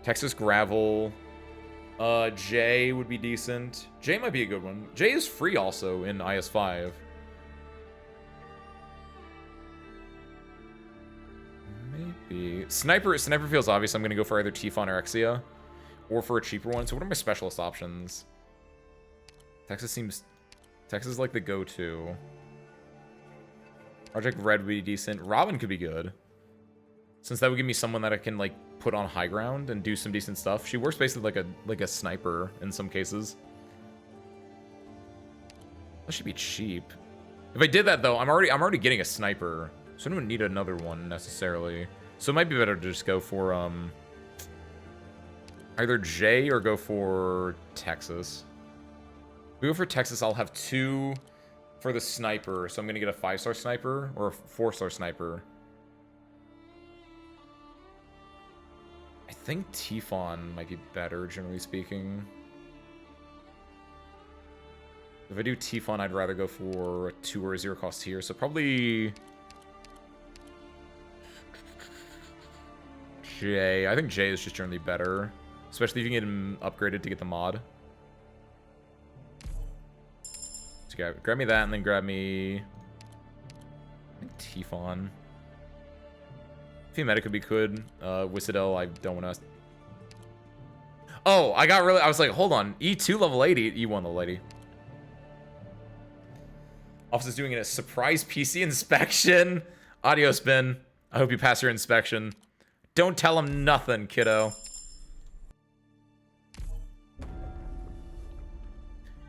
Texas gravel. J would be decent. J might be a good one. J is free also in IS5. Maybe sniper feels obvious. I'm gonna go for either Tifon or Exia, or for a cheaper one. So what are my specialist options? Texas is like the go-to. Project Red would be decent. Robin could be good, since that would give me someone that I can like put on high ground and do some decent stuff. She works basically like a sniper in some cases. That should be cheap. If I did that though, I'm already getting a sniper, so I don't need another one necessarily. So it might be better to just go for either J or go for Texas. If we go for Texas, I'll have 2 for the sniper, so I'm gonna get a 5-star sniper or a 4-star sniper. I think Tifon might be better, generally speaking. If I do Tifon, I'd rather go for a 2 or a 0 cost here, so probably J. I think J is just generally better, especially if you can get him upgraded to get the mod. So grab me that, and then grab me, I think, Tifon. Femeta could be good. Whistle, I don't want to. Oh, I was like, hold on. E2 level 80, E1 level 80. Office is doing a surprise PC inspection. Audio spin. I hope you pass your inspection. Don't tell him nothing, kiddo.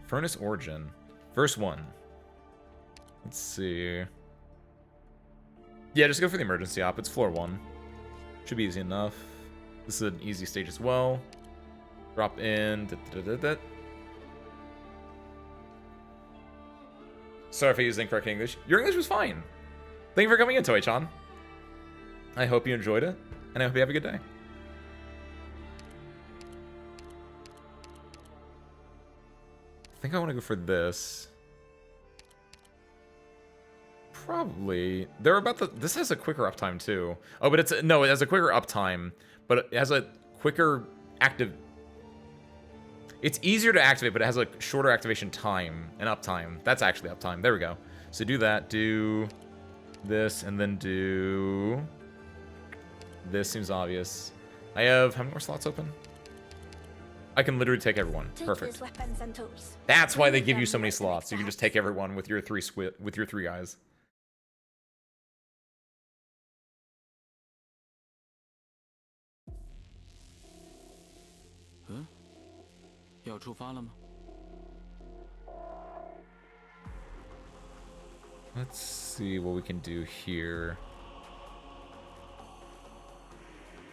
Furnace Origin. First one. Let's see. Yeah, just go for the emergency op. It's floor 1. Should be easy enough. This is an easy stage as well. Drop in. Sorry if I used incorrect English. Your English was fine. Thank you for coming in, Toy-chan. I hope you enjoyed it, and I hope you have a good day. I think I want to go for this. Probably. They're about the... This has a quicker uptime, too. Oh, but it's... No, it has a quicker uptime, but it has a quicker active... It's easier to activate, but it has a shorter activation time and uptime. That's actually uptime. There we go. So do that. Do this, and then do... This seems obvious. I have... How many more slots open? I can literally take everyone. Perfect. That's why they give you so many slots. You can just take everyone with your 3 guys. Let's see what we can do here.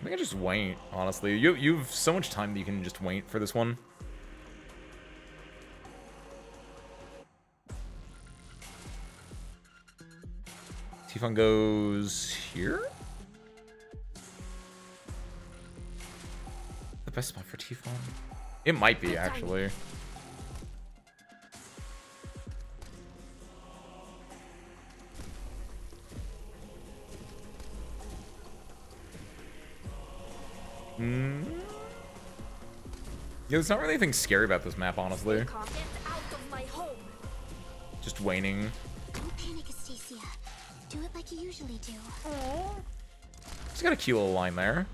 I think I just wait, honestly. You've so much time that you can just wait for this one. Tifon goes here? The best spot for Tifon? It might be, actually. Yeah, there's not really anything scary about this map, honestly. Just waning. Don't panic, Astacia. Do it like you usually do. Just got a cute little line there.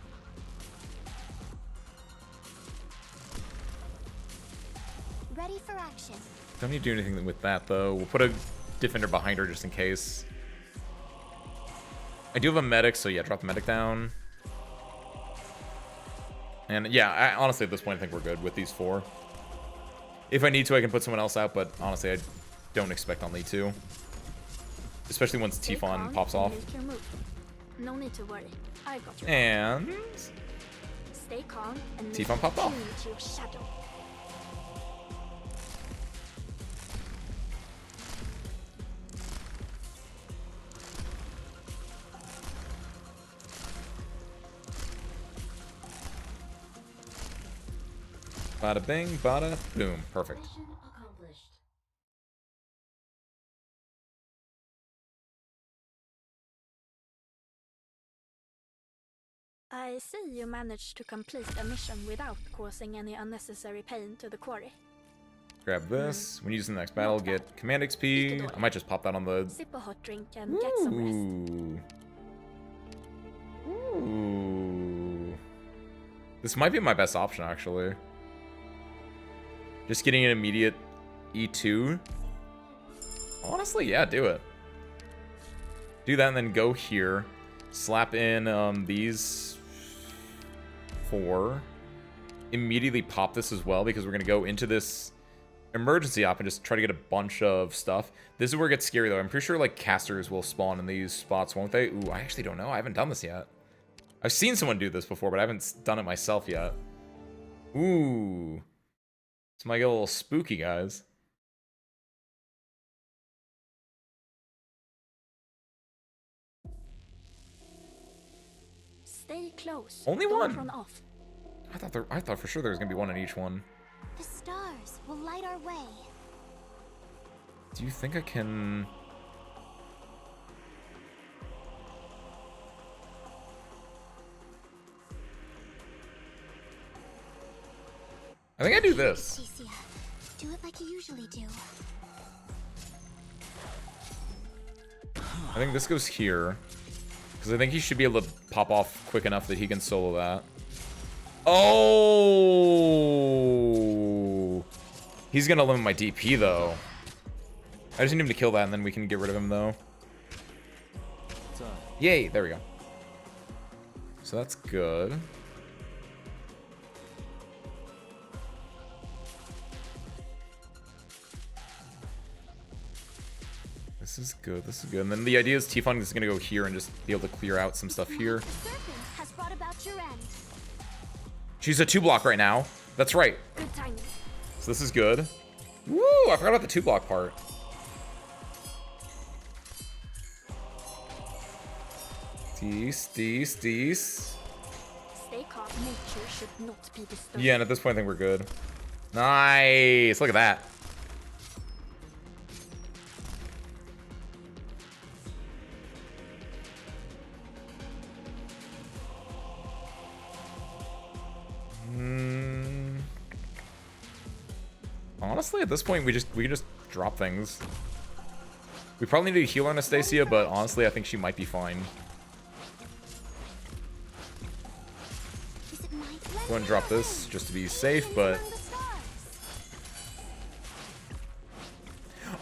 Ready for action. Don't need to do anything with that, though. We'll put a defender behind her just in case. I do have a medic, so yeah, drop the medic down. And yeah, honestly, at this point, I think we're good with these 4. If I need to, I can put someone else out, but honestly, I don't expect I'll need to. Especially once Tifon pops off. No need to worry. I got you. And Stay calm and Tifon popped off. into your shadow. Bada bing, bada boom. Perfect. I see you managed to complete a mission without causing any unnecessary pain to the quarry. Grab this. When you use the next battle, get command XP. I might just pop that on the... Sip a hot drink and get some rest. Ooh. This might be my best option, actually. Just getting an immediate E2. Honestly, yeah, do it. Do that and then go here. Slap in these 4. Immediately pop this as well because we're going to go into this emergency op and just try to get a bunch of stuff. This is where it gets scary, though. I'm pretty sure, like, casters will spawn in these spots, won't they? Ooh, I actually don't know. I haven't done this yet. I've seen someone do this before, but I haven't done it myself yet. Ooh. This might get a little spooky, guys. Stay close. Only Don't one. run off. I thought for sure there was gonna be one in each one. The stars will light our way. Do you think I can? I think I do this. Astacia, do it like you usually do. I think this goes here. Because I think he should be able to pop off quick enough that he can solo that. Oh! He's gonna limit my DP, though. I just need him to kill that, and then we can get rid of him, though. Yay! There we go. So that's good. This is good, this is good. And then the idea is Tifon is gonna go here and just be able to clear out some stuff here. The serpent has brought about your end. She's a 2-block right now. That's right. Good timing. So this is good. Woo! I forgot about the 2-block part. Dees. Stay calm. Nature should not be disturbed. Yeah, and at this point I think we're good. Nice! Look at that. Honestly, at this point, we can just drop things. We probably need to heal Anastasia, but honestly, I think she might be fine. Go and drop this just to be safe, but...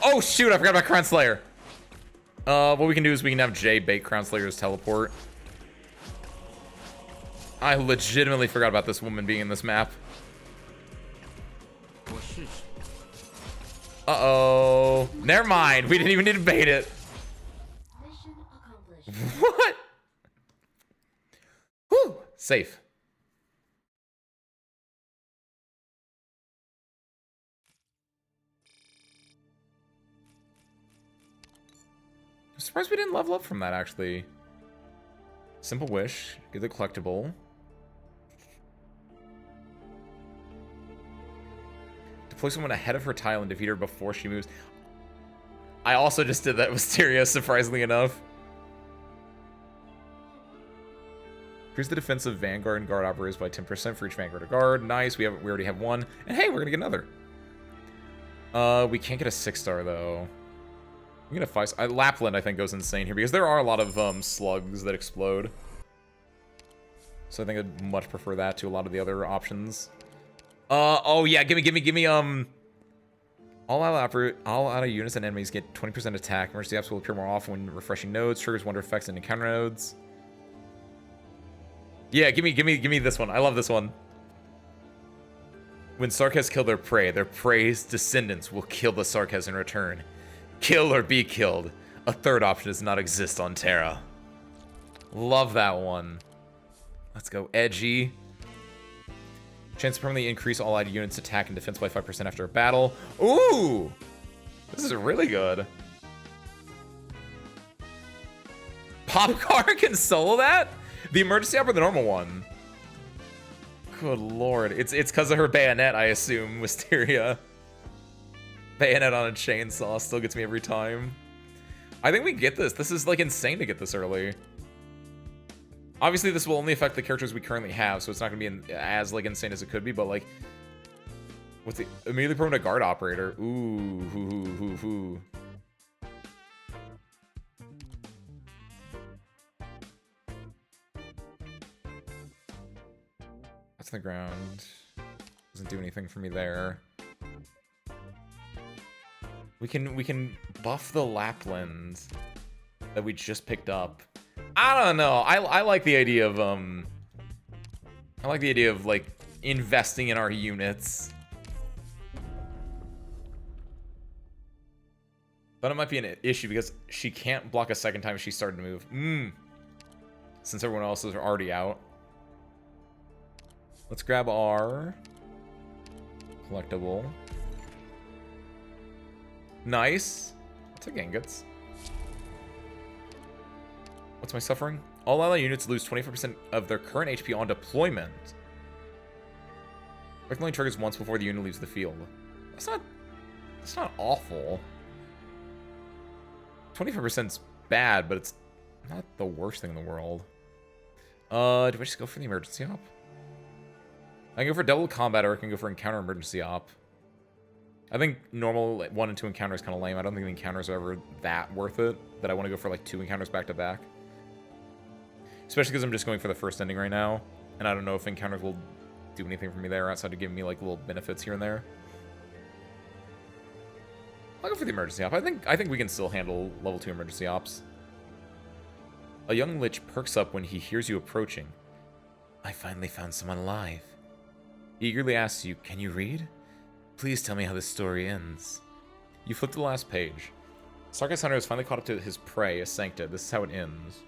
Oh, shoot! I forgot about Crown Slayer. What we can do is we can have Jay bait Crown Slayer's teleport. I legitimately forgot about this woman being in this map. Uh-oh. Never mind. We didn't even need to bait it. What? Whew. Safe. I'm surprised we didn't level up from that, actually. Simple wish. Get the collectible. Deploy someone ahead of her tile and defeat her before she moves. I also just did that with Wisteria, surprisingly enough. Increase the defense of Vanguard and Guard operators by 10% for each Vanguard or Guard. Nice, we already have one. And hey, we're gonna get another. We can't get a 6-star though. I'm gonna 5-star. Lapland, I think, goes insane here because there are a lot of slugs that explode. So I think I'd much prefer that to a lot of the other options. Oh yeah, give me all out units and enemies get 20% attack. Emergency apps will appear more often when refreshing nodes. Triggers wonder effects and encounter nodes. Yeah, give me this one. I love this one. When Sarkaz kill their prey's descendants will kill the Sarkaz in return. Kill or be killed. A third option does not exist on Terra. Love that one. Let's go edgy. Chance to permanently increase all allied units' attack and defense by 5% after a battle. Ooh! This is really good. Popcar can solo that? The emergency op or the normal one? Good lord. It's because of her bayonet, I assume, Wisteria. Bayonet on a chainsaw still gets me every time. I think we get this. This is, like, insane to get this early. Obviously, this will only affect the characters we currently have, so it's not going to be as, like, insane as it could be, but, like... What's the... Immediately prone to guard operator. Ooh, That's the ground. Doesn't do anything for me there. We can buff the Lapland that we just picked up. I don't know. I like the idea of like investing in our units. But it might be an issue because she can't block a second time she started to move. Since everyone else is already out. Let's grab our collectible. Nice. I'll take ingots. What's my suffering? All ally units lose 24% of their current HP on deployment. It only triggers once before the unit leaves the field. That's not awful. 25%'s bad, but it's not the worst thing in the world. Do I just go for the emergency op? I can go for double combat, or I can go for encounter emergency op. I think normal 1 and 2 encounters kind of lame. I don't think the encounters are ever that worth it, that I want to go for like 2 encounters back to back. Especially because I'm just going for the first ending right now, and I don't know if encounters will do anything for me there outside of giving me like little benefits here and there. I'll go for the emergency op. I think we can still handle level 2 emergency ops. A young lich perks up when he hears you approaching. I finally found someone alive. He eagerly asks you, can you read? Please tell me how this story ends. You flip to the last page. Sarkaz Hunter has finally caught up to his prey, a Sancta. This is how it ends.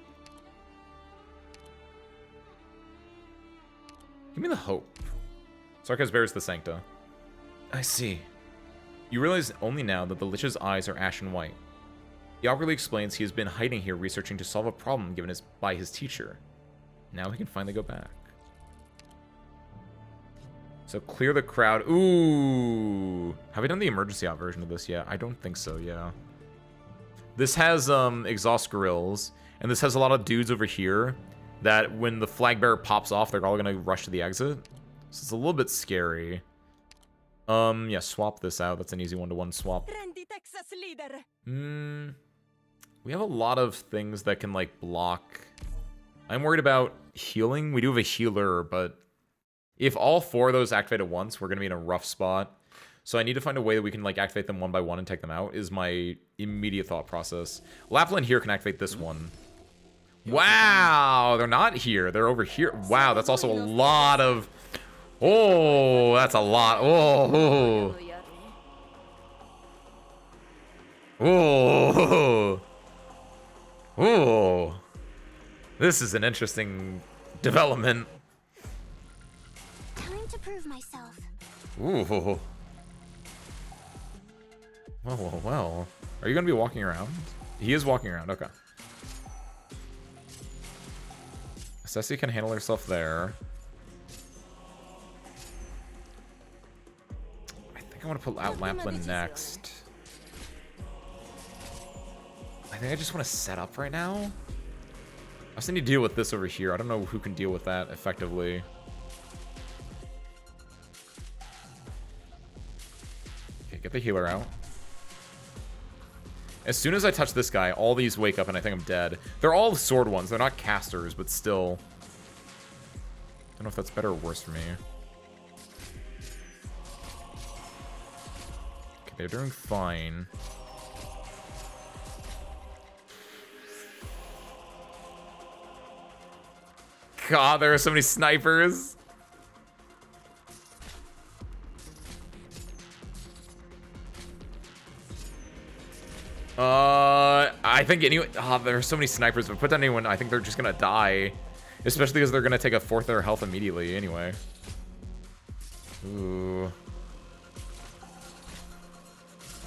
Give me the hope. Sarkaz bears the Sancta. I see. You realize only now that the Lich's eyes are ashen white. He awkwardly explains he has been hiding here researching to solve a problem given by his teacher. Now he can finally go back. So clear the crowd. Ooh. Have we done the emergency out version of this yet? I don't think so, yeah. This has exhaust grills, and this has a lot of dudes over here that when the flag bearer pops off, they're all gonna rush to the exit. So it's a little bit scary. Yeah, swap this out. That's an easy one-to-one swap. We have a lot of things that can, like, block. I'm worried about healing. We do have a healer, but if all 4 of those activate at once, we're going to be in a rough spot. So I need to find a way that we can, like, activate them one by one and take them out, is my immediate thought process. Lapland here can activate this one. Wow, they're not here. They're over here. Wow, that's also a lot of... Oh, that's a lot. Oh. Oh. Oh. This is an interesting development. to prove myself. Ooh. Well. Are you gonna be walking around? He is walking around, okay. Ceci can handle herself there. I think I want to put out Lapland next. I think I just want to set up right now. I also need to deal with this over here. I don't know who can deal with that effectively. Okay, get the healer out. As soon as I touch this guy, all these wake up and I think I'm dead. They're all sword ones. They're not casters, but still. I don't know if that's better or worse for me. Okay, they're doing fine. God, there are so many snipers. I think anyway. There are so many snipers. If I put down anyone, I think they're just gonna die, especially because they're gonna take a fourth of their health immediately. Anyway. Ooh.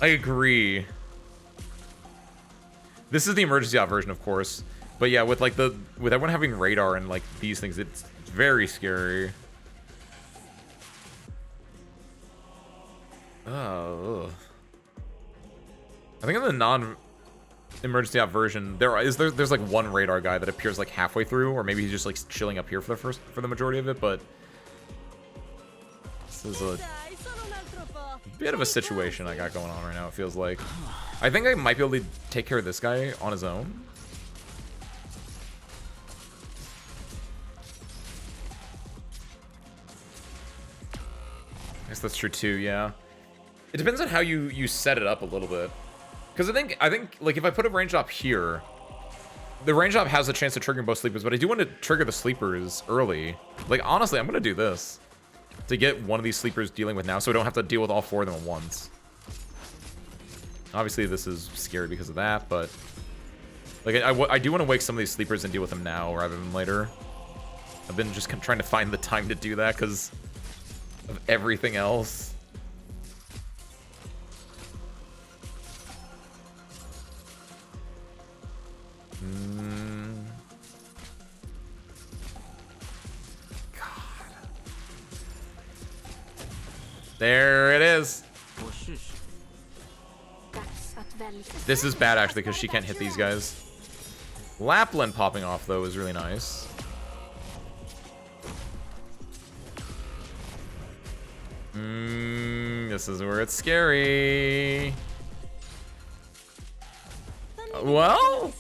I agree. This is the emergency out version, of course. But yeah, with like with everyone having radar and like these things, it's very scary. Oh. I think in the non-emergency out version, there's like one radar guy that appears like halfway through, or maybe he's just like chilling up here for the majority of it. But this is a bit of a situation I got going on right now. It feels like I think I might be able to take care of this guy on his own. I guess that's true too. Yeah, it depends on how you set it up a little bit. Because I think like if I put a range drop here, the range drop has a chance to trigger both sleepers, but I do want to trigger the sleepers early. Like honestly, I'm gonna do this to get one of these sleepers dealing with now, so I don't have to deal with all four of them at once. Obviously, this is scary because of that, but like I do want to wake some of these sleepers and deal with them now rather than later. I've been just trying to find the time to do that because of everything else. God. There it is. This is bad actually because she can't hit these guys. Lapland popping off though is really nice. This is where it's scary. Well,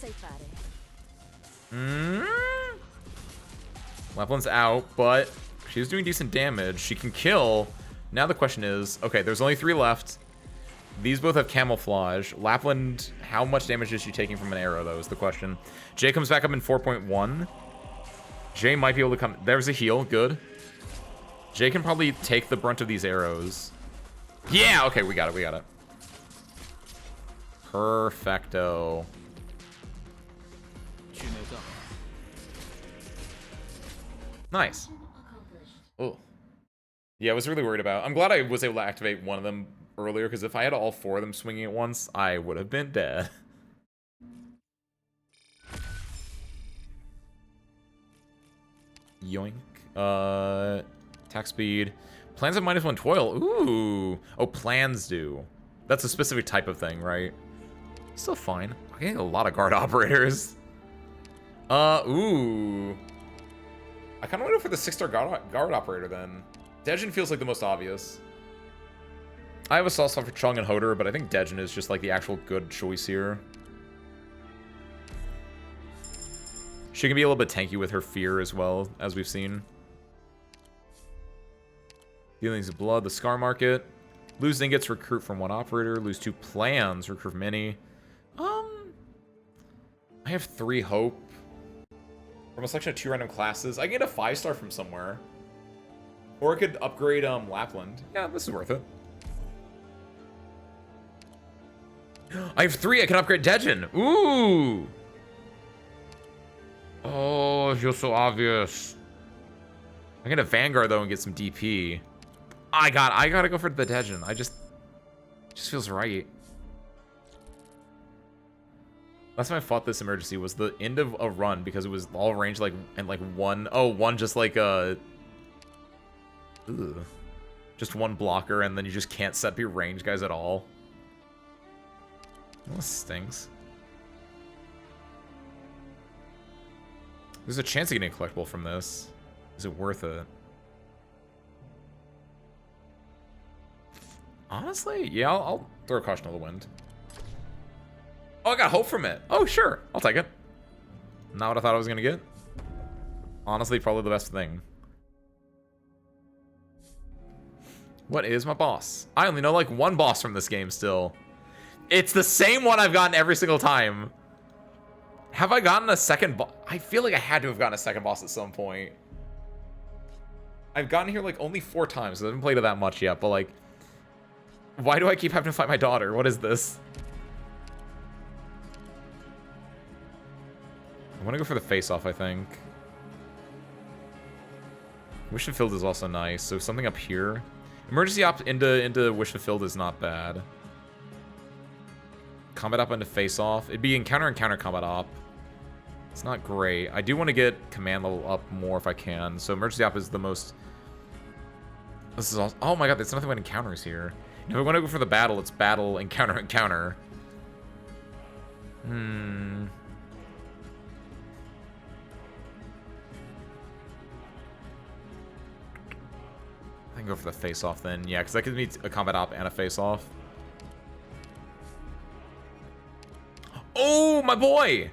Lapland's out, but she's doing decent damage. She can kill. Now the question is, okay, there's only 3 left. These both have camouflage. Lapland, how much damage is she taking from an arrow, though, is the question. Jay comes back up in 4.1. Jay might be able to come. There's a heal. Good. Jay can probably take the brunt of these arrows. Yeah, okay, we got it. We got it. Perfecto. Nice. Oh. Yeah, I was really worried about. I'm glad I was able to activate one of them earlier, because if I had all 4 of them swinging at once, I would have been dead. Yoink. Attack speed. Plans have -1 toil. Ooh. Oh, plans do. That's a specific type of thing, right? Still fine. I'm getting a lot of guard operators. Ooh. I kind of want to go for the 6-star guard operator then. Dejin feels like the most obvious. I have a soft spot for Chung and Hoder, but I think Dejin is just like the actual good choice here. She can be a little bit tanky with her fear as well, as we've seen. Dealings of blood, the Scar Market. Lose ingots, recruit from 1 operator. Lose 2 plans, recruit from many. I have 3 hope. From a selection of 2 random classes. I can get a 5-star from somewhere. Or I could upgrade Lapland. Yeah, this is worth it. I have 3. I can upgrade Dejin. Ooh. Oh, it feels so obvious. I'm gonna Vanguard though and get some DP. I gotta go for the Dejin. Just feels right. Last time I fought this emergency was the end of a run because it was all range like and like one just like just one blocker and then you just can't set up your range guys at all. Well, this stinks. There's a chance of getting a collectible from this. Is it worth it? Honestly, yeah, I'll throw a caution to the wind. Oh, I got hope from it. Oh, sure. I'll take it. Not what I thought I was going to get. Honestly, probably the best thing. What is my boss? I only know like one boss from this game still. It's the same one I've gotten every single time. Have I gotten a second boss? I feel like I had to have gotten a second boss at some point. I've gotten here like only 4 times. I haven't played it that much yet, but like... Why do I keep having to fight my daughter? What is this? I want to go for the face-off, I think. Wish Fulfilled is also nice, so something up here. Emergency op into Wish Fulfilled is not bad. Combat op into face-off. It'd be encounter combat op. It's not great. I do want to get command level up more if I can, so emergency op is the most... This is all... Oh my god, there's nothing but encounters here. If I want to go for the battle, it's battle, encounter. I can go for the face-off then. Yeah, because that gives me a combat op and a face-off. Oh, my boy!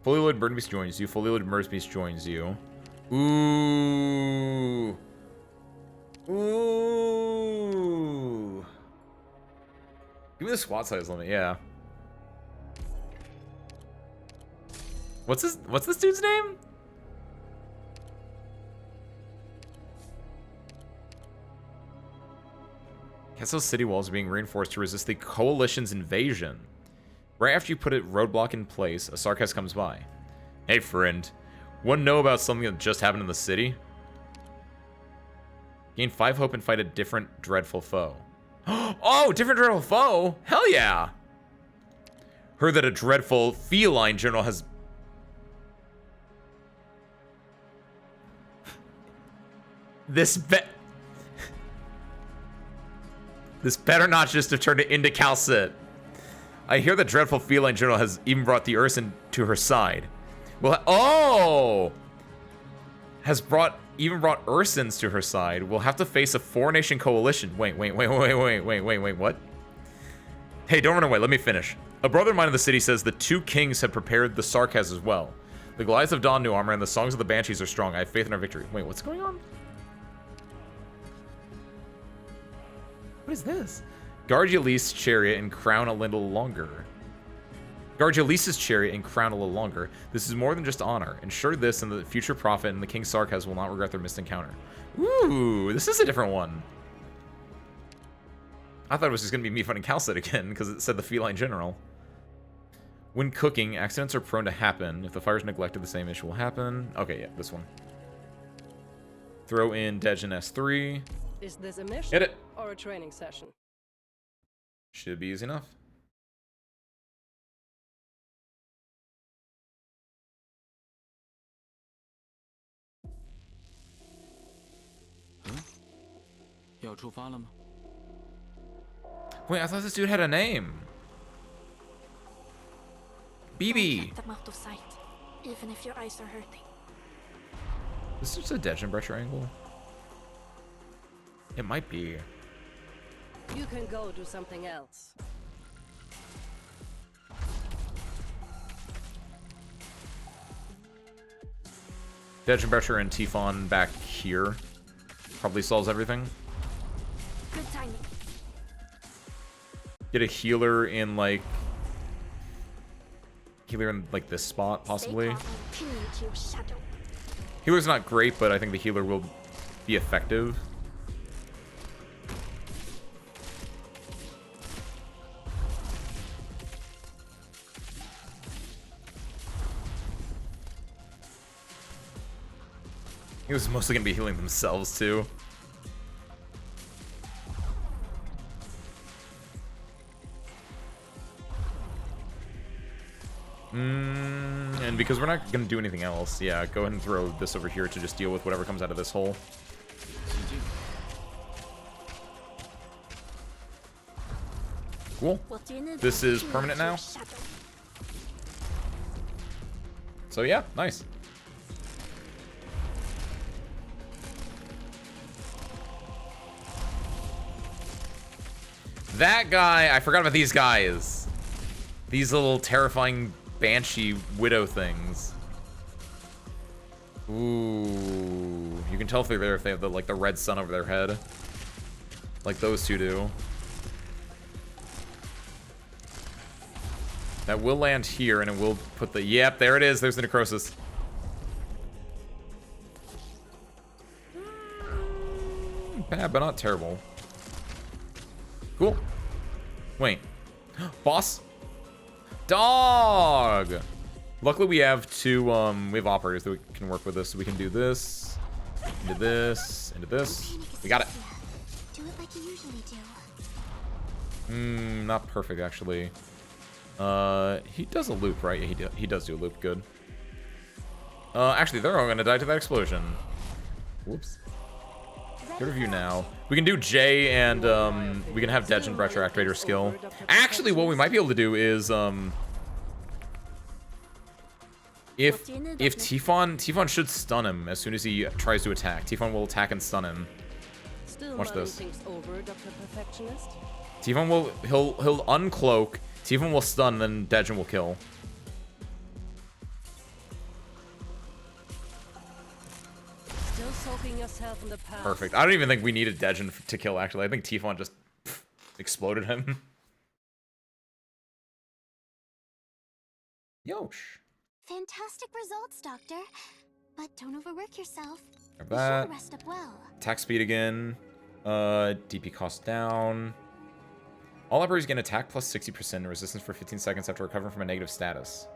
Fully loaded Burn Beast joins you. Fully loaded Merz Beast joins you. Ooh. Ooh. Give me the squad size limit, yeah. What's this dude's name? Castle City walls are being reinforced to resist the Coalition's invasion. Right after you put a roadblock in place, a Sarkaz comes by. Hey, friend. Want to know about something that just happened in the city? Gain 5 hope and fight a different dreadful foe. Oh, different dreadful foe? Hell yeah! Heard that a dreadful feline general has... This better not just have turned it into Calcit. I hear the dreadful feline general has even brought the Urson to her side. Well, oh! Has even brought Ursins to her side. We'll have to face a 4-nation coalition. Wait, what? Hey, don't run away, let me finish. A brother of mine in the city says the 2 kings have prepared the Sarkaz as well. The Goliaths have donned new armor and the songs of the Banshees are strong. I have faith in our victory. Wait, what's going on? What is this? Guard Yalise's chariot and crown a little longer. Guard Yalise's chariot and crown a little longer. This is more than just honor. Ensure this and the future prophet and the King Sarkaz will not regret their missed encounter. Ooh, this is a different one. I thought it was just going to be me fighting Calcit again, because it said the feline general. When cooking, accidents are prone to happen. If the fire is neglected, the same issue will happen. Okay, yeah, this one. Throw in Dejin S3. Is this a mission Hit it. or a training session? Should be easy enough. Wait, I thought this dude had a name. BB. Get them out of sight, even if your eyes are hurting. This is just a Dejin pressure angle. It might be. You can go do something else. Dejin pressure and Tifon back here probably solves everything. Good timing. Get a healer in like this spot possibly. Stay calm and pin me to your shadow. Healer's not great, but I think the healer will be effective. He was mostly gonna be healing themselves too. And because we're not gonna do anything else, yeah, go ahead and throw this over here to just deal with whatever comes out of this hole. Cool. This is permanent now. So yeah, nice. That guy, I forgot about these guys. These little terrifying banshee widow things. Ooh, you can tell if they're there if they have the the red sun over their head, like those two do. That will land here, and it will put the... Yep, there it is. There's the necrosis. Bad, but not terrible. Cool. Wait. Boss? Dog! Luckily, we have two, we have operators that we can work with this. So we can do this, into this, into this. We got it. Do it like you usually do. Not perfect, actually. He does a loop, right? Yeah, he does do a loop. Good. Actually, they're all gonna die to that explosion. Whoops. Good review now. We can do J and, we can have Dej and Brecher activate her skill. Actually, what we might be able to do is, if Tifon should stun him as soon as he tries to attack. Tifon will attack and stun him. Watch this. Tifon will, he'll uncloak. Tifon will stun, then Dejin will kill. Still soaking yourself in the past. Perfect. I don't even think we needed Dejin to kill, actually. I think Tifon just exploded him. Yosh. Fantastic results, Doctor. But don't overwork yourself. Grab Be sure that. to rest up well. Attack speed again. DP cost down. All operators gain attack plus 60% and resistance for 15 seconds after recovering from a negative status.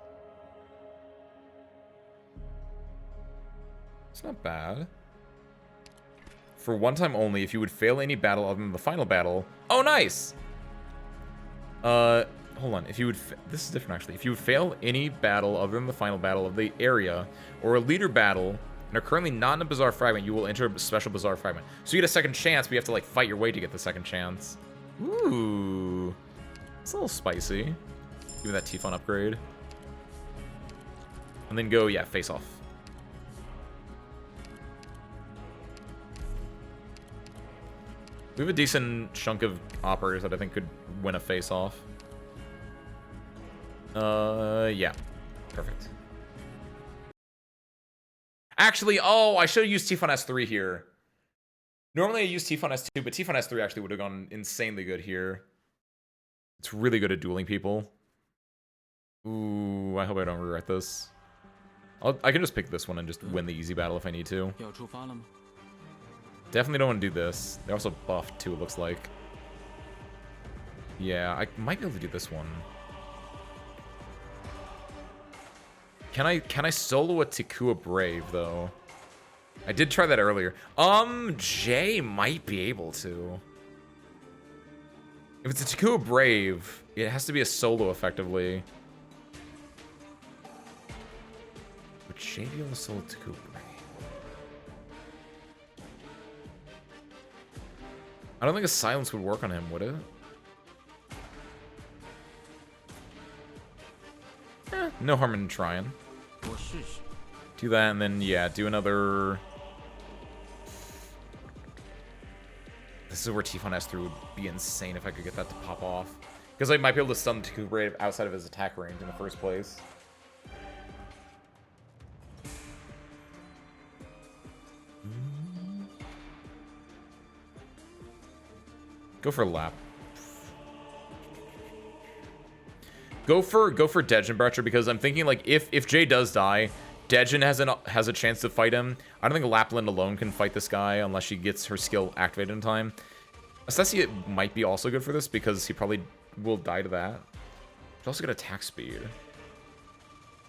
It's not bad. For one time only, if you would fail any battle other than the final battle... Oh, nice! Hold on. If you would... This is different, actually. If you would fail any battle other than the final battle of the area, or a leader battle, and are currently not in a Bizarre Fragment, you will enter a special Bizarre Fragment. So you get a second chance, but you have to, fight your way to get the second chance. Ooh. It's a little spicy. Give me that Tifon upgrade. And then go, yeah, face off. We have a decent chunk of operators that I think could win a face off. Yeah. Perfect. Actually, oh, I should have used Tifon S3 here. Normally I use Tifon S2, but Tifon S3 actually would have gone insanely good here. It's really good at dueling people. Ooh, I hope I don't regret this. I can just pick this one and just win the easy battle if I need to. Definitely don't want to do this. They're also buffed too, it looks like. Yeah, I might be able to do this one. Can I solo a Tikua Brave though? I did try that earlier. Jay might be able to. If it's a Tikua Brave, it has to be a solo effectively. Would Jay be able to solo Tikua Brave? I don't think a silence would work on him, would it? No harm in trying. Do that, and then, yeah, do another... This is where Tifon S3 would be insane if I could get that to pop off. Because I might be able to stun Tikua Brave outside of his attack range in the first place. Go for a lap. Go for Dejin Brecher, because I'm thinking if Jay does die, Dejin has a chance to fight him. I don't think Lapland alone can fight this guy unless she gets her skill activated in time. Assessia might be also good for this because he probably will die to that. She's also got attack speed.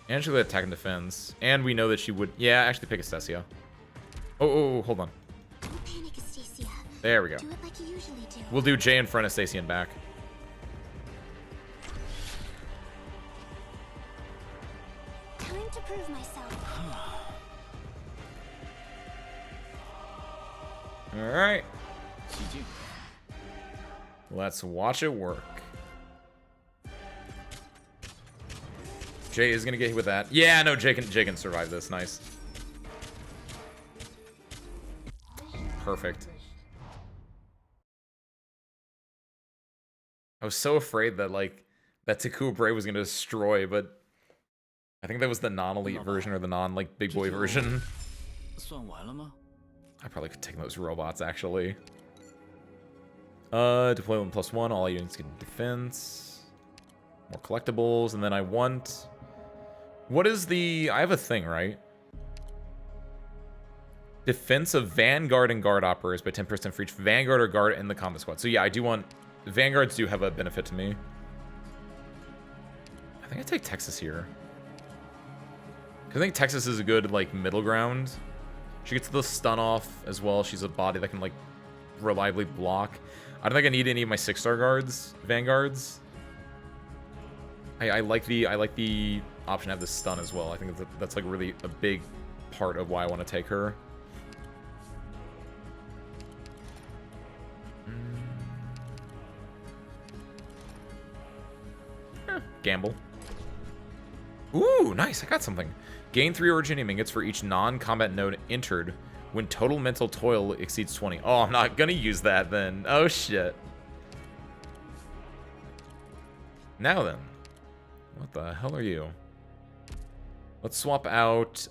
And she's got attack and defense. And we know that she would... Yeah, actually pick Assessia. Oh, hold on. Don't panic, Astacia. There we go. Do it like you usually do. We'll do Jay in front of Stacy and back. Time to prove myself. Alright. Let's watch it work. Jay is gonna get hit with that. Yeah, no, Jay can survive this. Nice. Perfect. I was so afraid that, like, that Takua Bray was gonna destroy, but I think that was the non-elite version or the non-like big boy version. I probably could take those robots actually. Deploy 1+1, all units get defense. More collectibles, and then I want... What is the... I have a thing, right? Defense of Vanguard and Guard operators by 10% for each Vanguard or Guard in the combat squad. So yeah, I do want... Vanguards do have a benefit to me. I think I take Texas here. I think Texas is a good, like, middle ground. She gets the stun off as well. She's a body that can, like, reliably block. I don't think I need any of my 6-star guards, Vanguards. I like the option to have the stun as well. I think that's like really a big part of why I want to take her. Gamble. Ooh, nice. I got something. Gain 3 Originium ingots for each non-combat node entered when total mental toil exceeds 20. Oh, I'm not gonna use that then. Oh, shit. Now then. What the hell are you? Let's swap out,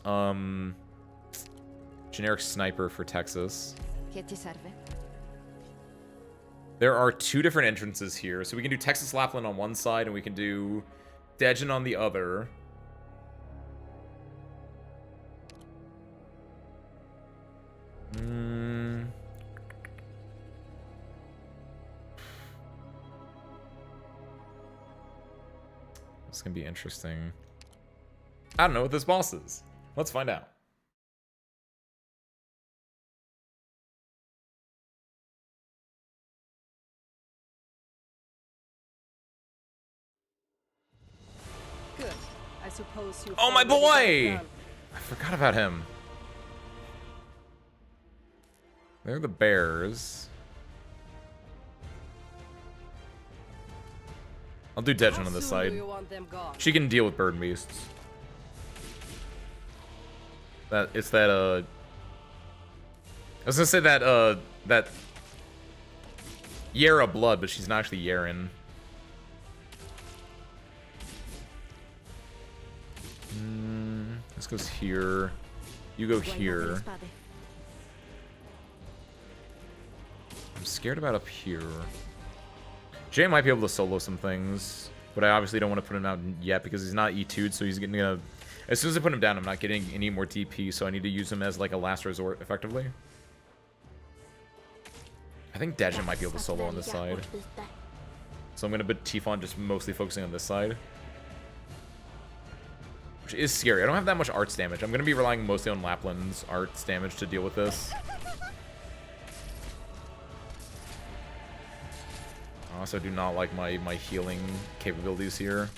generic sniper for Texas. There are 2 different entrances here. So we can do Texas Lapland on one side, and we can do Dejin on the other. It's gonna be interesting. I don't know what this boss is. Let's find out. Good. I suppose you. Oh, my boy! I forgot about him. They're the bears. I'll do Dejin on this side. She can deal with bird beasts. I was gonna say that that Yara blood, but she's not actually Yaren. This goes here. You go here. I'm scared about up here. Jay might be able to solo some things, but I obviously don't want to put him out yet because he's not E2'd, so he's gonna... As soon as I put him down, I'm not getting any more DP, so I need to use him as like a last resort, effectively. I think Dejin might be able to solo on this side. So I'm gonna put Tifon just mostly focusing on this side. Which is scary. I don't have that much arts damage. I'm gonna be relying mostly on Lapland's arts damage to deal with this. I also do not like my healing capabilities here.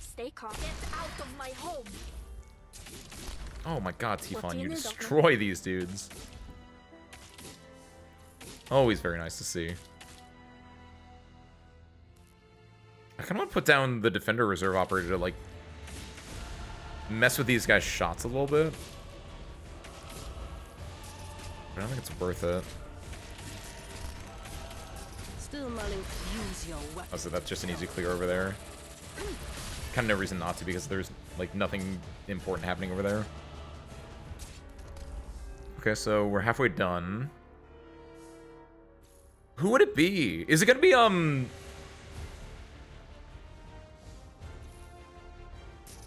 Stay calm. Get out of my home. Oh my god, Tifon, you destroy these dudes. Always very nice to see. I kind of want to put down the Defender Reserve Operator to, like, mess with these guys' shots a little bit. But I don't think it's worth it. Oh, so that's just an easy clear over there. Kind of no reason not to, because there's, like, nothing important happening over there. Okay, so we're halfway done. Who would it be? Is it gonna be,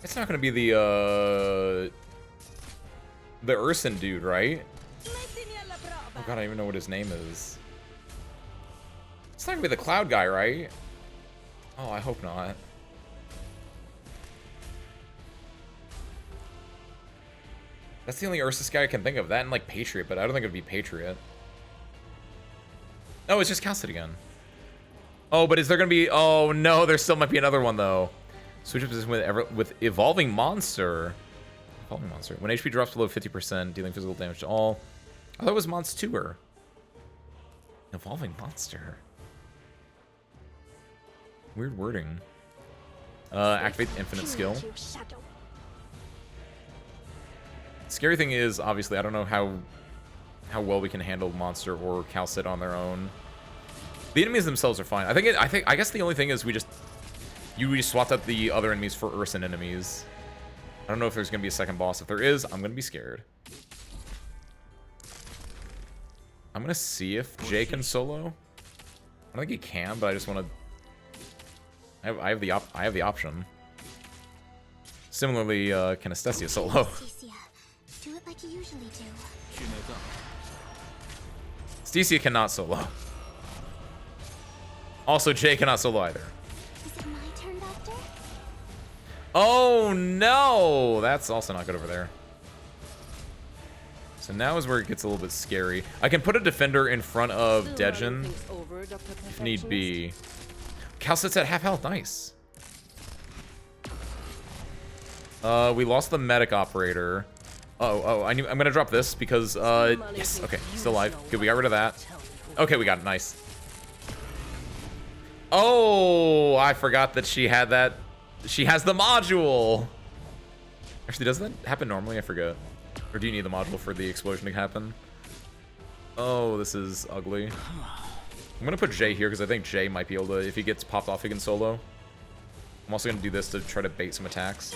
It's not gonna be the Urson dude, right? Oh god, I don't even know what his name is. It's not gonna be the Cloud guy, right? Oh, I hope not. That's the only Ursus guy I can think of. That and like Patriot, but I don't think it'd be Patriot. Oh, it's just Calcid again. Oh, but is there gonna be? Oh no, there still might be another one though. Switch position with Evolving Monster. Evolving Monster. When HP drops below 50%, dealing physical damage to all. I thought it was Monster. Evolving Monster. Weird wording. Activate the infinite skill. Scary thing is, obviously, I don't know how well we can handle Monster or Calcid on their own. The enemies themselves are fine. I guess the only thing is we just swapped out the other enemies for Ursan enemies. I don't know if there's gonna be a second boss. If there is, I'm gonna be scared. I'm gonna see if Jay can solo. I don't think he can, but I just want to. I have the option. Similarly, can Estesia solo? Do it like you usually do. Estesia cannot solo. Also, Jay cannot solo either. Is it my turn, Doctor? Oh no! That's also not good over there. So now is where it gets a little bit scary. I can put a defender in front of Dejin if need be. Calcid's at half health. Nice. We lost the medic operator. I'm gonna drop this because yes, okay, still alive. Good, we got rid of that. Okay, we got it. Nice. Oh, I forgot that she had that. She has the module. Actually, does that happen normally? I forget. Or do you need the module for the explosion to happen? Oh, this is ugly. I'm gonna put Jay here because I think Jay might be able to, if he gets popped off, he can solo. I'm also gonna do this to try to bait some attacks.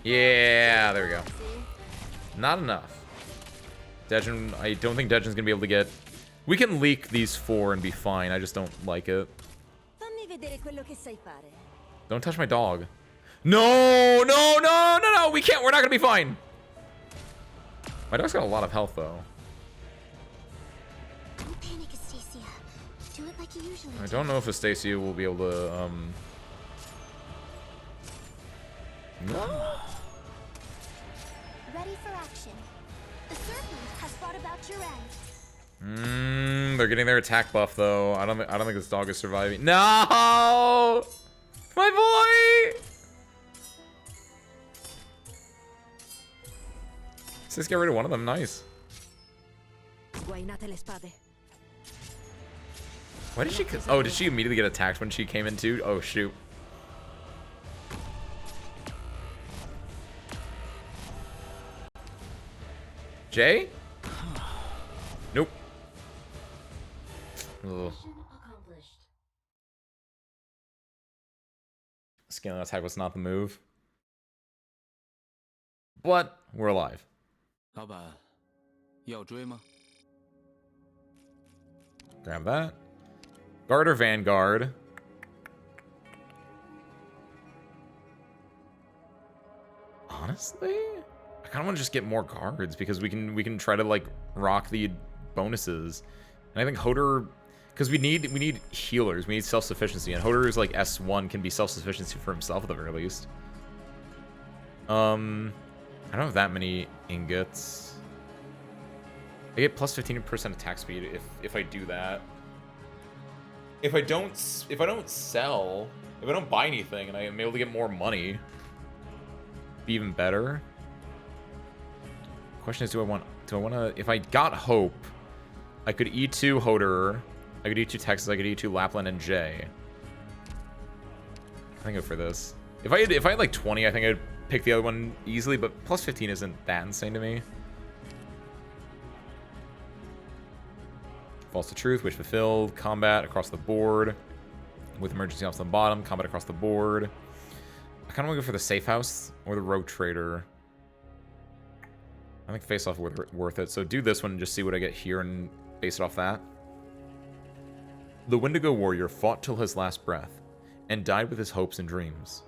Yeah, there we go. Not enough. Dejin, I don't think Dejin's gonna be able to get. We can leak these 4 and be fine. I just don't like it. Don't touch my dog. No, no, no, no, no. We can't. We're not gonna be fine. My dog's got a lot of health though. Don't panic, Estesia. Do it like you usually do. I don't know if Estesia will be able to. No. Ready for action. The serpent has brought about your end. They're getting their attack buff though. I don't think this dog is surviving. No, my boy. Let's just get rid of one of them. Nice. Why did she? Oh, did she immediately get attacked when she came in too? Oh shoot. Jay? Nope. Ugh. Scaling attack was not the move. But we're alive. Grab that. Guard or Vanguard? Honestly? I kind of want to just get more guards because we can try to like rock the bonuses. And I think Hoder, because we need healers, we need self-sufficiency, and Hoder is like S1 can be self-sufficiency for himself at the very least. I don't have that many ingots. I get plus 15% attack speed if I do that. If I don't sell, if I don't buy anything, and I am able to get more money, be even better. Question is, do I want to? If I got Hope, I could E2 Hoder, I could E2 Texas, I could E2 Lapland and J. I think I'd go for this. If I had like 20, I think I'd pick the other one easily, but plus 15 isn't that insane to me. False to Truth, Wish Fulfilled, Combat across the board, with Emergency off the bottom, Combat across the board. I kind of want to go for the Safe House or the Rogue Trader. I think Face Off worth it, so do this one and just see what I get here and base it off that. The Wendigo warrior fought till his last breath, and died with his hopes and dreams.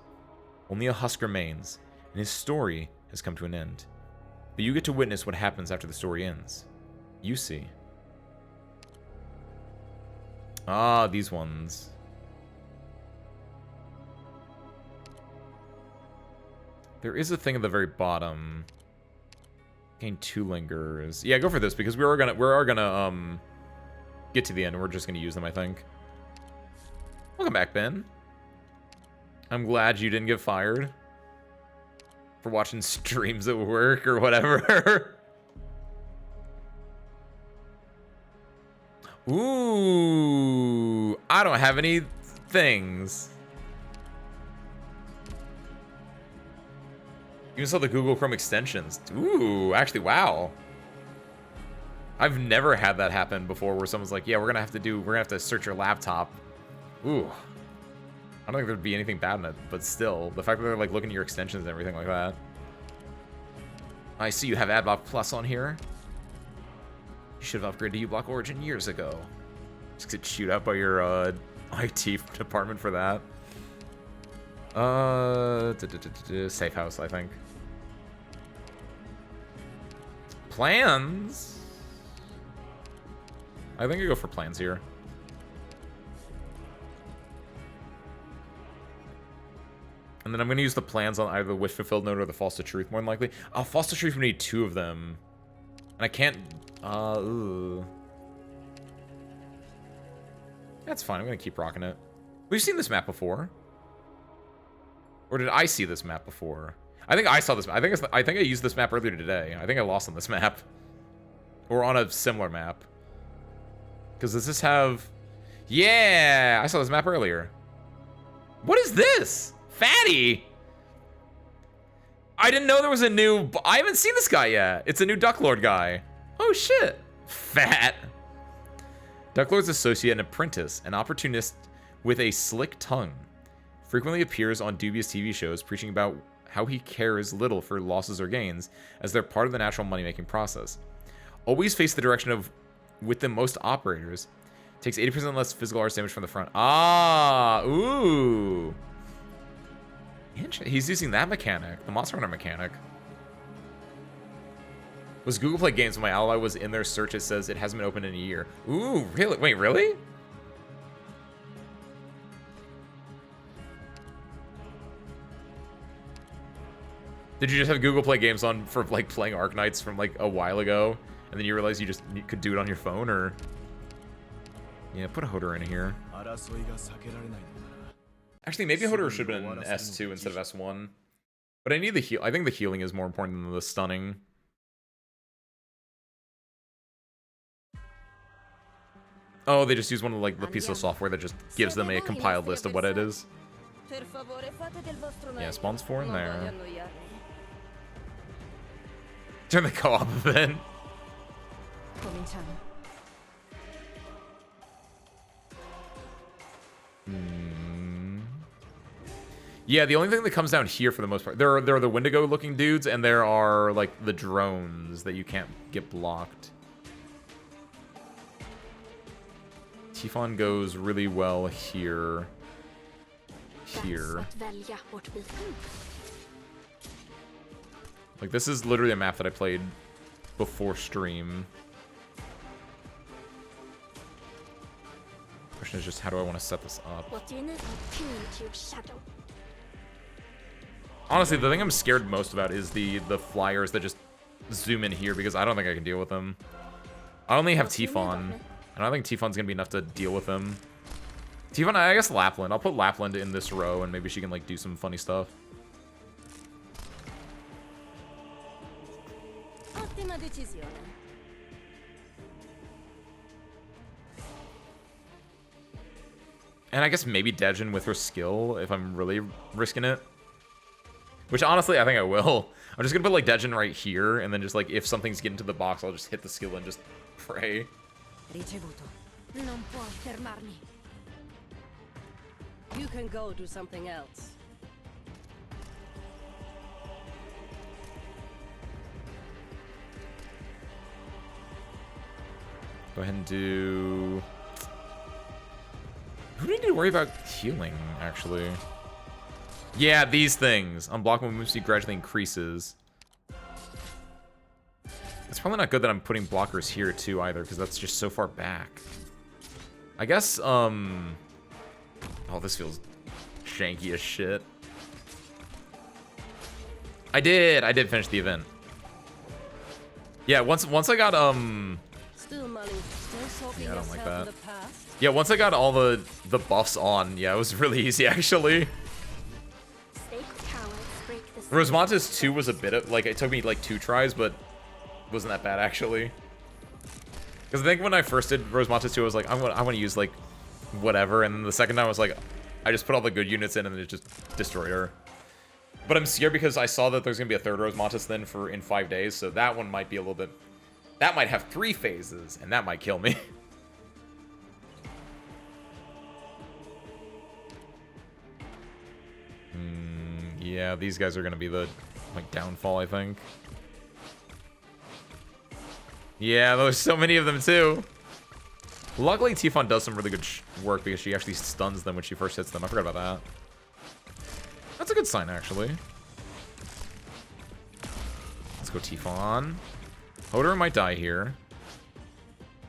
Only a husk remains, and his story has come to an end. But you get to witness what happens after the story ends. You see. Ah, these ones. There is a thing at the very bottom. Gain 2 lingers. Yeah, go for this because we are gonna get to the end and we're just gonna use them, I think. Welcome back, Ben. I'm glad you didn't get fired for watching streams at work or whatever. Ooh, I don't have any things. You saw the Google Chrome extensions. Ooh, actually, wow. I've never had that happen before where someone's like, yeah, we're gonna have to search your laptop. Ooh. I don't think there'd be anything bad in it, but still, the fact that they're like looking at your extensions and everything like that. I see you have AdBlock Plus on here. You should have upgraded to uBlock Origin years ago. Just get chewed out by your IT department for that. Safe house, I think. Plans? I think I go for plans here. And then I'm going to use the plans on either the Wish Fulfilled Note or the False to Truth, more than likely. Oh, False to Truth, we need 2 of them. And I can't... ooh. That's fine, I'm going to keep rocking it. We've seen this map before. Or did I see this map before? I think I saw this map. I think I used this map earlier today. I think I lost on this map. Or on a similar map. Because does this have... Yeah! I saw this map earlier. What is this? Fatty! I didn't know there was a new... I haven't seen this guy yet. It's a new Ducklord guy. Oh, shit. Fat. Ducklord's associate and apprentice, an opportunist with a slick tongue. Frequently appears on dubious TV shows preaching about how he cares little for losses or gains, as they're part of the natural money-making process. Always face the direction of with the most operators. Takes 80% less physical arts damage from the front. Ah, ooh. He's using that mechanic, the Monster Hunter mechanic. Was Google Play Games when my ally was in their search? It says it hasn't been opened in a year. Ooh, really? Wait, really? Did you just have Google Play Games on for like playing Arknights from like a while ago, and then you realized you could do it on your phone, or? Yeah, put a Hodor in here. Actually, maybe Hodor should have been S2 instead of S1. But I need the heal. I think the healing is more important than the stunning. Oh, they just use one of like the piece of software that just gives them a compiled list of what it is. Yeah, spawns 4 in there. Turn the co-op event. Yeah, the only thing that comes down here for the most part, there are the Wendigo looking dudes, and there are like the drones that you can't get blocked. Tifon goes really well here. Here. Like, this is literally a map that I played before stream. Question is just how do I want to set this up? Honestly, the thing I'm scared most about is the flyers that just zoom in here, because I don't think I can deal with them. I only have Tifon, and I don't think Tifon's gonna be enough to deal with them. Tifon, I guess Lapland. I'll put Lapland in this row, and maybe she can like do some funny stuff. And I guess maybe Dejin with her skill, if I'm really risking it. Which, honestly, I think I will. I'm just gonna put, like, Dejin right here, and then just, like, if something's getting to the box, I'll just hit the skill and just pray. You can go do something else. Go ahead and do... Who do we need to worry about healing, actually? Yeah, these things. Unblock when move speed gradually increases. It's probably not good that I'm putting blockers here, too, either, because that's just so far back. I guess, Oh, this feels janky as shit. I did finish the event. Yeah, once I got Still money. Still soaking Yeah, I don't yourself like in that. the past. yeah, once I got all the buffs on, yeah, it was really easy actually. Stake cowards break the Rosemontis 2 was a bit of like it took me like 2 tries, but wasn't that bad actually. Because I think when I first did Rosemontis 2, I was like, I want to use like whatever, and then the second time I was like, I just put all the good units in and it just destroyed her. But I'm scared because I saw that there's gonna be a third Rosemontis then in 5 days, so that one might be a little bit. That might have 3 phases, and that might kill me. Yeah, these guys are gonna be the like downfall, I think. Yeah, there's so many of them too. Luckily, Tifon does some really good work because she actually stuns them when she first hits them. I forgot about that. That's a good sign, actually. Let's go Tifon. Hodor might die here.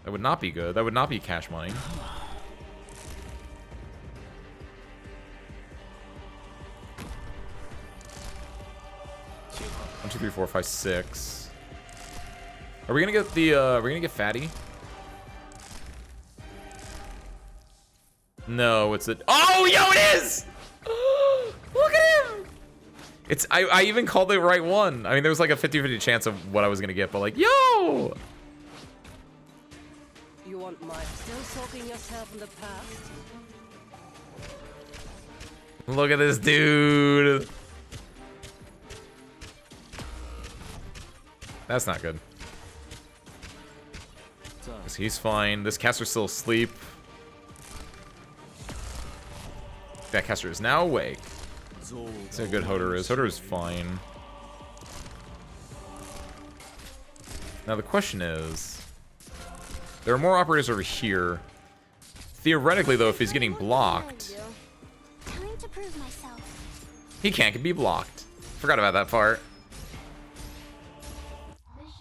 That would not be good. That would not be cash money. 1, 2, 3, 4, 5, 6. Are we gonna get the we're gonna get Fatty? No, it's a oh yo it is! Look at him! It's I even called the right one. I mean there was like a 50-50 chance of what I was gonna get, but like yo! You want my still soaking yourself in the past? Look at this dude. That's not good. He's fine. This caster's still asleep. That caster is now awake. That's how good Hodor is. Hodor is fine. Now the question is, there are more operators over here. Theoretically, though, if he's getting blocked, Time to prove myself. he can't be blocked. Forgot about that part.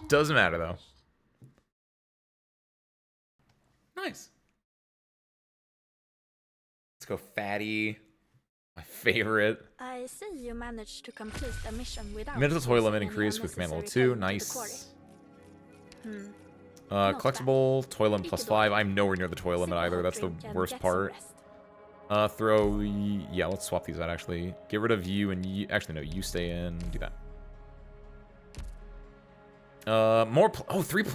Doesn't matter, though. Nice. Let's go Fatty. My favorite. I see you managed to complete a mission without Mental toil limit any increased with mana unnecessary 2. pain to the quarry. Nice. Collectible, toil limit +5. I'm nowhere near the toil limit either. That's the worst part. Throw. Yeah, let's swap these out actually. Get rid of you and you. Actually, no, you stay in. Do that. More.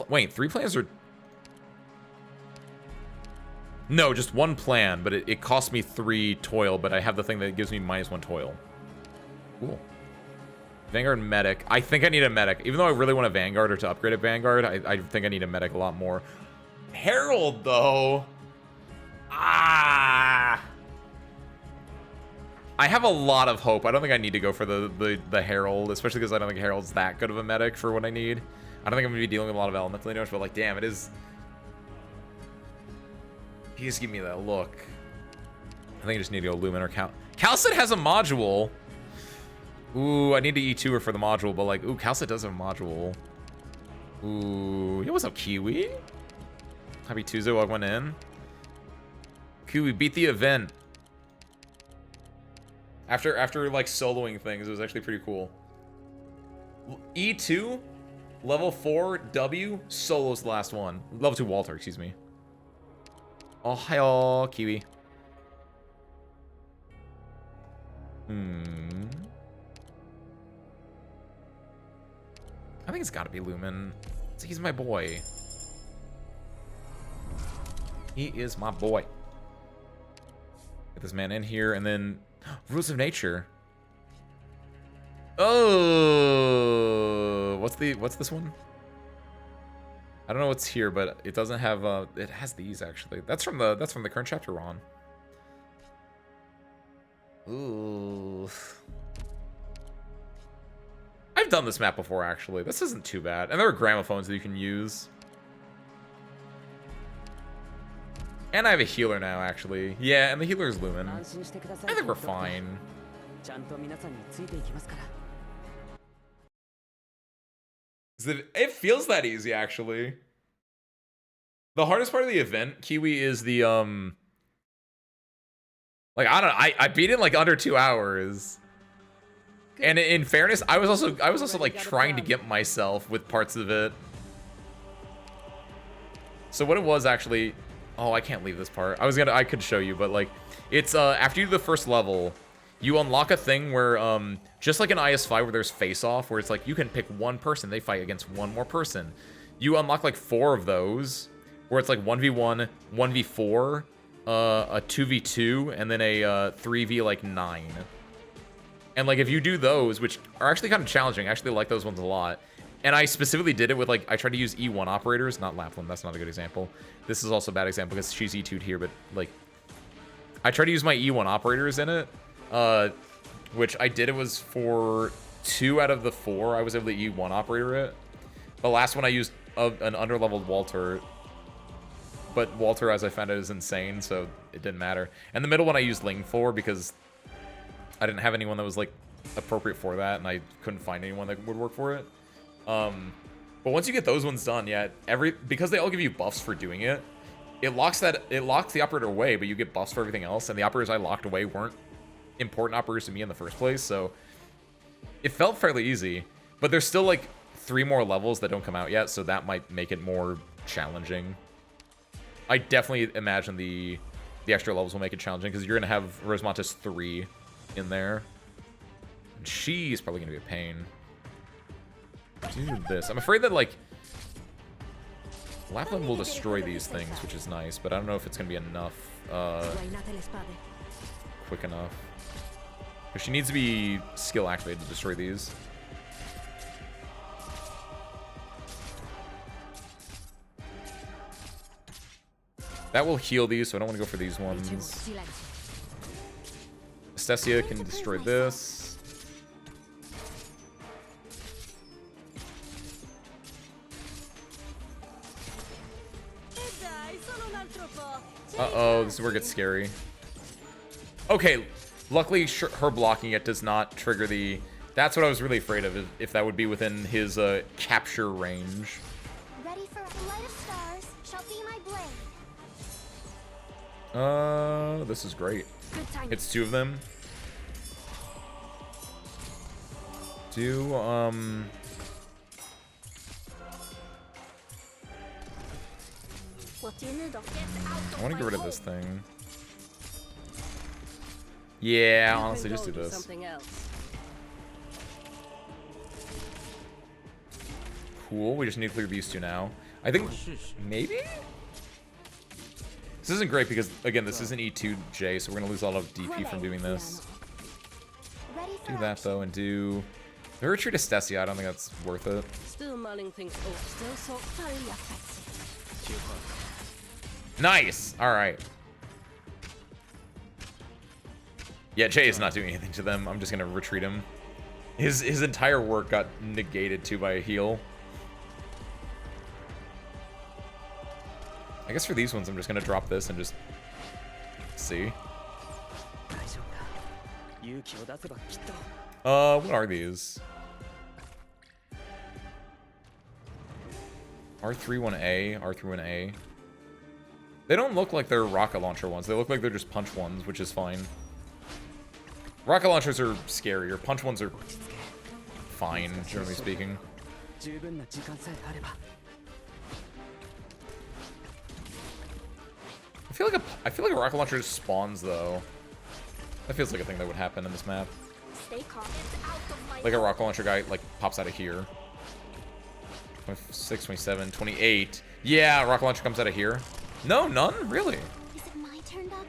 Wait, 3 plans are. No, just 1 plan, but it costs me 3 toil, but I have the thing that gives me -1 toil. Cool. Vanguard medic. I think I need a medic. Even though I really want a Vanguard or to upgrade a Vanguard, I think I need a medic a lot more. Herald, though. Ah. I have a lot of hope. I don't think I need to go for the Herald, especially because I don't think Herald's that good of a medic for what I need. I don't think I'm going to be dealing with a lot of elemental damage, but like, damn, it is. He just give me that look. I think I just need to go Lumen or Cal. Calcit has a module. Ooh, I need to E2 her for the module, but like, ooh, Calcit does have a module. Ooh, yo, what's up, Kiwi? Happy Tuesday, welcome in. Kiwi beat the event. After like soloing things, it was actually pretty cool. E2, level 4, W, solo's the last one. Level 2 Walter, excuse me. Oh, hi, Kiwi. I think it's gotta be Lumen. He's my boy. He is my boy. Get this man in here, and then Rules of Nature. Oh, what's this one? I don't know what's here, but it doesn't have. It has these actually. That's from the current chapter we're on. Ooh. I've done this map before, actually. This isn't too bad. And there are gramophones that you can use. And I have a healer now, actually. Yeah, and the healer is Lumen. I think we're fine. It feels that easy, actually. The hardest part of the event, Kiwi, is the, like, I beat it in, like, under 2 hours. And in fairness, I was also like trying to get myself with parts of it. So what it was actually... Oh, I can't leave this part. I could show you, but like... It's, after you do the first level, you unlock a thing where, just like an IS-5 where there's face-off, where it's like, you can pick one person, they fight against one more person. You unlock like 4 of those, where it's like 1v1, 1v4, a 2v2, and then a 3v like 9. And like if you do those, which are actually kind of challenging, I actually like those ones a lot. And I specifically did it with like, I tried to use E1 operators, not Lapland, that's not a good example. This is also a bad example because she's E2'd here, but like, I tried to use my E1 operators in it, which I did, it was for 2 out of the 4 I was able to E1 operator it. The last one I used an underleveled Walter, but Walter, as I found out, is insane, so it didn't matter. And the middle one I used Ling for because I didn't have anyone that was like appropriate for that, and I couldn't find anyone that would work for it. But once you get those ones done, yeah, because they all give you buffs for doing it, it locks the operator away, but you get buffs for everything else, and the operators I locked away weren't important operators to me in the first place, so it felt fairly easy. But there's still like 3 more levels that don't come out yet, so that might make it more challenging. I definitely imagine the extra levels will make it challenging, because you're going to have Rosemontis 3 in there. And she's probably going to be a pain. Do this. I'm afraid that, like, Lapland will destroy these things, which is nice, but I don't know if it's going to be enough, quick enough. Because she needs to be skill activated to destroy these. That will heal these, so I don't want to go for these ones. Estesia can destroy this. Uh-oh, this is where it gets scary. Okay, luckily her blocking it does not trigger the... That's what I was really afraid of, if that would be within his capture range. Ready for a light of stars shall be my blade. This is great. It's 2 of them. I want to get rid of this thing. Yeah, honestly, just do this. Something else. Cool, we just need to clear these 2 now. I think, maybe? This isn't great because, again, this isn't E2J, so we're going to lose a lot of DP from doing this. Do that, though, and do... The retreat of Stesia, I don't think that's worth it. Still mulling things over. Still so Nice! Alright. Yeah, Jay is not doing anything to them. I'm just going to retreat him. His entire work got negated, too, by a heal. I guess for these ones, I'm just going to drop this and just see. What are these? R31A, R31A. They don't look like they're rocket launcher ones. They look like they're just punch ones, which is fine. Rocket launchers are scarier. Punch ones are fine, generally speaking. I feel like a rocket launcher just spawns though. That feels like a thing that would happen in this map. Like a rocket launcher guy like pops out of here. 26, 27, 28. Yeah, rocket launcher comes out of here. No, none? Really? Is it my turn, Doc?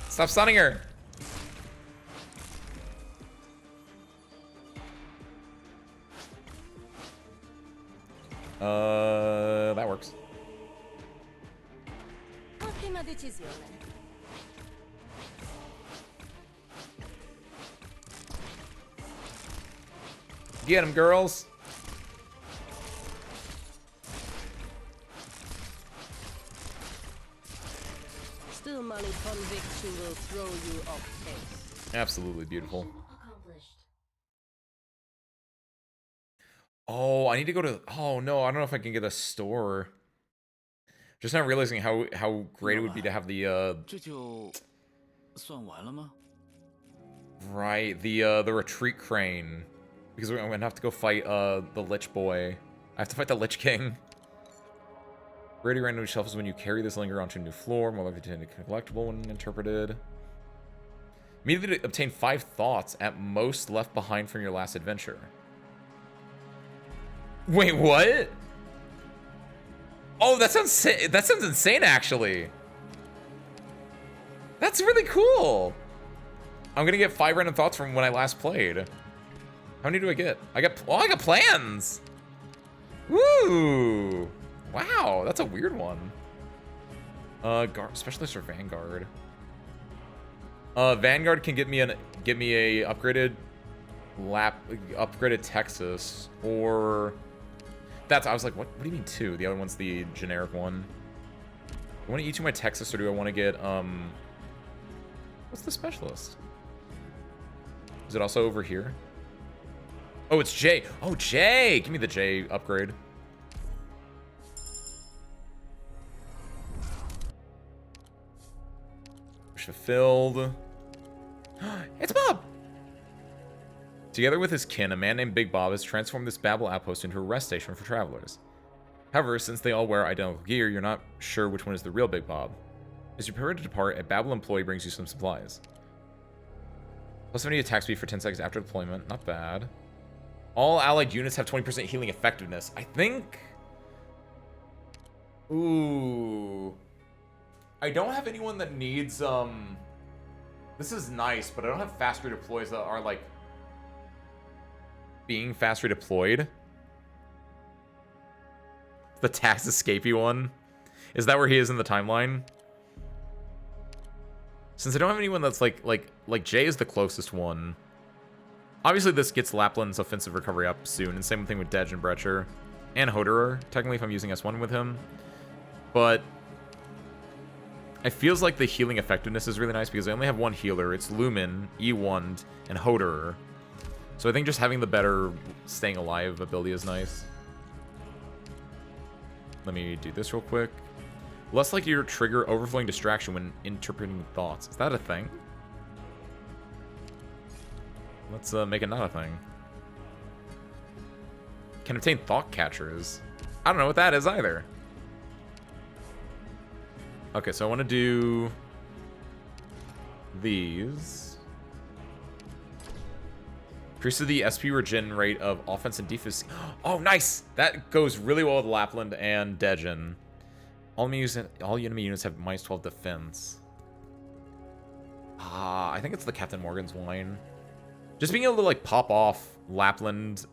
Stop stunning her. That works. Ottima decisione. Get him, girls. Still money conviction will throw you off pace. Absolutely beautiful. Oh, I need to go to... Oh, no, I don't know if I can get a store. Just not realizing how great it would be to have the, Right, the retreat crane. Because I'm gonna have to go fight, the Lich Boy. I have to fight the Lich King. Rarity randomly shuffles when you carry this linger onto a new floor. More likely to be collectible when interpreted. Immediately obtain 5 thoughts at most left behind from your last adventure. Wait, what? Oh, that sounds insane, actually. That's really cool. I'm gonna get 5 random thoughts from when I last played. How many do I get? I got plans. Woo! Wow, that's a weird one. Specialist or Vanguard? Vanguard can get me a upgraded Texas, or that's. I was like, what do you mean 2? The other one's the generic one. Do I want to E2 my Texas, or do I want to get what's the specialist? Is it also over here? Oh, it's J. Oh, J. Give me the J upgrade. Wish fulfilled. It's Bob! Together with his kin, a man named Big Bob has transformed this Babel outpost into a rest station for travelers. However, since they all wear identical gear, you're not sure which one is the real Big Bob. As you prepare to depart, a Babel employee brings you some supplies. Plus 70 attack speed for 10 seconds after deployment. Not bad. All allied units have 20% healing effectiveness. I think... Ooh... I don't have anyone that needs, This is nice, but I don't have fast redeploys that are, like... being fast redeployed. The tax escapee one. Is that where he is in the timeline? Since I don't have anyone that's like Jay is the closest one. Obviously this gets Lapland's offensive recovery up soon, and same thing with Dej and Brecher. And Hoderer, technically if I'm using S1 with him. But it feels like the healing effectiveness is really nice because I only have one healer. It's Lumen, E1, and Hoderer. So I think just having the better staying alive ability is nice. Let me do this real quick. Less likely to trigger overflowing distraction when interpreting thoughts. Is that a thing? Let's make it not a thing. Can obtain thought catchers. I don't know what that is either. Okay, so I want to do these. Increases the SP regen rate of offense and defense. Oh, nice! That goes really well with Lapland and Dejin. All enemy units have minus 12 defense. Ah, I think it's the Captain Morgan's wine. Just being able to, like, pop off Lapland,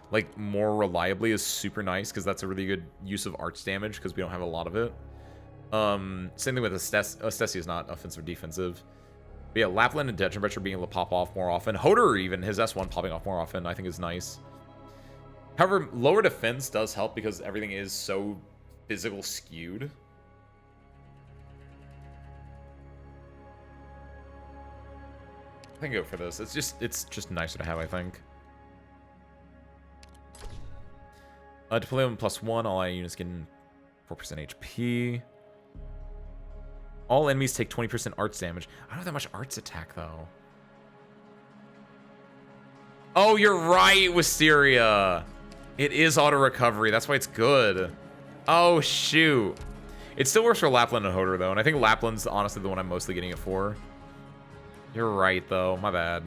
like, more reliably is super nice, because that's a really good use of arts damage, because we don't have a lot of it. Same thing with Stessi is not offensive or defensive. But yeah, Lapland and Degenbrecher being able to pop off more often. Hoderer even, his S1 popping off more often, I think is nice. However, lower defense does help, because everything is so physical skewed. I think go for this. It's just nicer to have, I think. Deployment +1, all ally units getting 4% HP. All enemies take 20% arts damage. I don't have that much arts attack though. Oh, you're right, Wisteria. It is auto recovery. That's why it's good. Oh, shoot. It still works for Lapland and Hoderer, though, and I think Lapland's honestly the one I'm mostly getting it for. You're right, though. My bad.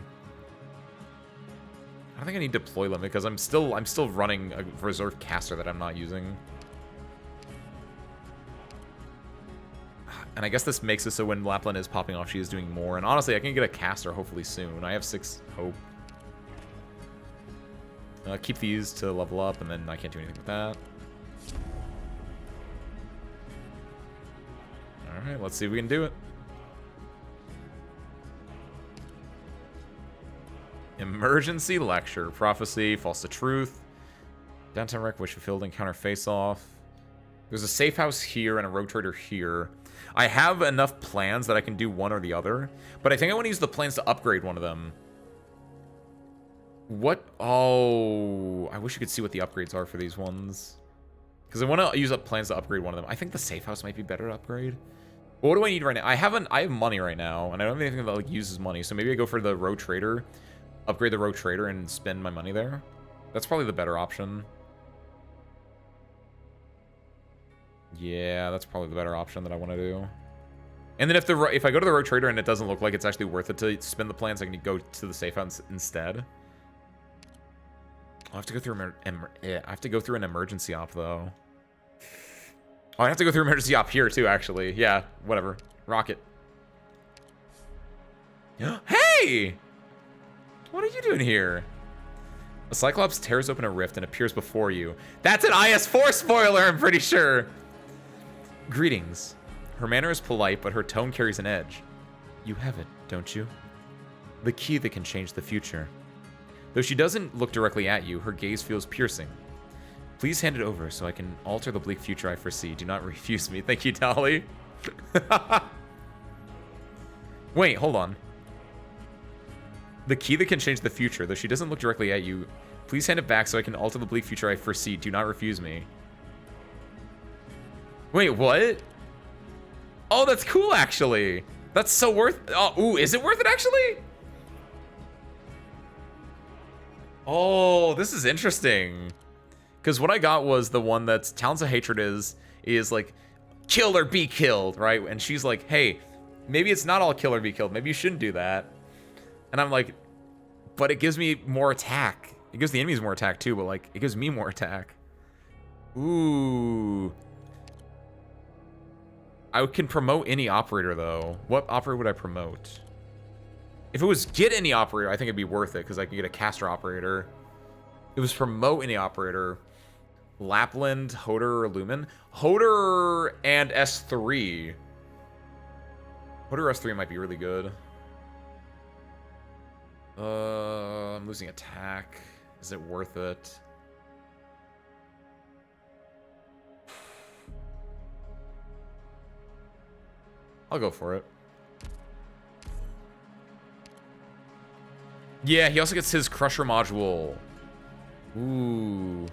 I don't think I need deploy limit because I'm still running a reserve caster that I'm not using. And I guess this makes it so when Lapland is popping off, she is doing more. And honestly, I can get a caster hopefully soon. I have 6 hope. Keep these to level up, and then I can't do anything with that. Alright, let's see if we can do it. Emergency lecture. Prophecy. False to truth. Downtown wreck, wish fulfilled, encounter face-off. There's a safe house here and a rotator here. I have enough plans that I can do one or the other, but I think I want to use the plans to upgrade one of them. What? Oh, I wish you could see what the upgrades are for these ones. Because I want to use up plans to upgrade one of them. I think the safe house might be better to upgrade. But what do I need right now? I have money right now, and I don't have anything that like uses money. So maybe I go for the road trader, upgrade the road trader, and spend my money there. That's probably the better option. Yeah, that's probably the better option that I want to do. And then if I go to the Rogue Trader and it doesn't look like it's actually worth it to spin the plans, I can go to the safe house instead. I'll have to go through I have to go through an emergency op though. Oh, I have to go through emergency op here too, actually. Yeah, whatever. Rocket. Hey! What are you doing here? A Cyclops tears open a rift and appears before you. That's an IS-4 spoiler, I'm pretty sure. Greetings. Her manner is polite, but her tone carries an edge. You have it, don't you? The key that can change the future. Though she doesn't look directly at you, her gaze feels piercing. Please hand it over so I can alter the bleak future I foresee. Do not refuse me. Thank you, Dolly. Wait, hold on. The key that can change the future, though she doesn't look directly at you. Please hand it back so I can alter the bleak future I foresee. Do not refuse me. Wait, what? Oh, that's cool, actually. That's so worth... Oh, ooh, is it worth it, actually? Oh, this is interesting. Because what I got was the one that's Talents of Hatred is like, kill or be killed, right? And she's like, hey, maybe it's not all kill or be killed. Maybe you shouldn't do that. And I'm like, but it gives me more attack. It gives the enemies more attack, too, but, like, it gives me more attack. Ooh... I can promote any operator, though. What operator would I promote? If it was get any operator, I think it'd be worth it, because I can get a caster operator. It was promote any operator. Lapland, Hodor, or Lumen? Hodor and S3. Hodor S3 might be really good. I'm losing attack. Is it worth it? I'll go for it. Yeah, he also gets his Crusher module. Ooh.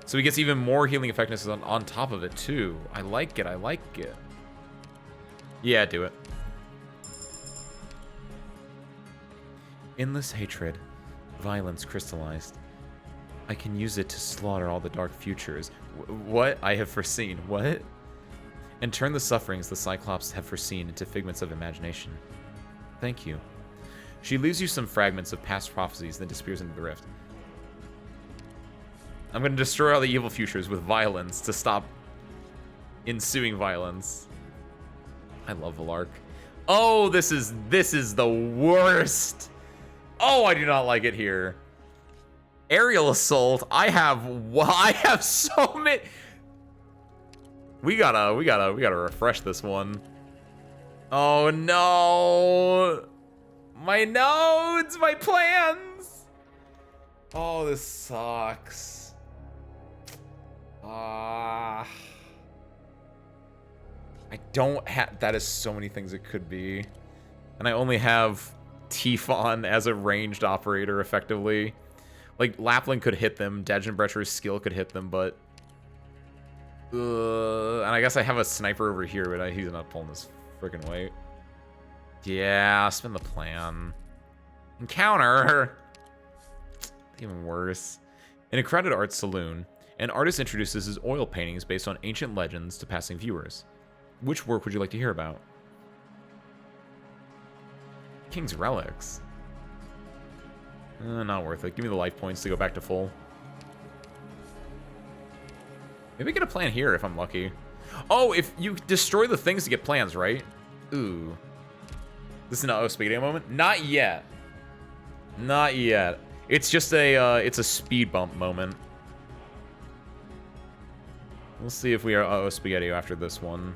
So he gets even more healing effectiveness on top of it, too. I like it, I like it. Yeah, do it. Endless hatred. Violence crystallized. I can use it to slaughter all the dark futures. What? I have foreseen. What? And turn the sufferings the Cyclops have foreseen into figments of imagination. Thank you. She leaves you some fragments of past prophecies, then disappears into the rift. I'm going to destroy all the evil futures with violence to stop ensuing violence. I love Valark. Oh, this is the worst. Oh, I do not like it here. Aerial assault. I have so many. We gotta refresh this one. Oh no! My nodes, my plans. Oh, this sucks. I don't have. That is so many things it could be, and I only have Tifon as a ranged operator, effectively. Like Lapland could hit them, Dagenbrecher's skill could hit them, but. And I guess I have a sniper over here, but he's not pulling this freaking weight. Yeah, spin the plan. Encounter! Even worse. In a crowded art saloon, an artist introduces his oil paintings based on ancient legends to passing viewers. Which work would you like to hear about? King's Relics. Not worth it. Give me the life points to go back to full. Maybe get a plan here if I'm lucky. Oh, if you destroy the things to get plans, right? Ooh. This is an uh-oh spaghetti moment? Not yet. Not yet. It's just it's a speed bump moment. We'll see if we are uh-oh spaghetti after this one.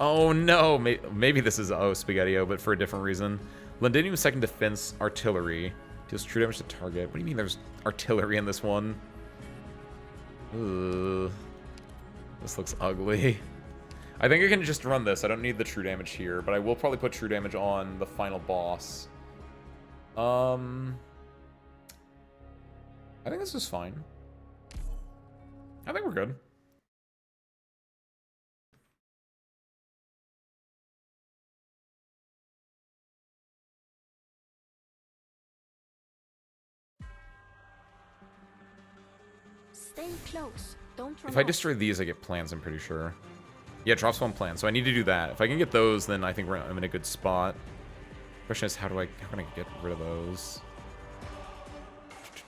Oh no, maybe this is uh-oh spaghetti, but for a different reason. Londinium's second defense artillery deals true damage to target. What do you mean there's artillery in this one? Ugh. This looks ugly. I think I can just run this. I don't need the true damage here, but I will probably put true damage on the final boss. I think this is fine. I think we're good. Stay close. Don't run If I off. destroy these, I get plans, I'm pretty sure. Yeah, drops one plan, so I need to do that. If I can get those, then I think I'm in a good spot. Question is, how can I get rid of those?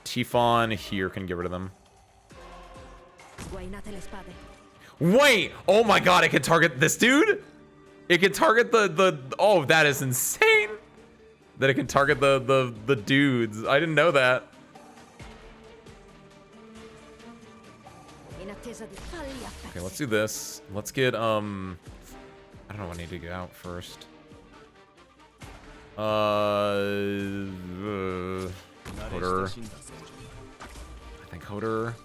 Tifon here can get rid of them. Wait! Oh my god, it can target this dude? It can target the oh, that is insane! That it can target the dudes. I didn't know that. Okay, let's do this. Let's get I don't know, I need to get out first. Hoder. I think Hoder.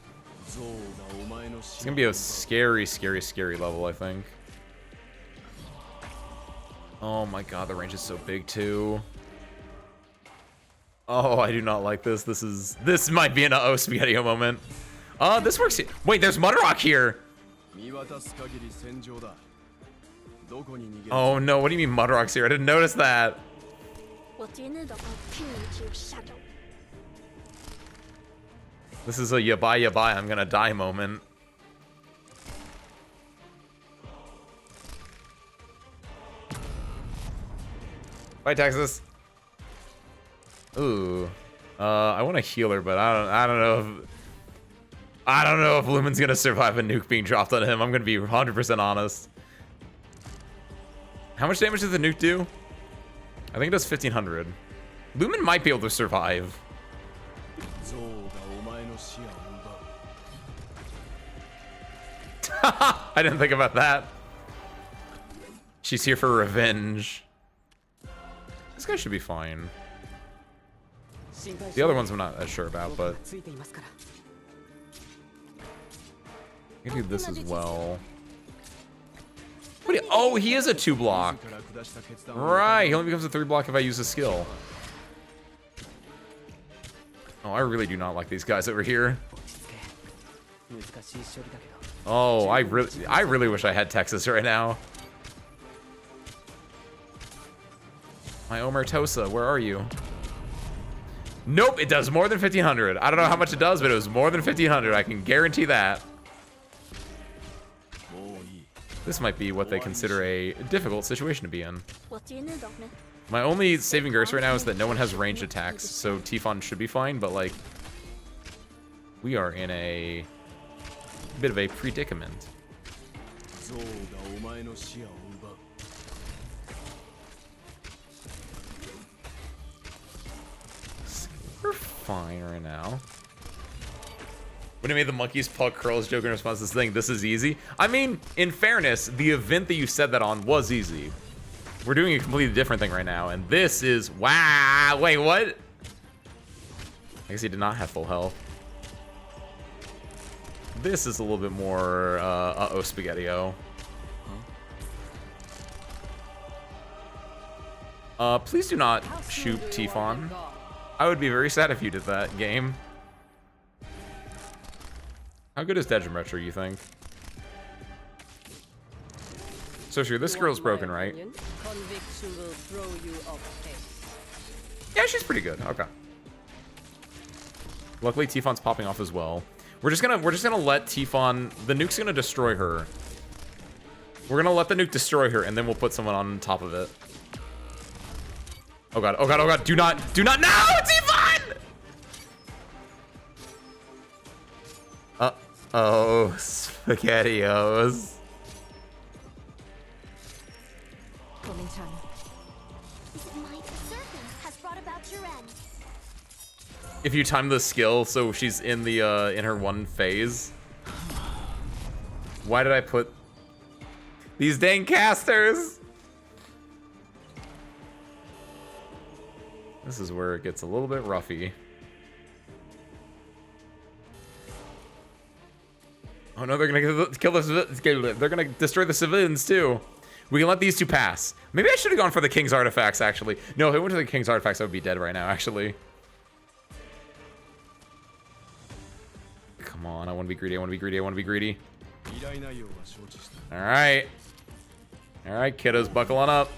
It's gonna be a scary, scary, scary level, I think. Oh my god, the range is so big too. Oh, I do not like this. This might be an uh-oh spaghetti moment. This works here. Wait, there's Mudrock here. Oh no, what do you mean Mudrock's here? I didn't notice that. This is a ya bye, I'm gonna die moment. Bye, Texas. Ooh. I want a healer, but I don't know if Lumen's gonna survive a nuke being dropped on him. I'm gonna be 100% honest. How much damage does the nuke do? I think it does 1500. Lumen might be able to survive. I didn't think about that. She's here for revenge. This guy should be fine. The other ones I'm not as sure about, but I can do this as well. What do you, oh, he is a 2-block. Right, he only becomes a 3-block if I use a skill. Oh, I really do not like these guys over here. Oh, I really wish I had Texas right now. My Omertosa, where are you? Nope, it does more than 1500. I don't know how much it does, but it was more than 1500. I can guarantee that. This might be what they consider a difficult situation to be in. My only saving grace right now is that no one has ranged attacks, so Tifon should be fine, but like, we are in a bit of a predicament. We're fine right now. When I made the monkey's paw curls joke in response to this thing, this is easy. I mean, in fairness, the event that you said that on was easy. We're doing a completely different thing right now, and this is, wow, wait, what? I guess he did not have full health. This is a little bit more, uh-oh spaghetti-o. Please do not shoot Tifon. I would be very sad if you did that, game. How good is Dejim Retro, you think? So sure, this girl's broken, right? Yeah, she's pretty good. Okay. Luckily, Tifon's popping off as well. We're just gonna let Tifon. The nuke's gonna destroy her. We're gonna let the nuke destroy her, and then we'll put someone on top of it. Oh god! Oh god! Oh god! Do not! No, Tifon! Oh, spaghettios. If you time the skill so she's in the in her one phase. Why did I put these dang casters? This is where it gets a little bit roughy. Oh no, they're gonna kill the. They're gonna destroy the civilians too. We can let these two pass. Maybe I should have gone for the King's Artifacts, actually. No, if I went to the King's Artifacts, I would be dead right now, actually. Come on, I want to be greedy, I want to be greedy, I want to be greedy. Alright. Alright, kiddos, buckle on up.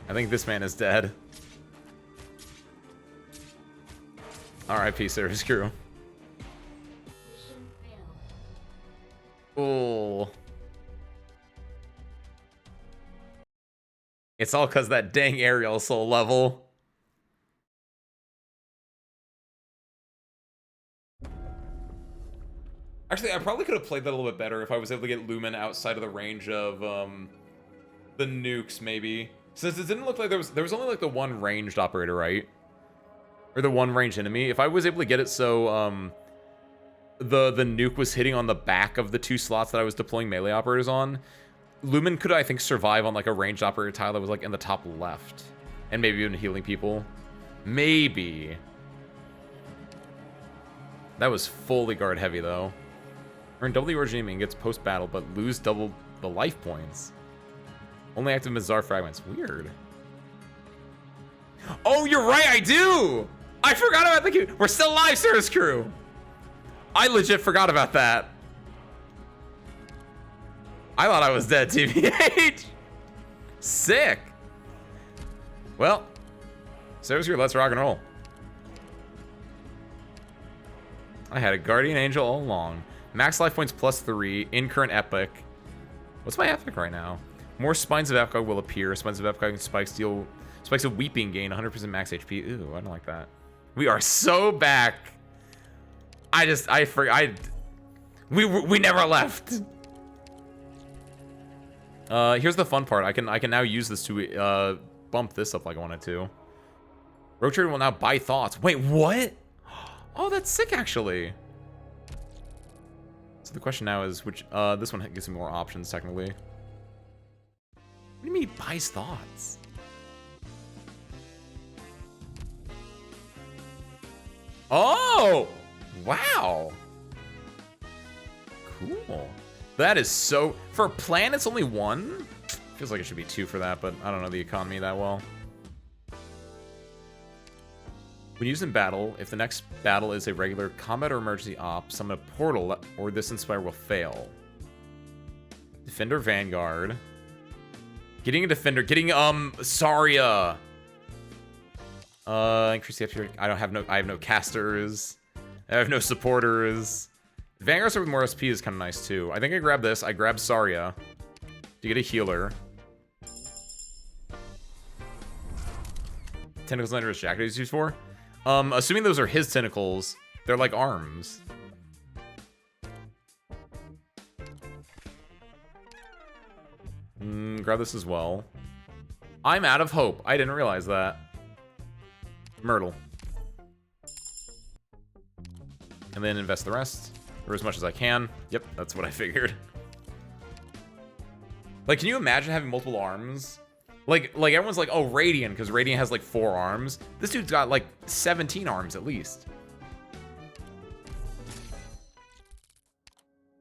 I think this man is dead. R.I.P. service crew. Oh. It's all because that dang Ariel soul level. Actually, I probably could have played that a little bit better if I was able to get Lumen outside of the range of the nukes, maybe. Since it didn't look like there was only like the one ranged operator, right? Or the one ranged enemy. If I was able to get it so the nuke was hitting on the back of the 2 slots that I was deploying melee operators on, Lumen could, I think, survive on like a ranged operator tile that was like in the top left. And maybe even healing people. Maybe. That was fully guard heavy though. Earn double the origin and gets post-battle, but lose double the life points. Only active Bizarre Fragments. Weird. Oh, you're right, I do! I forgot about the queue. We're still alive, service crew! I legit forgot about that. I thought I was dead, TBH. Sick. Well, service crew, let's rock and roll. I had a Guardian Angel all along. Max life points +3 in current epic. What's my epic right now? More Spines of Epic will appear. Spines of Epic and Spikes of Weeping gain 100% max HP. Ooh, I don't like that. We are so back. We never left. Here's the fun part. I can now use this to bump this up like I wanted to. Rogue Trader will now buy thoughts. Wait, what? Oh, that's sick actually. So the question now is which this one gives me more options technically. What do you mean buys thoughts? Oh! Wow! Cool. That is so... For plan, it's only 1? Feels like it should be 2 for that, but I don't know the economy that well. When used in battle, if the next battle is a regular combat or emergency op, summon a portal or this Inspire will fail. Defender Vanguard. Getting a Defender. Getting, Saria. Increase the FP. I have no casters. I have no supporters. Vanguards with more SP is kind of nice too. I think I grab this. I grab Saria to get a healer. Tentacles under his jacket he's used for. Assuming those are his tentacles, they're like arms. Grab this as well. I'm out of hope. I didn't realize that. Myrtle. And then invest the rest. Or as much as I can. Yep, that's what I figured. Like, can you imagine having multiple arms? Like everyone's like, oh, Radiant, because Radiant has like 4 arms. This dude's got like 17 arms at least.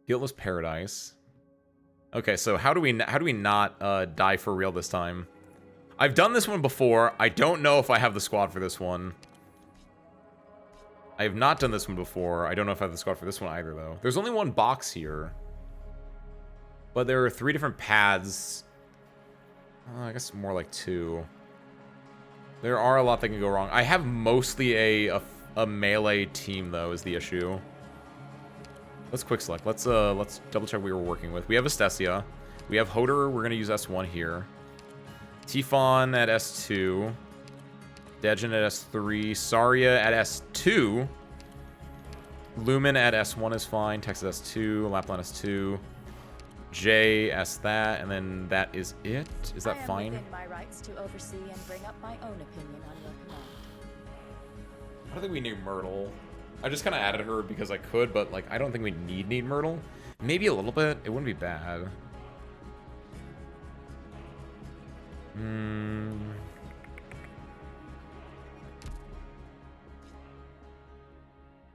Guiltless Paradise. Okay, so how do we not die for real this time? I've done this one before. I don't know if I have the squad for this one. I have not done this one before. I don't know if I have the squad for this one either, though. There's only 1 box here. But there are 3 different paths. I guess more like 2. There are a lot that can go wrong. I have mostly a melee team, though, is the issue. Let's quick select. Let's double check what we were working with. We have Estesia. We have Hoder. We're gonna use S1 here. Tifon at S2. Dejin at S3. Saria at S2. Lumen at S1 is fine. Texas S2. Lapland S2. J S that, and then that is it. Is that fine? I am within my rights to oversee and bring up my own opinion on your command. I don't think we need Myrtle. I just kind of added her because I could, but like I don't think we need Myrtle. Maybe a little bit. It wouldn't be bad.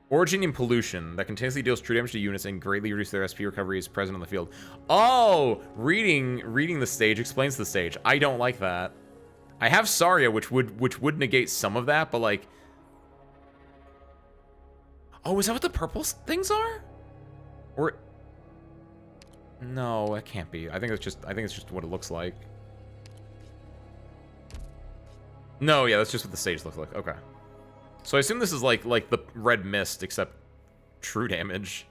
Originating pollution that continuously deals true damage to units and greatly reduces their SP recovery is present on the field. Oh, reading the stage explains the stage. I don't like that. I have Saria, which would negate some of that, but like, oh, is that what the purple things are? Or no, it can't be. I think it's just what it looks like. No, yeah, that's just what the stage looks like. Okay. So I assume this is like the red mist, except true damage.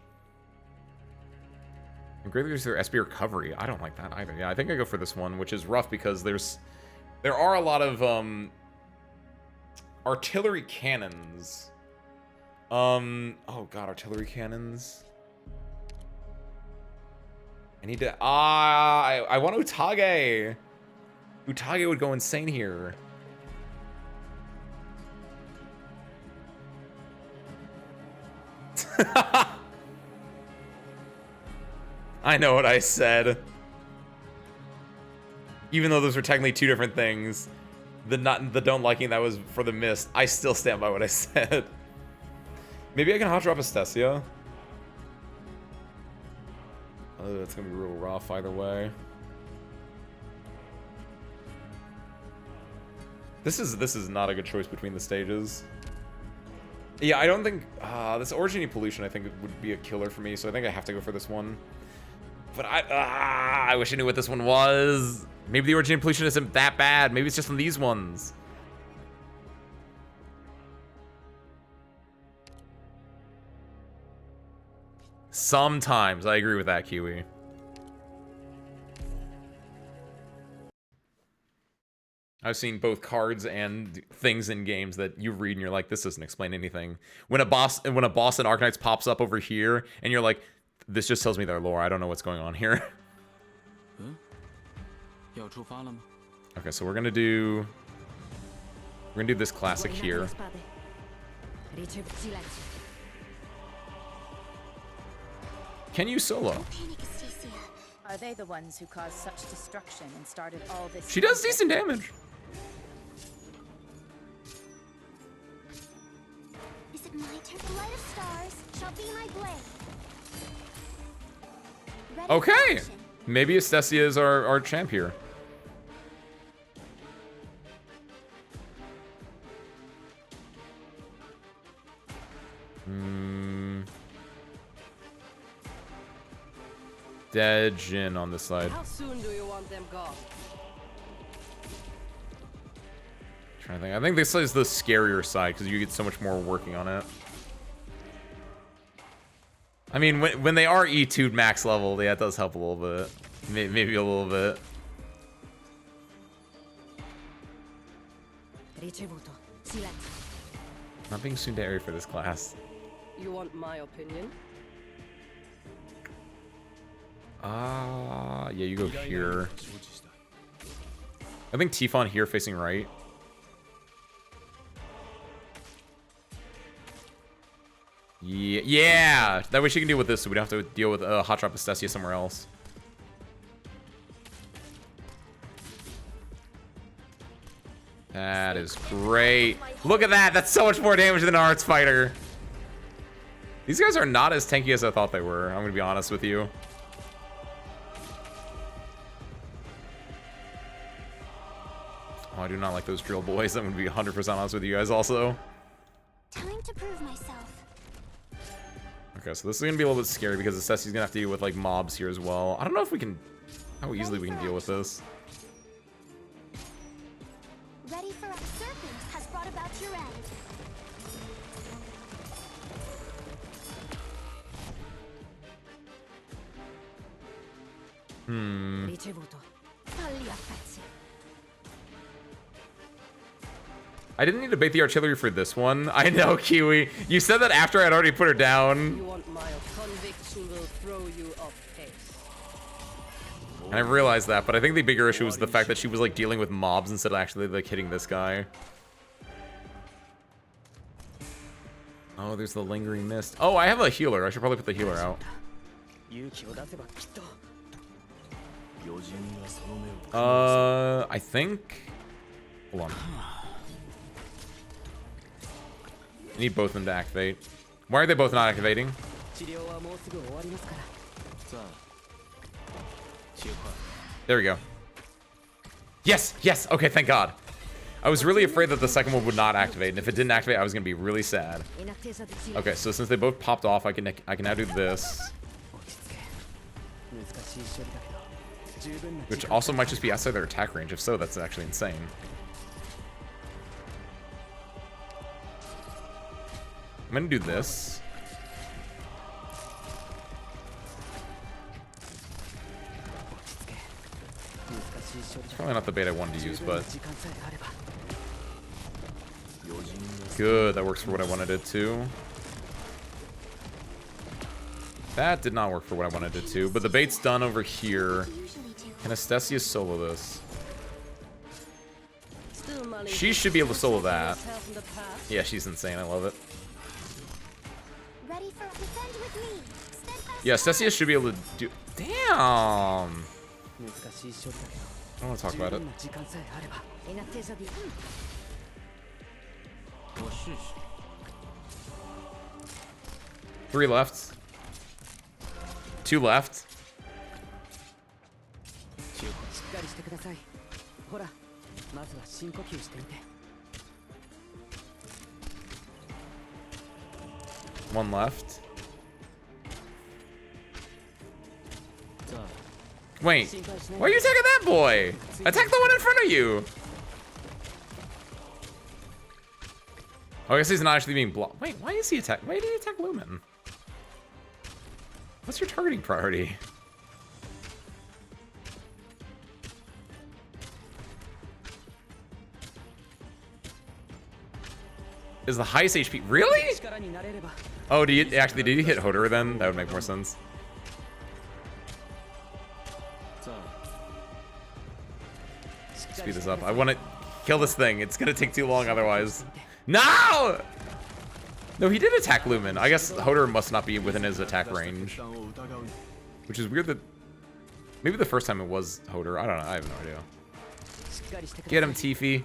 And greatly reduce their SP recovery. I don't like that either. Yeah, I think I go for this one, which is rough because there are a lot of artillery cannons. Oh god, artillery cannons. I need to I want Utage. Utage would go insane here. I know what I said. Even though those were technically two different things, the don't liking that was for the mist, I still stand by what I said. Maybe I can hot drop Estesia. Oh, that's gonna be real rough either way. This is not a good choice between the stages. Yeah, I don't think this Originy Pollution I think would be a killer for me, so I think I have to go for this one. But I wish I knew what this one was. Maybe the Originy Pollution isn't that bad. Maybe it's just from these ones. Sometimes I agree with that, Kiwi. I've seen both cards and things in games that you read and you're like, this doesn't explain anything. When a boss in Arknights pops up over here and you're like, this just tells me their lore. I don't know what's going on here. Okay, so we're gonna do this classic here. Can you solo? Are they the ones who caused such destruction and started all this? She does decent damage. Is it my turn? The light of stars shall be my blade. Ready for Okay. action. Maybe Estesia is our champ here. Dead Jin on this side. How soon do you want them gone? Trying to think. I think this is the scarier side because you get so much more working on it. I mean, when they are E2'd max level, yeah, it does help a little bit. Maybe a little bit. Not being tsundere for this class. You want my opinion? Yeah, you go here. I think Tifon here facing right. Yeah! That way she can deal with this, so we don't have to deal with Hot Drop Estesia somewhere else. That is great. Look at that! That's so much more damage than an Arts Fighter. These guys are not as tanky as I thought they were, I'm gonna be honest with you. Oh, I do not like those drill boys. I'm gonna be 100% honest with you guys also. Time to prove myself. Okay, so this is gonna be a little bit scary because Estesia's gonna have to deal with like mobs here as well. I don't know if we can, how easily we can deal with this. Ready for a serpent has brought about your end. I didn't need to bait the artillery for this one. I know, Kiwi. You said that after I'd already put her down. You want my conviction will throw you off pace. And I realized that, but I think the bigger issue was the fact that she was like dealing with mobs instead of actually like hitting this guy. Oh, there's the lingering mist. Oh, I have a healer. I should probably put the healer out. I think... Hold on. I need both of them to activate. Why are they both not activating? There we go. Yes, yes. Okay, thank God. I was really afraid that the second one would not activate, and if it didn't activate, I was gonna be really sad. Okay, so since they both popped off, I can now do this, which also might just be outside their attack range. If so, that's actually insane. I'm gonna do this. It's probably not the bait I wanted to use, but good. That works for what I wanted it to. That did not work for what I wanted it to, but the bait's done over here. Can Estesia solo this? She should be able to solo that. Yeah, she's insane. I love it. Ready for defend with me. Steadfast Yeah, Estesia should be able to do... Damn! I don't want to talk about it. Three left. Two left. One left. Wait, why are you attacking that boy? Attack the one in front of you. Oh, I guess he's not actually being blocked. Wait, why is he attack? Why did he attack Lumen? What's your targeting priority? Is the highest HP really? Oh, do you actually did you hit Hodor then? That would make more sense. Speed this up. I want to kill this thing. It's gonna take too long otherwise. No! No, he did attack Lumen. I guess Hodor must not be within his attack range. Which is weird that... Maybe the first time it was Hodor. I don't know. I have no idea. Get him, Tiffy.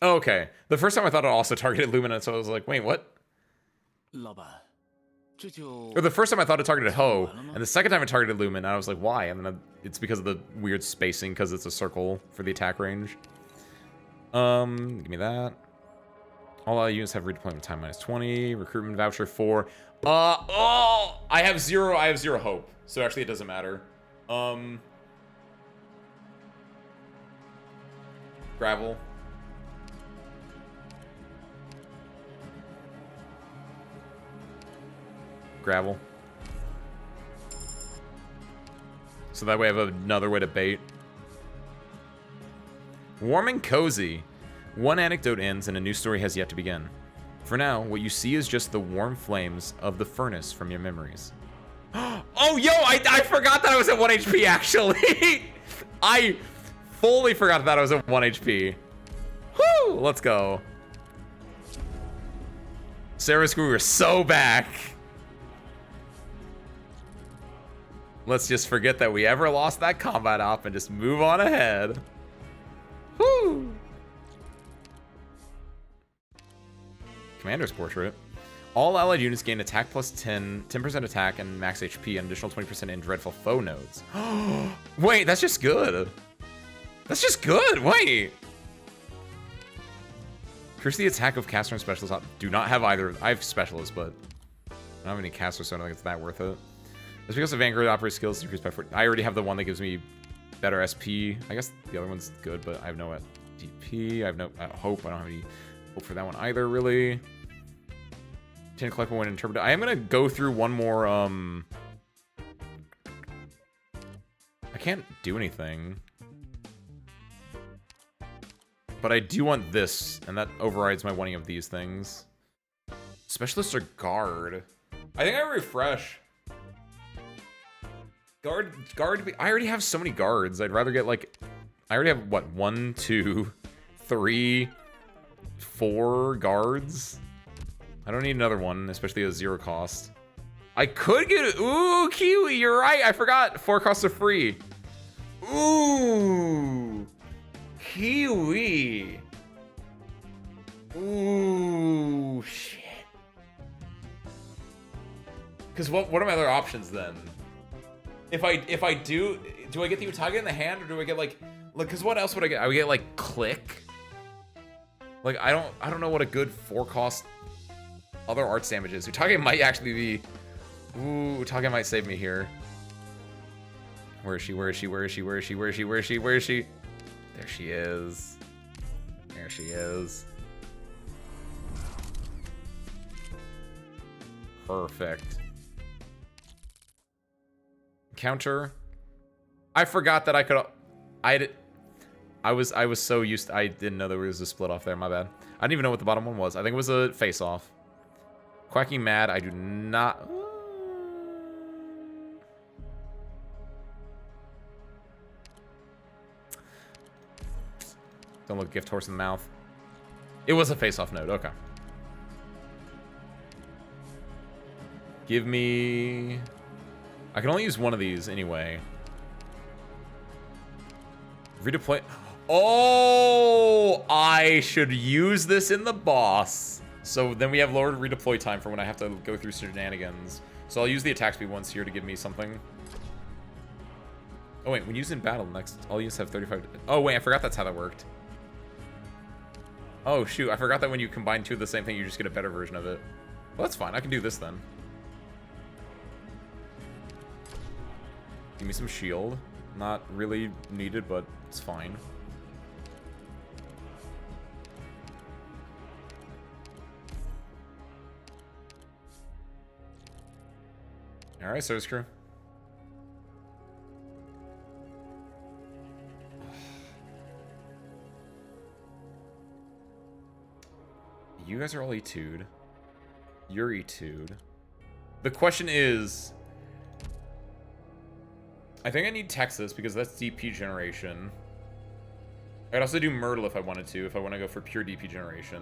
Okay. The first time I thought it also targeted Lumen, so I was like, wait, what? Or the first time I thought it targeted Ho, and the second time it targeted Lumen, and I was like, why? And then it's because of the weird spacing, because it's a circle for the attack range. Give me that. All our units have redeployment time -20. Recruitment voucher 4. Oh, I have zero hope. So actually it doesn't matter. Gravel. Gravel. So that way I have another way to bait. Warm and cozy. One anecdote ends and a new story has yet to begin. For now, what you see is just the warm flames of the furnace from your memories. Oh, yo, I forgot that I was at 1 HP, actually. I fully forgot that I was at 1 HP. Woo, let's go. Sarah Screw, we're so back. Let's just forget that we ever lost that combat op and just move on ahead. Woo! Commander's Portrait. All allied units gain attack plus 10% attack and max HP, and additional 20% in dreadful foe nodes. Wait, that's just good. That's just good. Wait. Curse the attack of caster and specialist. Do not have either. I have specialist, but I don't have any caster, so I don't think it's that worth it. It's because of Vanguard operator skills decreased by 40. I already have the one that gives me better SP. I guess the other one's good, but I have no DP. I have no hope. I don't have any hope for that one either, really. 10 collect one interpret. I am gonna go through one more. I can't do anything, but I do want this, and that overrides my wanting of these things. Specialists are guard. I think I refresh. Guard. I already have so many guards. I'd rather get like, I already have what, 1, 2, 3, 4 guards. I don't need another one, especially a 0 cost. I could get, ooh, Kiwi, you're right. I forgot 4 costs are free. Ooh, Kiwi. Ooh, shit. Because what are my other options then? If I do I get the Utage in the hand, or do I get like, because what else would I get? I would get like Click. Like I don't know what a good 4 cost other arts damage is. Utage might actually be, ooh, Utage might save me here. Where is she? Where is she? Where is she? Where is she? Where is she? Where is she? Where is she? There she is. There she is. Perfect. Counter. I forgot that I could. I was so used. I didn't know there was a split off there. My bad. I didn't even know what the bottom one was. I think it was a face off. Quacking Mad. I do not. Don't look gift horse in the mouth. It was a face off node. Okay. Give me. I can only use one of these anyway. Redeploy. Oh, I should use this in the boss. So then we have lowered redeploy time for when I have to go through shenanigans. So I'll use the attack speed once here to give me something. Oh wait, when used in battle next, I'll use have 35. Oh wait, I forgot that's how that worked. Oh shoot, I forgot that when you combine two of the same thing, you just get a better version of it. Well, that's fine. I can do this then. Give me some shield. Not really needed, but it's fine. Alright, service crew. You guys are all E2'd. You're E2'd. The question is... I think I need Texas because that's DP generation. I'd also do Myrtle if I wanted to, if I want to go for pure DP generation.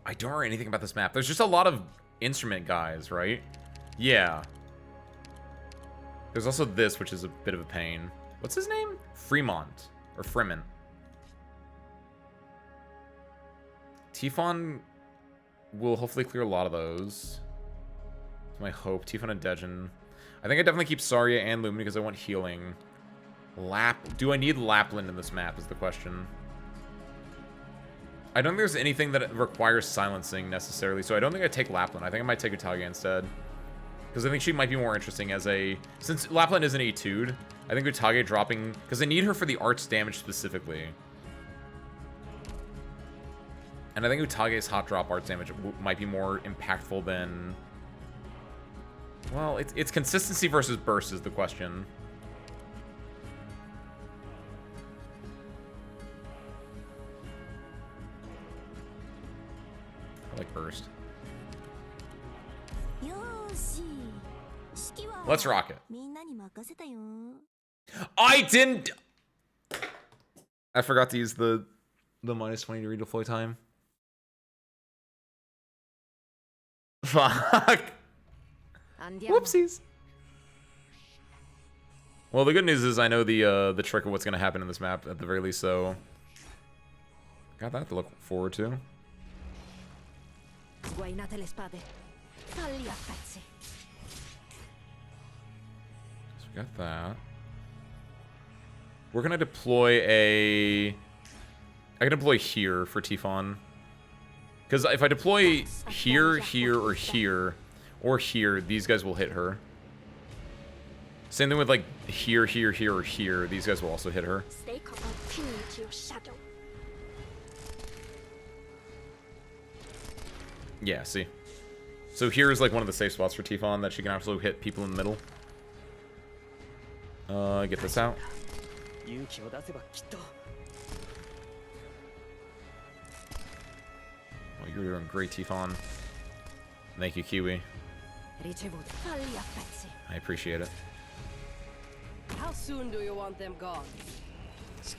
I don't know anything about this map. There's just a lot of instrument guys, right? Yeah. There's also this, which is a bit of a pain. What's his name? Fremont. Or Fremont. Tifon will hopefully clear a lot of those. That's my hope. Tifon and Dejin. I think I definitely keep Saria and Lumen because I want healing. Do I need Lapland in this map is the question. I don't think there's anything that requires silencing necessarily, so I don't think I take Lapland. I think I might take Utage instead. Because I think she might be more interesting as a... Since Lapland isn't E2'd, I think Utage dropping... Because I need her for the arts damage specifically. And I think Utage's hot drop arts damage might be more impactful than... Well, it's consistency versus burst is the question. I like burst. Let's rock it. I didn't... I forgot to use the minus 20 to redeploy time. Fuck. Whoopsies. Well, the good news is I know the trick of what's going to happen in this map at the very least, so... Got that to look forward to. So we got that. We're going to deploy a... I can deploy here for Tifon. Because if I deploy here, here, or here, or here, these guys will hit her. Same thing with like here, here, here, or here. These guys will also hit her. Yeah, see. So here is like one of the safe spots for Tifon that she can also hit people in the middle. Get this out. Oh, you're doing great, Tifon. Thank you, Kiwi. I appreciate it. How soon do you want them gone? Let's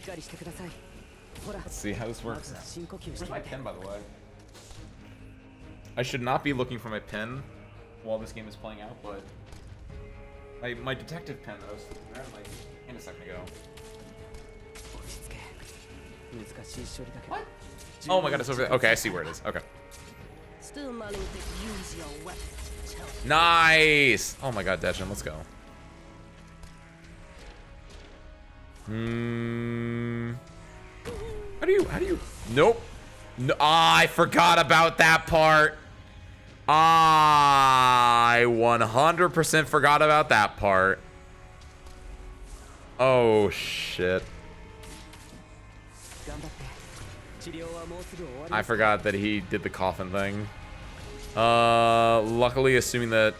see how this works. Where's my pen, by the way? I should not be looking for my pen while this game is playing out, but my detective pen that I was looking at like in a second ago. What? Oh my god, it's over there. Okay, I see where it is. Okay. Still manning to use your weapon. Nice! Oh my god, Dejin, let's go. How do you... Nope. No, I forgot about that part. I 100% forgot about that part. Oh, shit. I forgot that he did the coffin thing. Luckily, assuming that...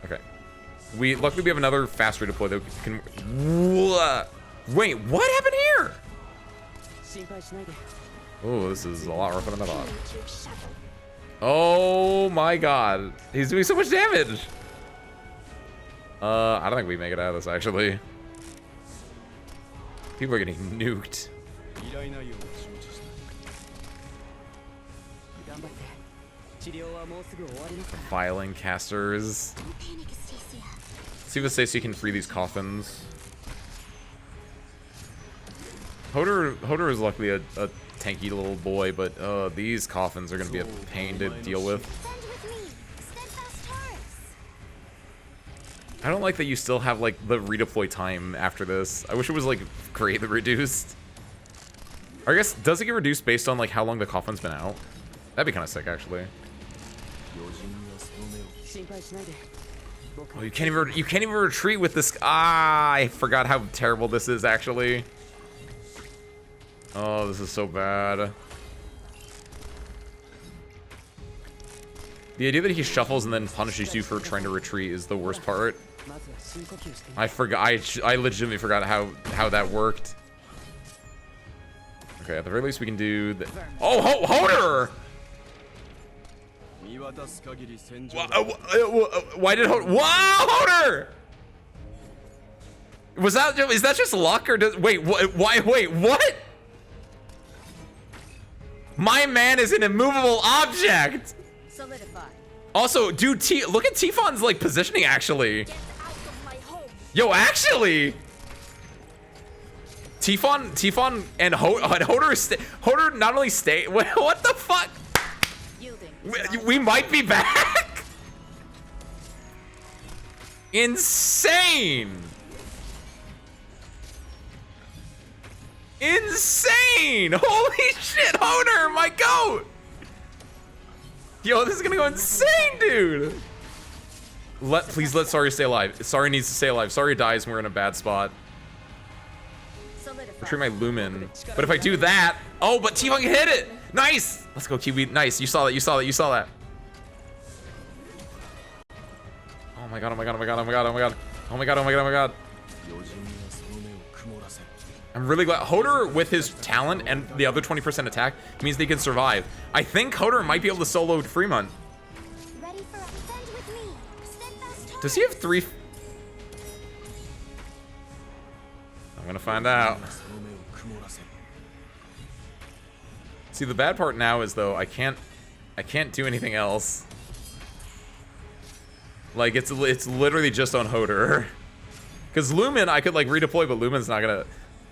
Okay. Luckily, we have another fast redeploy that we can... Wait, what happened here? Oh, this is a lot rougher than I thought. Oh my god. He's doing so much damage. I don't think we make it out of this, actually. People are getting nuked. Violin casters. See what Stacy can free these coffins. Hodor is luckily a tanky little boy, but these coffins are gonna be a pain to deal with. I don't like that you still have like the redeploy time after this. I wish it was like greatly reduced. Or I guess, does it get reduced based on like how long the coffin's been out? That'd be kind of sick, actually. Oh, you can't even retreat with this. Ah, I forgot how terrible this is, actually. Oh, this is so bad. The idea that he shuffles and then punishes you for trying to retreat is the worst part. I forgot. I legitimately forgot how that worked. Okay, at the very least we can do the. Oh, Hodor! Why did Hodor? Wow, Hodor! Is that just luck or does? Wait, why? Wait, what? My man is an immovable object. Solidify. Also, dude, look at Tifon's like positioning actually. Yo, actually, Tifon and Hodor not only stay. What the fuck? We might be back. Insane. Insane! Holy shit, Hodor, my goat! Yo, this is gonna go insane, dude! Please let Sari stay alive. Sari needs to stay alive. Sari dies and we're in a bad spot. Retreat my Lumen. But if I do that... Oh, but Tifon can hit it! Nice! Let's go, Kiwi. Nice, you saw that, you saw that, you saw that. Oh my god, oh my god, oh my god, oh my god, oh my god. Oh my god, oh my god, oh my god. I'm really glad. Hodor, with his talent and the other 20% attack, means they can survive. I think Hodor might be able to solo Fremont. Does he have 3? I'm gonna find out. See, the bad part now is though I can't do anything else. Like it's literally just on Hodor. Because Lumen I could like redeploy, but Lumen's not gonna.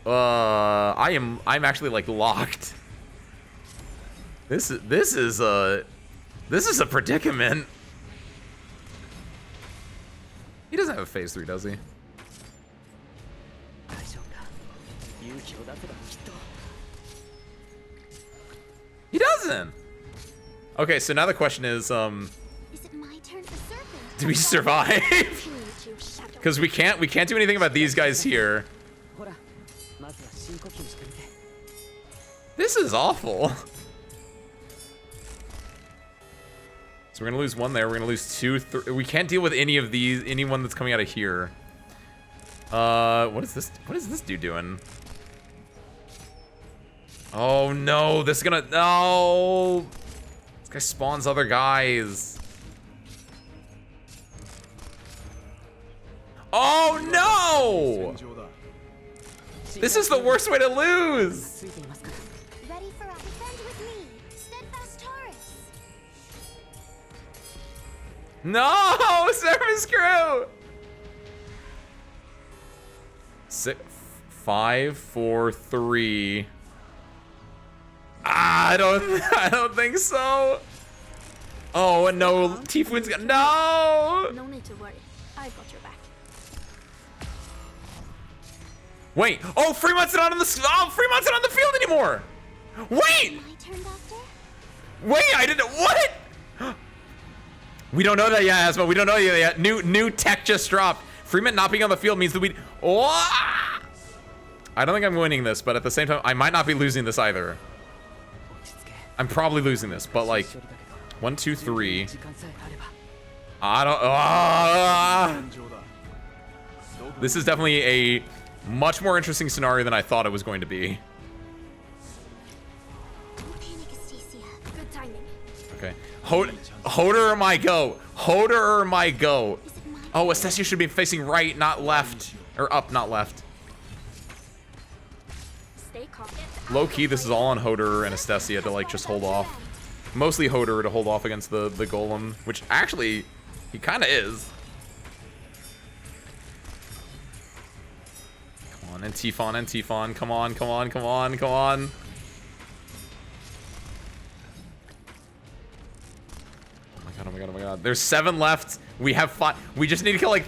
I'm actually like locked. This is a predicament. He doesn't have a phase 3, does he? He doesn't. Okay, so now the question is it my turn for serpent? do we survive? Because we can't do anything about these guys here. This is awful. So we're gonna lose 1 there. We're gonna lose 2. We can't deal with anyone that's coming out of here. What is this? What is this dude doing? Oh no! This is gonna no. This guy spawns other guys. Oh no! This is the worst way to lose. Ready for a defend with me, steadfast Taurus. No, service crew. 5, 4, 3. I don't think so. Oh no, Tifu's got no. No need to worry, I've got your back. Wait. Oh, Fremont's not on the. Oh, Fremont's not on the field anymore. Wait. My turn, Doctor? Wait, I didn't. What? We don't know that yet, Asma. We don't know that yet. New tech just dropped. Fremont not being on the field means that we. Oh! I don't think I'm winning this, but at the same time, I might not be losing this either. I'm probably losing this, but like, 1, 2, 3. I don't. This is definitely a much more interesting scenario than I thought it was going to be. Don't panic, Astacia. Good timing. Okay. Hoder or my go? Hoder or my go? Oh, Astacia should be facing right, not left. Or up, not left. Stay calm. Low key, this is all on Hoder and Astacia to like just hold off. Mostly Hoder to hold off against the golem, which actually he kind of is. Come on, and Tifon. Come on. Oh my god. There's 7 left. We have 5. We just need to kill like,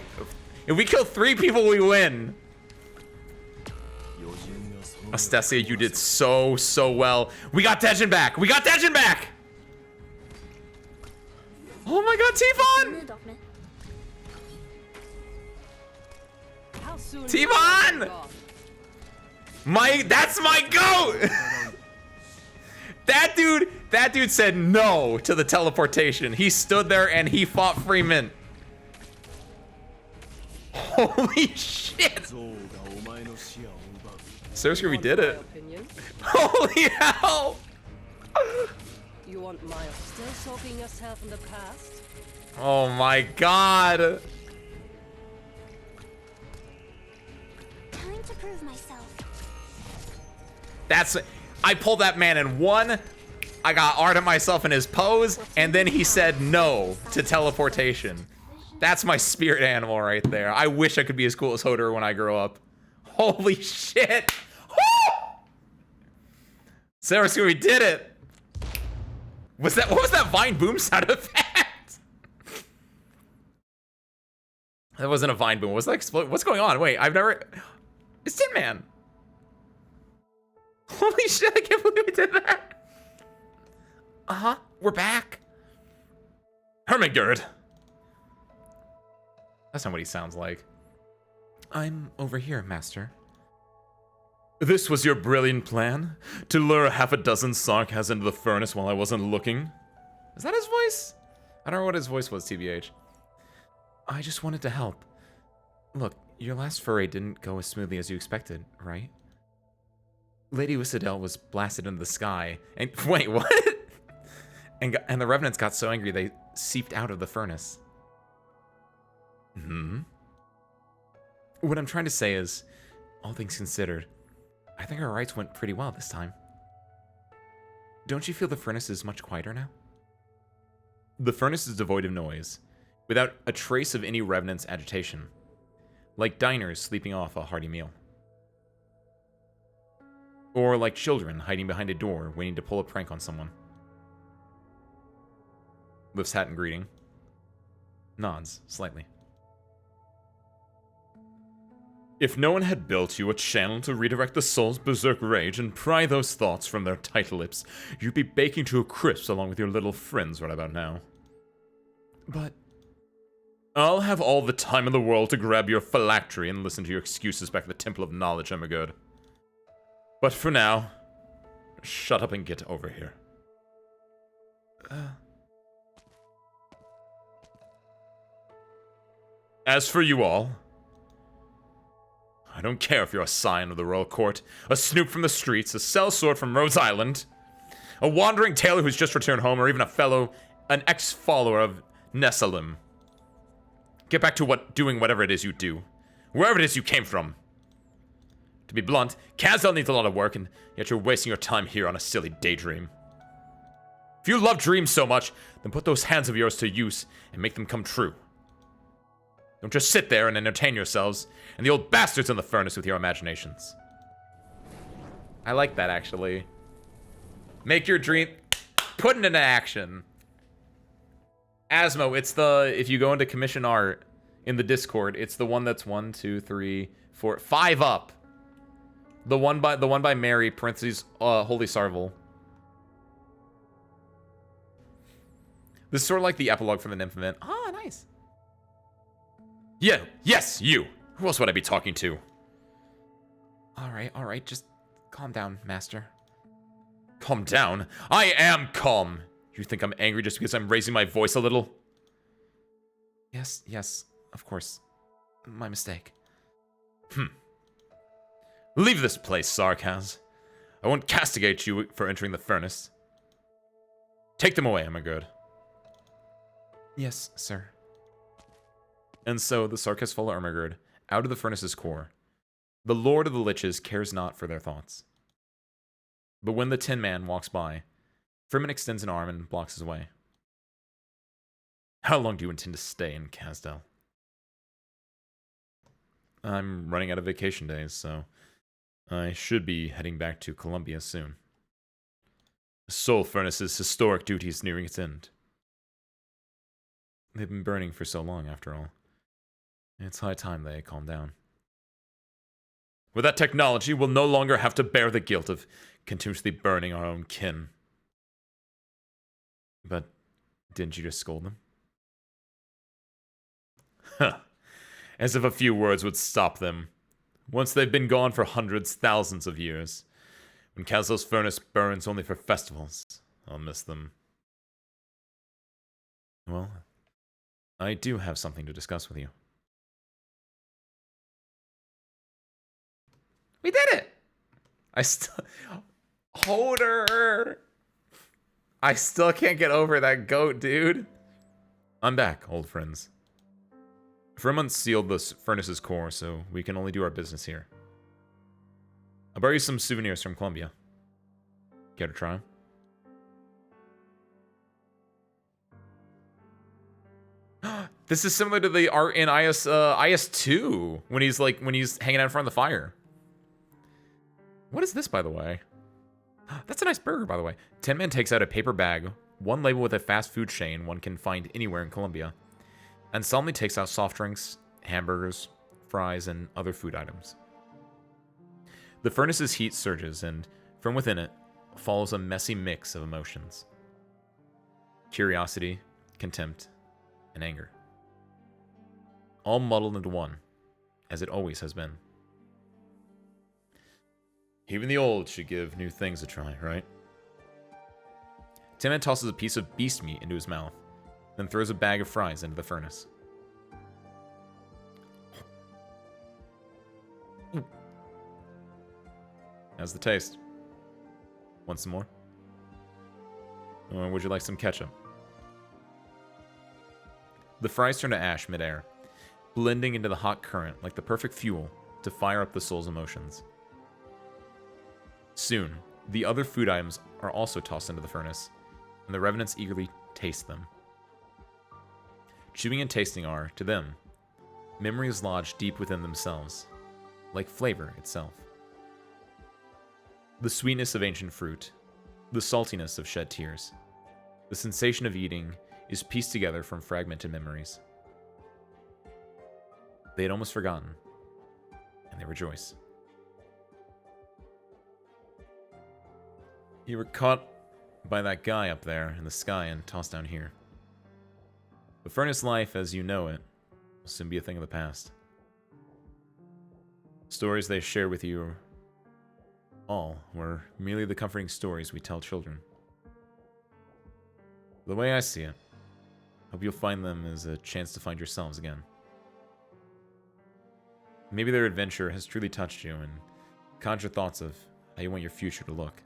if we kill 3 people, we win. Astacia, you did so well. We got Dejin back. Oh my god, Tifon! Tifon! That's my goat! That dude said no to the teleportation. He stood there and he fought Freeman. Holy shit! Seriously, we did it. Holy hell! You want my still soaking yourself in the past? Oh my god! Time to prove myself. I pulled that man in 1. I got Ardent myself in his pose, and then he said no to teleportation. That's my spirit animal right there. I wish I could be as cool as Hoder when I grow up. Holy shit! Seriously, we did it! What was that Vine Boom sound effect? That wasn't a Vine Boom. Was that explode? What's going on? Wait, It's Tin Man. Holy shit, I can't believe we did that. Uh-huh, we're back. Hermigerd. That's not what he sounds like. I'm over here, Master. This was your brilliant plan? To lure half a dozen Sarkhas into the furnace while I wasn't looking? Is that his voice? I don't know what his voice was, TBH. I just wanted to help. Look, your last foray didn't go as smoothly as you expected, right? Lady Whissadel was blasted into the sky, and wait, what? and the revenants got so angry they seeped out of the furnace. What I'm trying to say is, all things considered, I think our rites went pretty well this time. Don't you feel the furnace is much quieter now? The furnace is devoid of noise, without a trace of any revenant's agitation, like diners sleeping off a hearty meal. Or like children hiding behind a door waiting to pull a prank on someone. Lifts hat in greeting. Nods slightly. If no one had built you a channel to redirect the soul's berserk rage and pry those thoughts from their tight lips, you'd be baking to a crisp along with your little friends right about now. But I'll have all the time in the world to grab your phylactery and listen to your excuses back at the Temple of Knowledge, Emigod. But for now, shut up and get over here. As for you all, I don't care if you're a scion of the royal court, a snoop from the streets, a sellsword from Rhodes Island, a wandering tailor who's just returned home, or even an ex-follower of Nessalim. Get back to doing whatever it is you do, wherever it is you came from. To be blunt, Kazdel needs a lot of work, and yet you're wasting your time here on a silly daydream. If you love dreams so much, then put those hands of yours to use and make them come true. Don't just sit there and entertain yourselves and the old bastards in the furnace with your imaginations. I like that, actually. Make your dream, put it into action. Asmo, it's if you go into commission art in the Discord, it's the one that's 1, 2, 3, 4, 5 up. The one by Mary, parentheses, Holy Sarvel. This is sort of like the epilogue from the Nymph event. Ah, nice. Yeah, yes, you. Who else would I be talking to? Alright, just calm down, Master. Calm down. I am calm. You think I'm angry just because I'm raising my voice a little? Yes, of course. My mistake. Leave this place, Sarkaz. I won't castigate you for entering the furnace. Take them away, Emmergerd. Yes, sir. And so the Sarkaz follow Ermagerd out of the furnace's core. The Lord of the Liches cares not for their thoughts. But when the Tin Man walks by, Fremen extends an arm and blocks his way. How long do you intend to stay in Kazdel? I'm running out of vacation days, so I should be heading back to Columbia soon. The Soul Furnace's historic duty is nearing its end. They've been burning for so long, after all. It's high time they calm down. With that technology, we'll no longer have to bear the guilt of continuously burning our own kin. But didn't you just scold them? Huh. As if a few words would stop them. Once they've been gone for hundreds, thousands of years. When Kazlo's furnace burns only for festivals, I'll miss them. Well, I do have something to discuss with you. We did it! Holder! I still can't get over that goat, dude. I'm back, old friends. For a month sealed the furnace's core, so we can only do our business here. I'll borrow you some souvenirs from Columbia. Care to try 'em? This is similar to the art in IS2 when he's hanging out in front of the fire. What is this, by the way? That's a nice burger, by the way. Tin Man takes out a paper bag, one label with a fast food chain one can find anywhere in Colombia, and solemnly takes out soft drinks, hamburgers, fries, and other food items. The furnace's heat surges, and from within it follows a messy mix of emotions. Curiosity, contempt, and anger. All muddled into one, as it always has been. Even the old should give new things a try, right? Tin Man tosses a piece of beast meat into his mouth, then throws a bag of fries into the furnace. How's the taste? Want some more? Or would you like some ketchup? The fries turn to ash midair, blending into the hot current like the perfect fuel to fire up the soul's emotions. Soon, the other food items are also tossed into the furnace, and the revenants eagerly taste them. Chewing and tasting are, to them, memories lodged deep within themselves, like flavor itself. The sweetness of ancient fruit, the saltiness of shed tears, the sensation of eating is pieced together from fragmented memories. They had almost forgotten, and they rejoice. You were caught by that guy up there in the sky and tossed down here. The furnace life as you know it will soon be a thing of the past. Stories they share with you all were merely the comforting stories we tell children. The way I see it, hope you'll find them as a chance to find yourselves again. Maybe their adventure has truly touched you and conjured thoughts of how you want your future to look.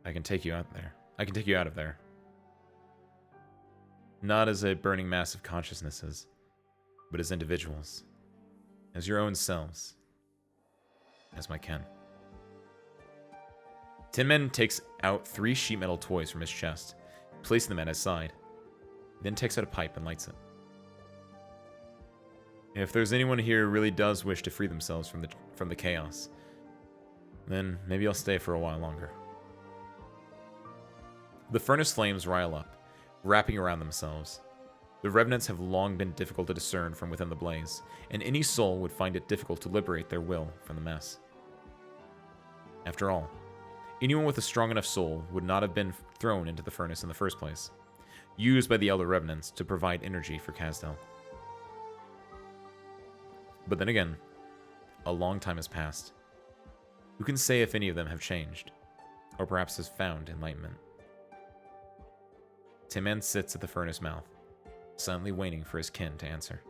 I can take you out there. I can take you out of there. Not as a burning mass of consciousnesses, but as individuals. As your own selves. As my kin. Tin Man takes out 3 sheet metal toys from his chest, placing them at his side, then takes out a pipe and lights it. If there's anyone here who really does wish to free themselves from the chaos, then maybe I'll stay for a while longer. The furnace flames rile up, wrapping around themselves. The revenants have long been difficult to discern from within the blaze, and any soul would find it difficult to liberate their will from the mess. After all, anyone with a strong enough soul would not have been thrown into the furnace in the first place, used by the Elder Revenants to provide energy for Kazdel. But then again, A long time has passed. Who can say if any of them have changed? Or perhaps has found enlightenment? Tin Man sits at the furnace mouth, silently waiting for his kin to answer.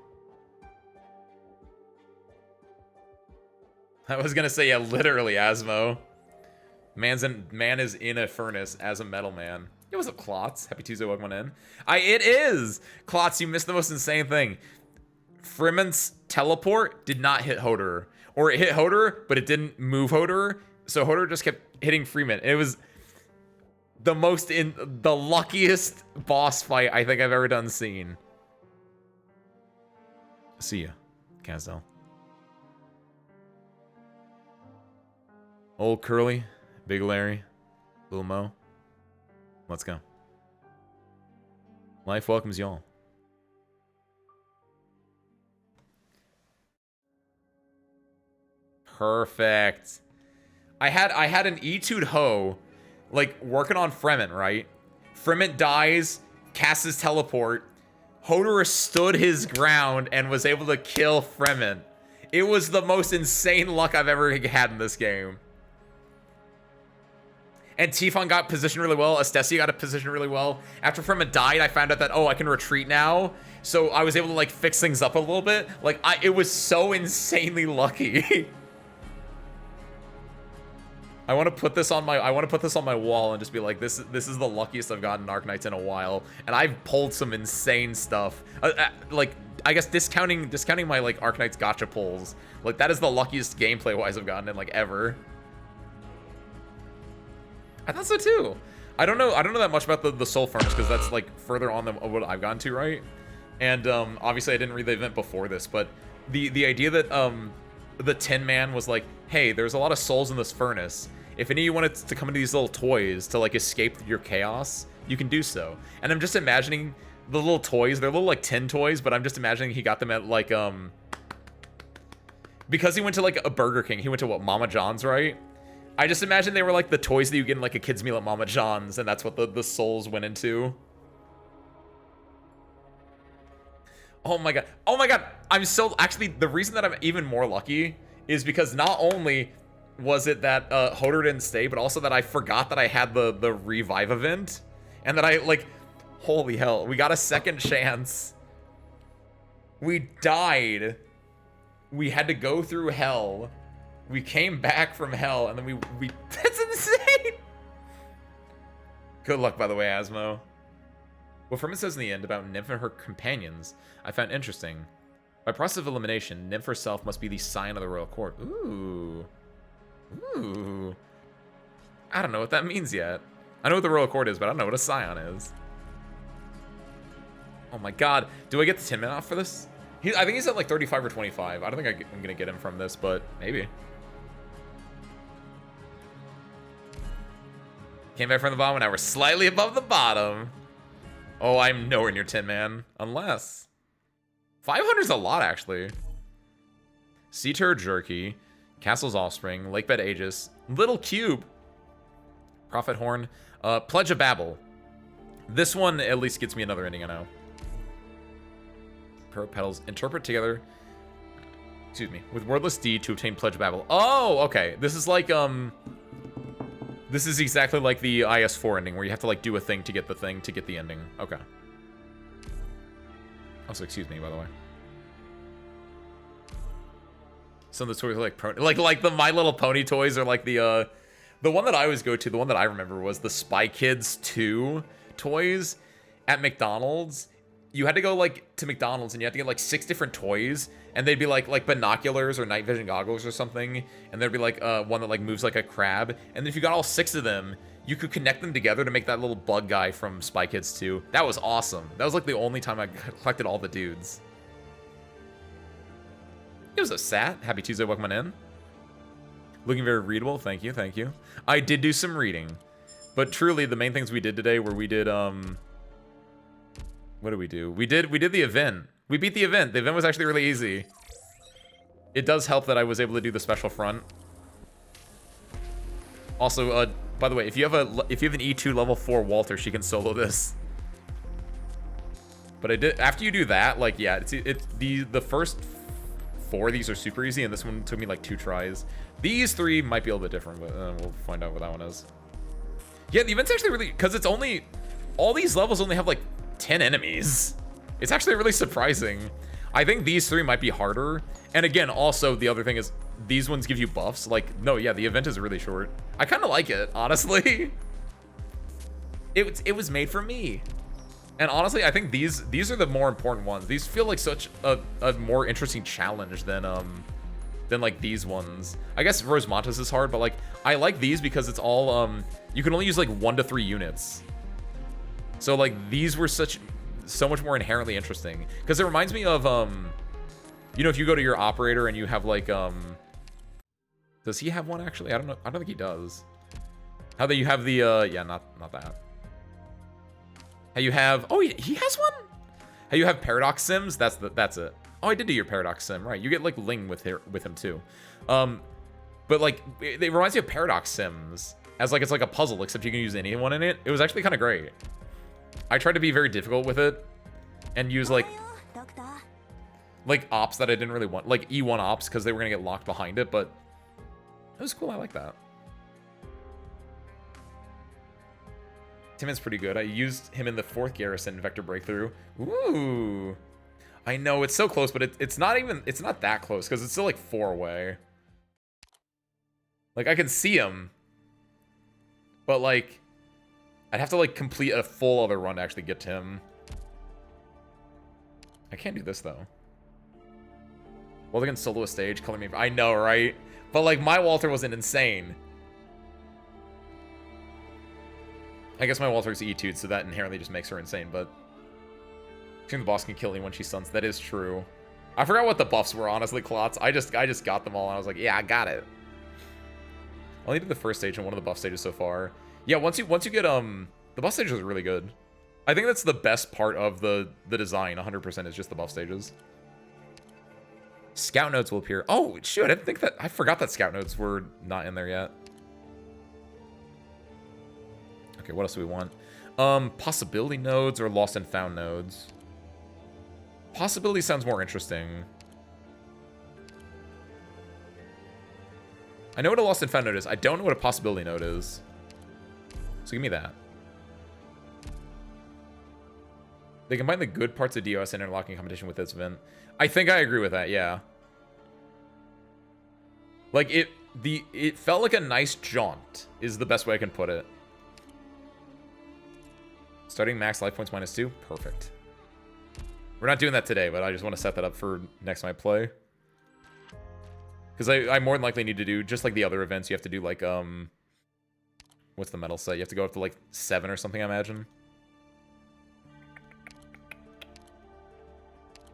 I was gonna say, yeah, literally, Asmo. Man is in a furnace as a metal man. Yo, what's up, Klotz? Happy Tuesday, welcome on in. It is! Klotz, you missed the most insane thing. Fremen's teleport did not hit Hoder. Or it hit Hoder, but it didn't move Hoder. So Hoder just kept hitting Freeman. It was the luckiest boss fight I think I've ever done seen. See ya, Kazdel. Old Curly, Big Larry, Lil Mo. Let's go. Life welcomes y'all. Perfect. I had an Etude Ho, like, working on Fremen, right? Fremen dies, casts his teleport. Hoder stood his ground and was able to kill Fremen. It was the most insane luck I've ever had in this game. And Tifon got positioned really well. Astesi got a position really well. After Fremen died, I found out that, oh, I can retreat now. So I was able to, like, fix things up a little bit. Like, it was so insanely lucky. I want to put this on my wall and just be like, this is the luckiest I've gotten Arknights in a while, and I've pulled some insane stuff. Like, I guess discounting my, like, Arknights gotcha pulls, like, that is the luckiest gameplay wise I've gotten in, like, ever. I thought so too. I don't know that much about the Soul Furnace because that's, like, further on than what I've gotten to, right? And obviously I didn't read the event before this, but the idea that the Tin Man was like, hey, there's a lot of souls in this furnace. If any of you wanted to come into these little toys to, like, escape your chaos, you can do so. And I'm just imagining the little toys. They're little, like, tin toys, but I'm just imagining he got them at, like, because he went to, like, a Burger King. He went to, what, Mama John's, right? I just imagine they were, like, the toys that you get in, like, a kid's meal at Mama John's, and that's what the souls went into. Oh my god. Oh my god. I'm so... Actually, the reason that I'm even more lucky is because not only was it that Hoder didn't stay, but also that I forgot that I had the revive event. And that I, like... Holy hell. We got a second chance. We died. We had to go through hell. We came back from hell, and then we... That's insane! Good luck, by the way, Asmo. What Fremen says in the end about Nymph and her companions, I found interesting. By process of elimination, Nymph herself must be the scion of the royal court. Ooh. Ooh. I don't know what that means yet. I know what the royal court is, but I don't know what a scion is. Oh my god. Do I get the Tin Man off for this? I think he's at like 35 or 25. I don't think I'm gonna get him from this, but maybe. Came back from the bottom, and now we're slightly above the bottom. Oh, I'm nowhere near Tin Man. Unless... 500's a lot, actually. Sea Turd Jerky, Castle's Offspring, Lakebed Aegis, Little Cube, Prophet Horn, Pledge of Babel. This one at least gets me another ending, I know. Pro Petals, Interpret together, excuse me, with Wordless Deed to obtain Pledge of Babel. Oh, okay. This is like, this is exactly like the IS4 ending, where you have to, like, do a thing to get the ending. Okay. Also, excuse me, by the way. Some of the toys are like the My Little Pony toys are like the one that I always go to, the one that I remember was the Spy Kids 2 toys at McDonald's. You had to go, like, to McDonald's, and you had to get, like, 6 different toys, and they'd be, like binoculars or night vision goggles or something, and there'd be, like, one that, like, moves like a crab, and then if you got all 6 of them, you could connect them together to make that little bug guy from Spy Kids 2. That was awesome. That was, like, the only time I collected all the dudes. It was a sat. Happy Tuesday, welcome on in. Looking very readable. Thank you, thank you. I did do some reading, but truly, the main things we did today were we did, what did we do? We did the event. We beat the event. The event was actually really easy. It does help that I was able to do the special front. Also, by the way, if you have an E2 level 4 Walter, she can solo this. But I did after you do that, like, yeah, it's the first 4 of these are super easy, and this one took me like 2 tries. These 3 might be a little bit different, but we'll find out what that one is. Yeah, the event's actually really, because it's only, all these levels only have like 10 enemies. It's actually really surprising. I think these 3 might be harder. And again, also the other thing is these ones give you buffs. Like, no, yeah, the event is really short. I kind of like it, honestly. It was made for me. And honestly, I think these are the more important ones. These feel like such a more interesting challenge than like these ones. I guess Rosemontis is hard, but like I like these because it's all you can only use like 1 to 3 units. So like these were so much more inherently interesting because it reminds me of you know, if you go to your operator and you have like does he have one actually? I don't know. I don't think he does. How that you have the yeah, not that. How you have, oh, he has one? How you have Paradox Sims? That's it. Oh, I did do your Paradox Sim, right. You get like Ling with him too. But like, it reminds me of Paradox Sims. As like, it's like a puzzle, except you can use anyone in it. It was actually kind of great. I tried to be very difficult with it. And use like ops that I didn't really want. Like E1 ops, because they were going to get locked behind it, but it was cool, I like that. Timon's pretty good. I used him in the 4th Garrison Vector Breakthrough. Ooh. I know, it's so close, but it's not that close, because it's still like 4 away. Like, I can see him. But like, I'd have to like complete a full other run to actually get to him. I can't do this, though. Well, they can solo a stage, color me. I know, right? But like, my Walter wasn't insane. I guess my Walter's E2'd, so that inherently just makes her insane, but I think the boss can kill anyone she stuns. That is true. I forgot what the buffs were, honestly, Klotz. I just got them all, and I was like, yeah, I got it. I only did the first stage and one of the buff stages so far. Yeah, once you get, the buff stages are really good. I think that's the best part of the design, 100%, is just the buff stages. Scout notes will appear. Oh, shoot, I forgot that scout notes were not in there yet. Okay, what else do we want? Possibility nodes or lost and found nodes? Possibility sounds more interesting. I know what a lost and found node is. I don't know what a possibility node is. So give me that. They combine the good parts of DOS and interlocking competition with this event. I think I agree with that, yeah. Like, it felt like a nice jaunt, is the best way I can put it. Starting max life points -2. Perfect. We're not doing that today, but I just want to set that up for next time I play. Because I more than likely need to do, just like the other events, you have to do like, what's the medal set? You have to go up to like 7 or something, I imagine.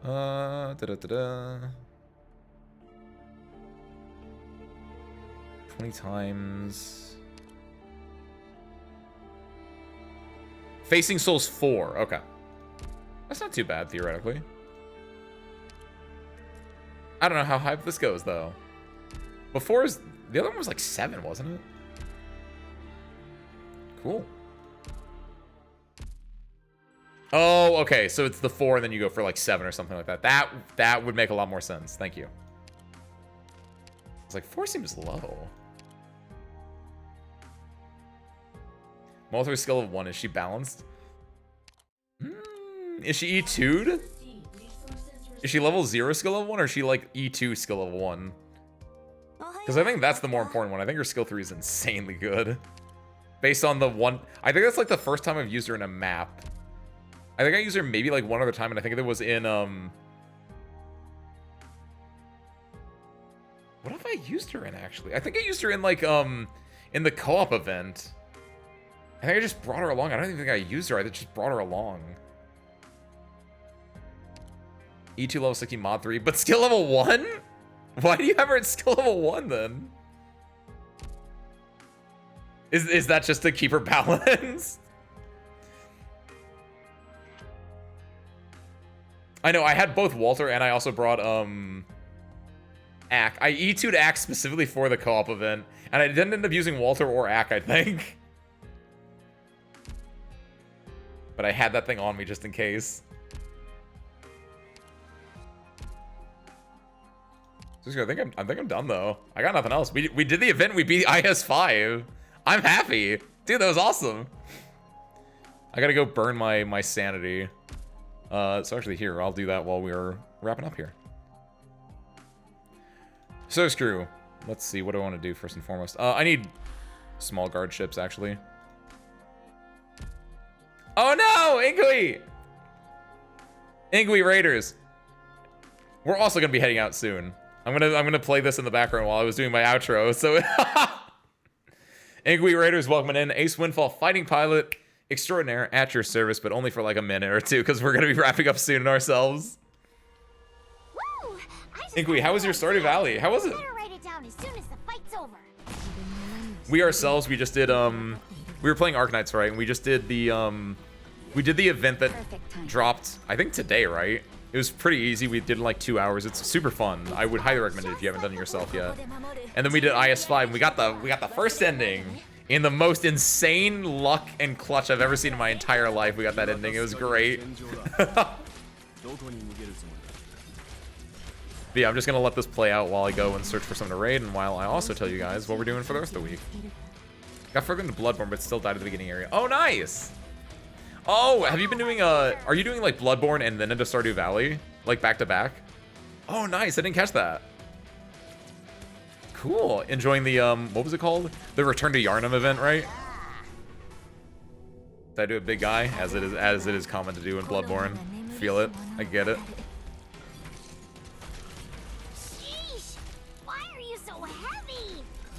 Da-da-da-da. 20 times... Facing Souls 4. Okay. That's not too bad, theoretically. I don't know how hype this goes, though. Before, the other one was like 7, wasn't it? Cool. Oh, okay. So it's the 4, and then you go for like 7 or something like that. That would make a lot more sense. Thank you. It's like 4 seems low. Multiple skill of 1. Is she balanced? Is she E2'd? Is she level 0 skill level 1, or is she like E2 skill level 1? Because I think that's the more important one. I think her skill 3 is insanely good. Based on the one... I think that's like the first time I've used her in a map. I think I used her maybe like one other time, and I think it was in... What have I used her in, actually? I think I used her in like, in the co-op event. I think I just brought her along. I don't even think I used her. I just brought her along. E2 level 60 mod 3, but skill level 1? Why do you have her at skill level 1 then? Is that just to keep her balanced? I know, I had both Walter and I also brought, Ack. I E2'd Ack specifically for the co-op event, and I didn't end up using Walter or Ack, I think. But I had that thing on me just in case. I think I'm done though. I got nothing else. We did the event. We beat IS5. I'm happy, dude. That was awesome. I gotta go burn my sanity. So actually here, I'll do that while we're wrapping up here. So screw. Let's see. What do I want to do first and foremost? I need small guard ships actually. Oh no, Ingui! Ingui Raiders. We're also gonna be heading out soon. I'm gonna play this in the background while I was doing my outro. So Ingui Raiders welcoming in Ace Windfall Fighting Pilot Extraordinaire at your service, but only for like a minute or two because we're gonna be wrapping up soon ourselves. Woo! Ingui, how was your Stardew Valley? How was it? Better write it down as soon as the fight's over. We ourselves, we just did we were playing Arknights, right? And we just did the we did the event that dropped, I think today, right? It was pretty easy. We did it in like 2 hours. It's super fun. I would highly recommend it if you haven't done it yourself yet. And then we did IS5 and we got the first ending in the most insane luck and clutch I've ever seen in my entire life. We got that ending. It was great. But yeah, I'm just gonna let this play out while I go and search for someone to raid, and while I also tell you guys what we're doing for the rest of the week. Got further into Bloodborne, but still died at the beginning area. Oh, nice! Oh, have you been doing are you doing like Bloodborne and then into Stardew Valley? Like back to back? Oh, nice, I didn't catch that. Cool, enjoying the, what was it called? The Return to Yharnam event, right? Did I do a big guy? As it is common to do in Bloodborne. Feel it, I get it.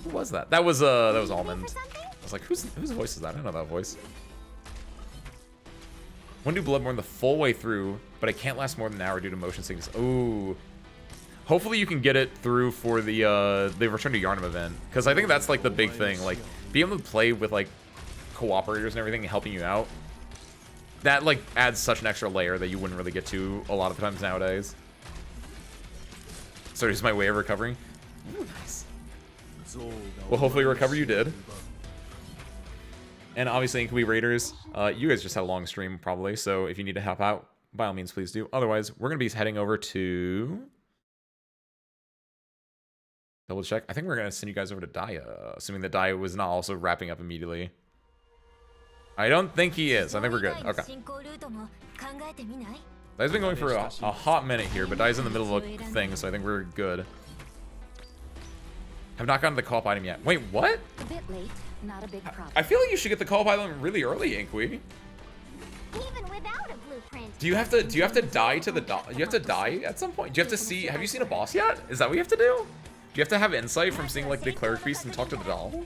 Who was that? That was Almond. I was like, whose voice is that? I don't know that voice. Want to do Bloodborne the full way through, but I can't last more than an hour due to motion sickness. Ooh. Hopefully you can get it through for the Return to Yharnam event, because I think that's like the big thing. Like being able to play with like cooperators and everything and helping you out. That like adds such an extra layer that you wouldn't really get to a lot of times nowadays. So here's my way of recovering. Ooh, nice. Well, hopefully recover you did. And obviously, Incubi Raiders, you guys just had a long stream probably, so if you need to help out, by all means, please do. Otherwise, we're going to be heading over to... Double check. I think we're going to send you guys over to Daya, assuming that Daya was not also wrapping up immediately. I don't think he is. I think we're good. Okay. Daya's been going for a hot minute here, but Daya's in the middle of a thing, so I think we're good. Have not gotten the co-op item yet. Wait, what? A bit late, not a big problem. I feel like you should get the co-op item really early, Inqui. Even without a blueprint. Do you have to die to the you have to die at some point? Do you have to see, have you seen a boss yet? Is that what you have to do? Do you have to have insight from seeing like the cleric beast and talk to the doll?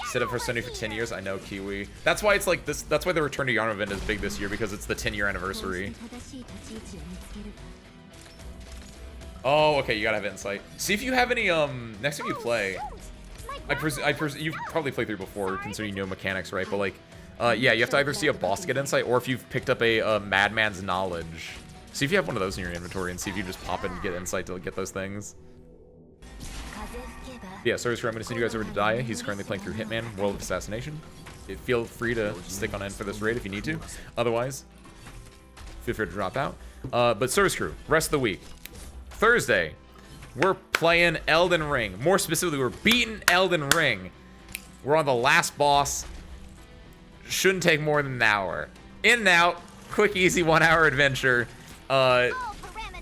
Sit up for Sunday for 10 years. I know, Kiwi. That's why it's like this. That's why the Return to Yharnam event is big this year, because it's the 10-year anniversary. Oh, okay. You gotta have insight. See if you have any. Next time you play, you've probably played through before, considering you know mechanics, right? But like, yeah, you have to either see a boss to get insight, or if you've picked up a madman's knowledge. See if you have one of those in your inventory, and see if you just pop it and get insight to get those things. Yeah, sorry, I'm going to send you guys over to Daya. He's currently playing through Hitman, World of Assassination. Feel free to stick on in for this raid if you need to. Otherwise, feel free to drop out. But Service Crew, rest of the week. Thursday, we're playing Elden Ring. More specifically, we're beating Elden Ring. We're on the last boss. Shouldn't take more than an hour. In and out, quick, easy 1 hour adventure.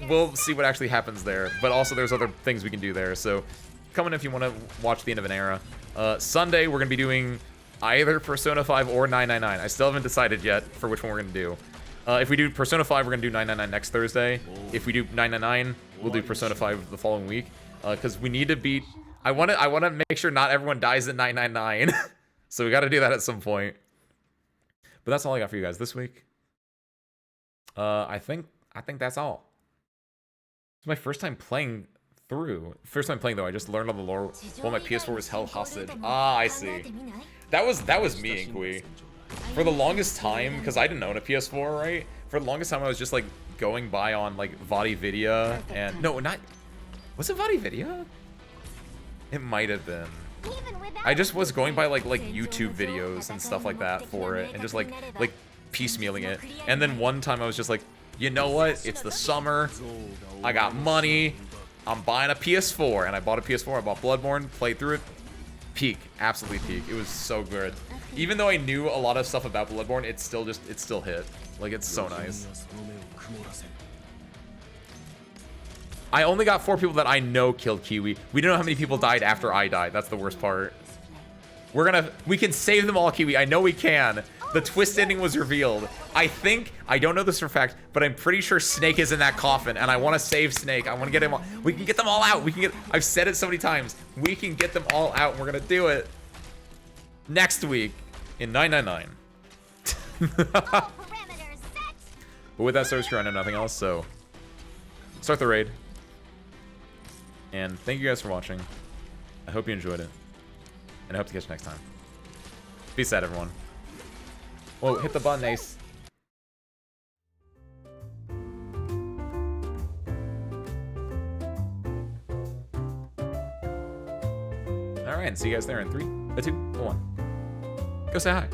We'll see what actually happens there. But also, there's other things we can do there. So, come in if you want to watch the end of an era. Sunday, we're going to be doing either Persona 5 or 999. I still haven't decided yet for which one we're going to do. If we do Persona 5, we're going to do 999 next Thursday. If we do 999, we'll do Persona 5 the following week. Because we need to beat... I want to make sure not everyone dies at 999. So we got to do that at some point. But that's all I got for you guys this week. I think that's all. It's my first time playing through. First time playing though, I just learned all the lore while my PS4 was held hostage. Ah, I see. That was me, Inqui. For the longest time, because I didn't own a PS4, right? For the longest time, I was just like going by on like VodiVidia and no, not. Was it VodiVidia? It might have been. I just was going by like YouTube videos and stuff like that for it, and just like piecemealing it. And then one time I was just like you know what? It's the summer. I got money. I'm buying a PS4. And I bought a PS4. I bought Bloodborne. Played through it. Peak. Absolutely peak. It was so good. Even though I knew a lot of stuff about Bloodborne, it still hit. Like, it's so nice. I only got 4 people that I know killed Kiwi. We don't know how many people died after I died. That's the worst part. We can save them all, Kiwi. I know we can. The twist ending was revealed. I don't know this for a fact, but I'm pretty sure Snake is in that coffin, and I want to save Snake. I want to get him all. We can get them all out. I've said it so many times. We can get them all out, and we're going to do it next week in 999. But with that, Service Crew, I know nothing else, so start the raid. And thank you guys for watching. I hope you enjoyed it. And I hope to catch you next time. Peace out, everyone. Whoa, hit the button, Ace. Alright, see you guys there in 3, 2, 1. Go say hi.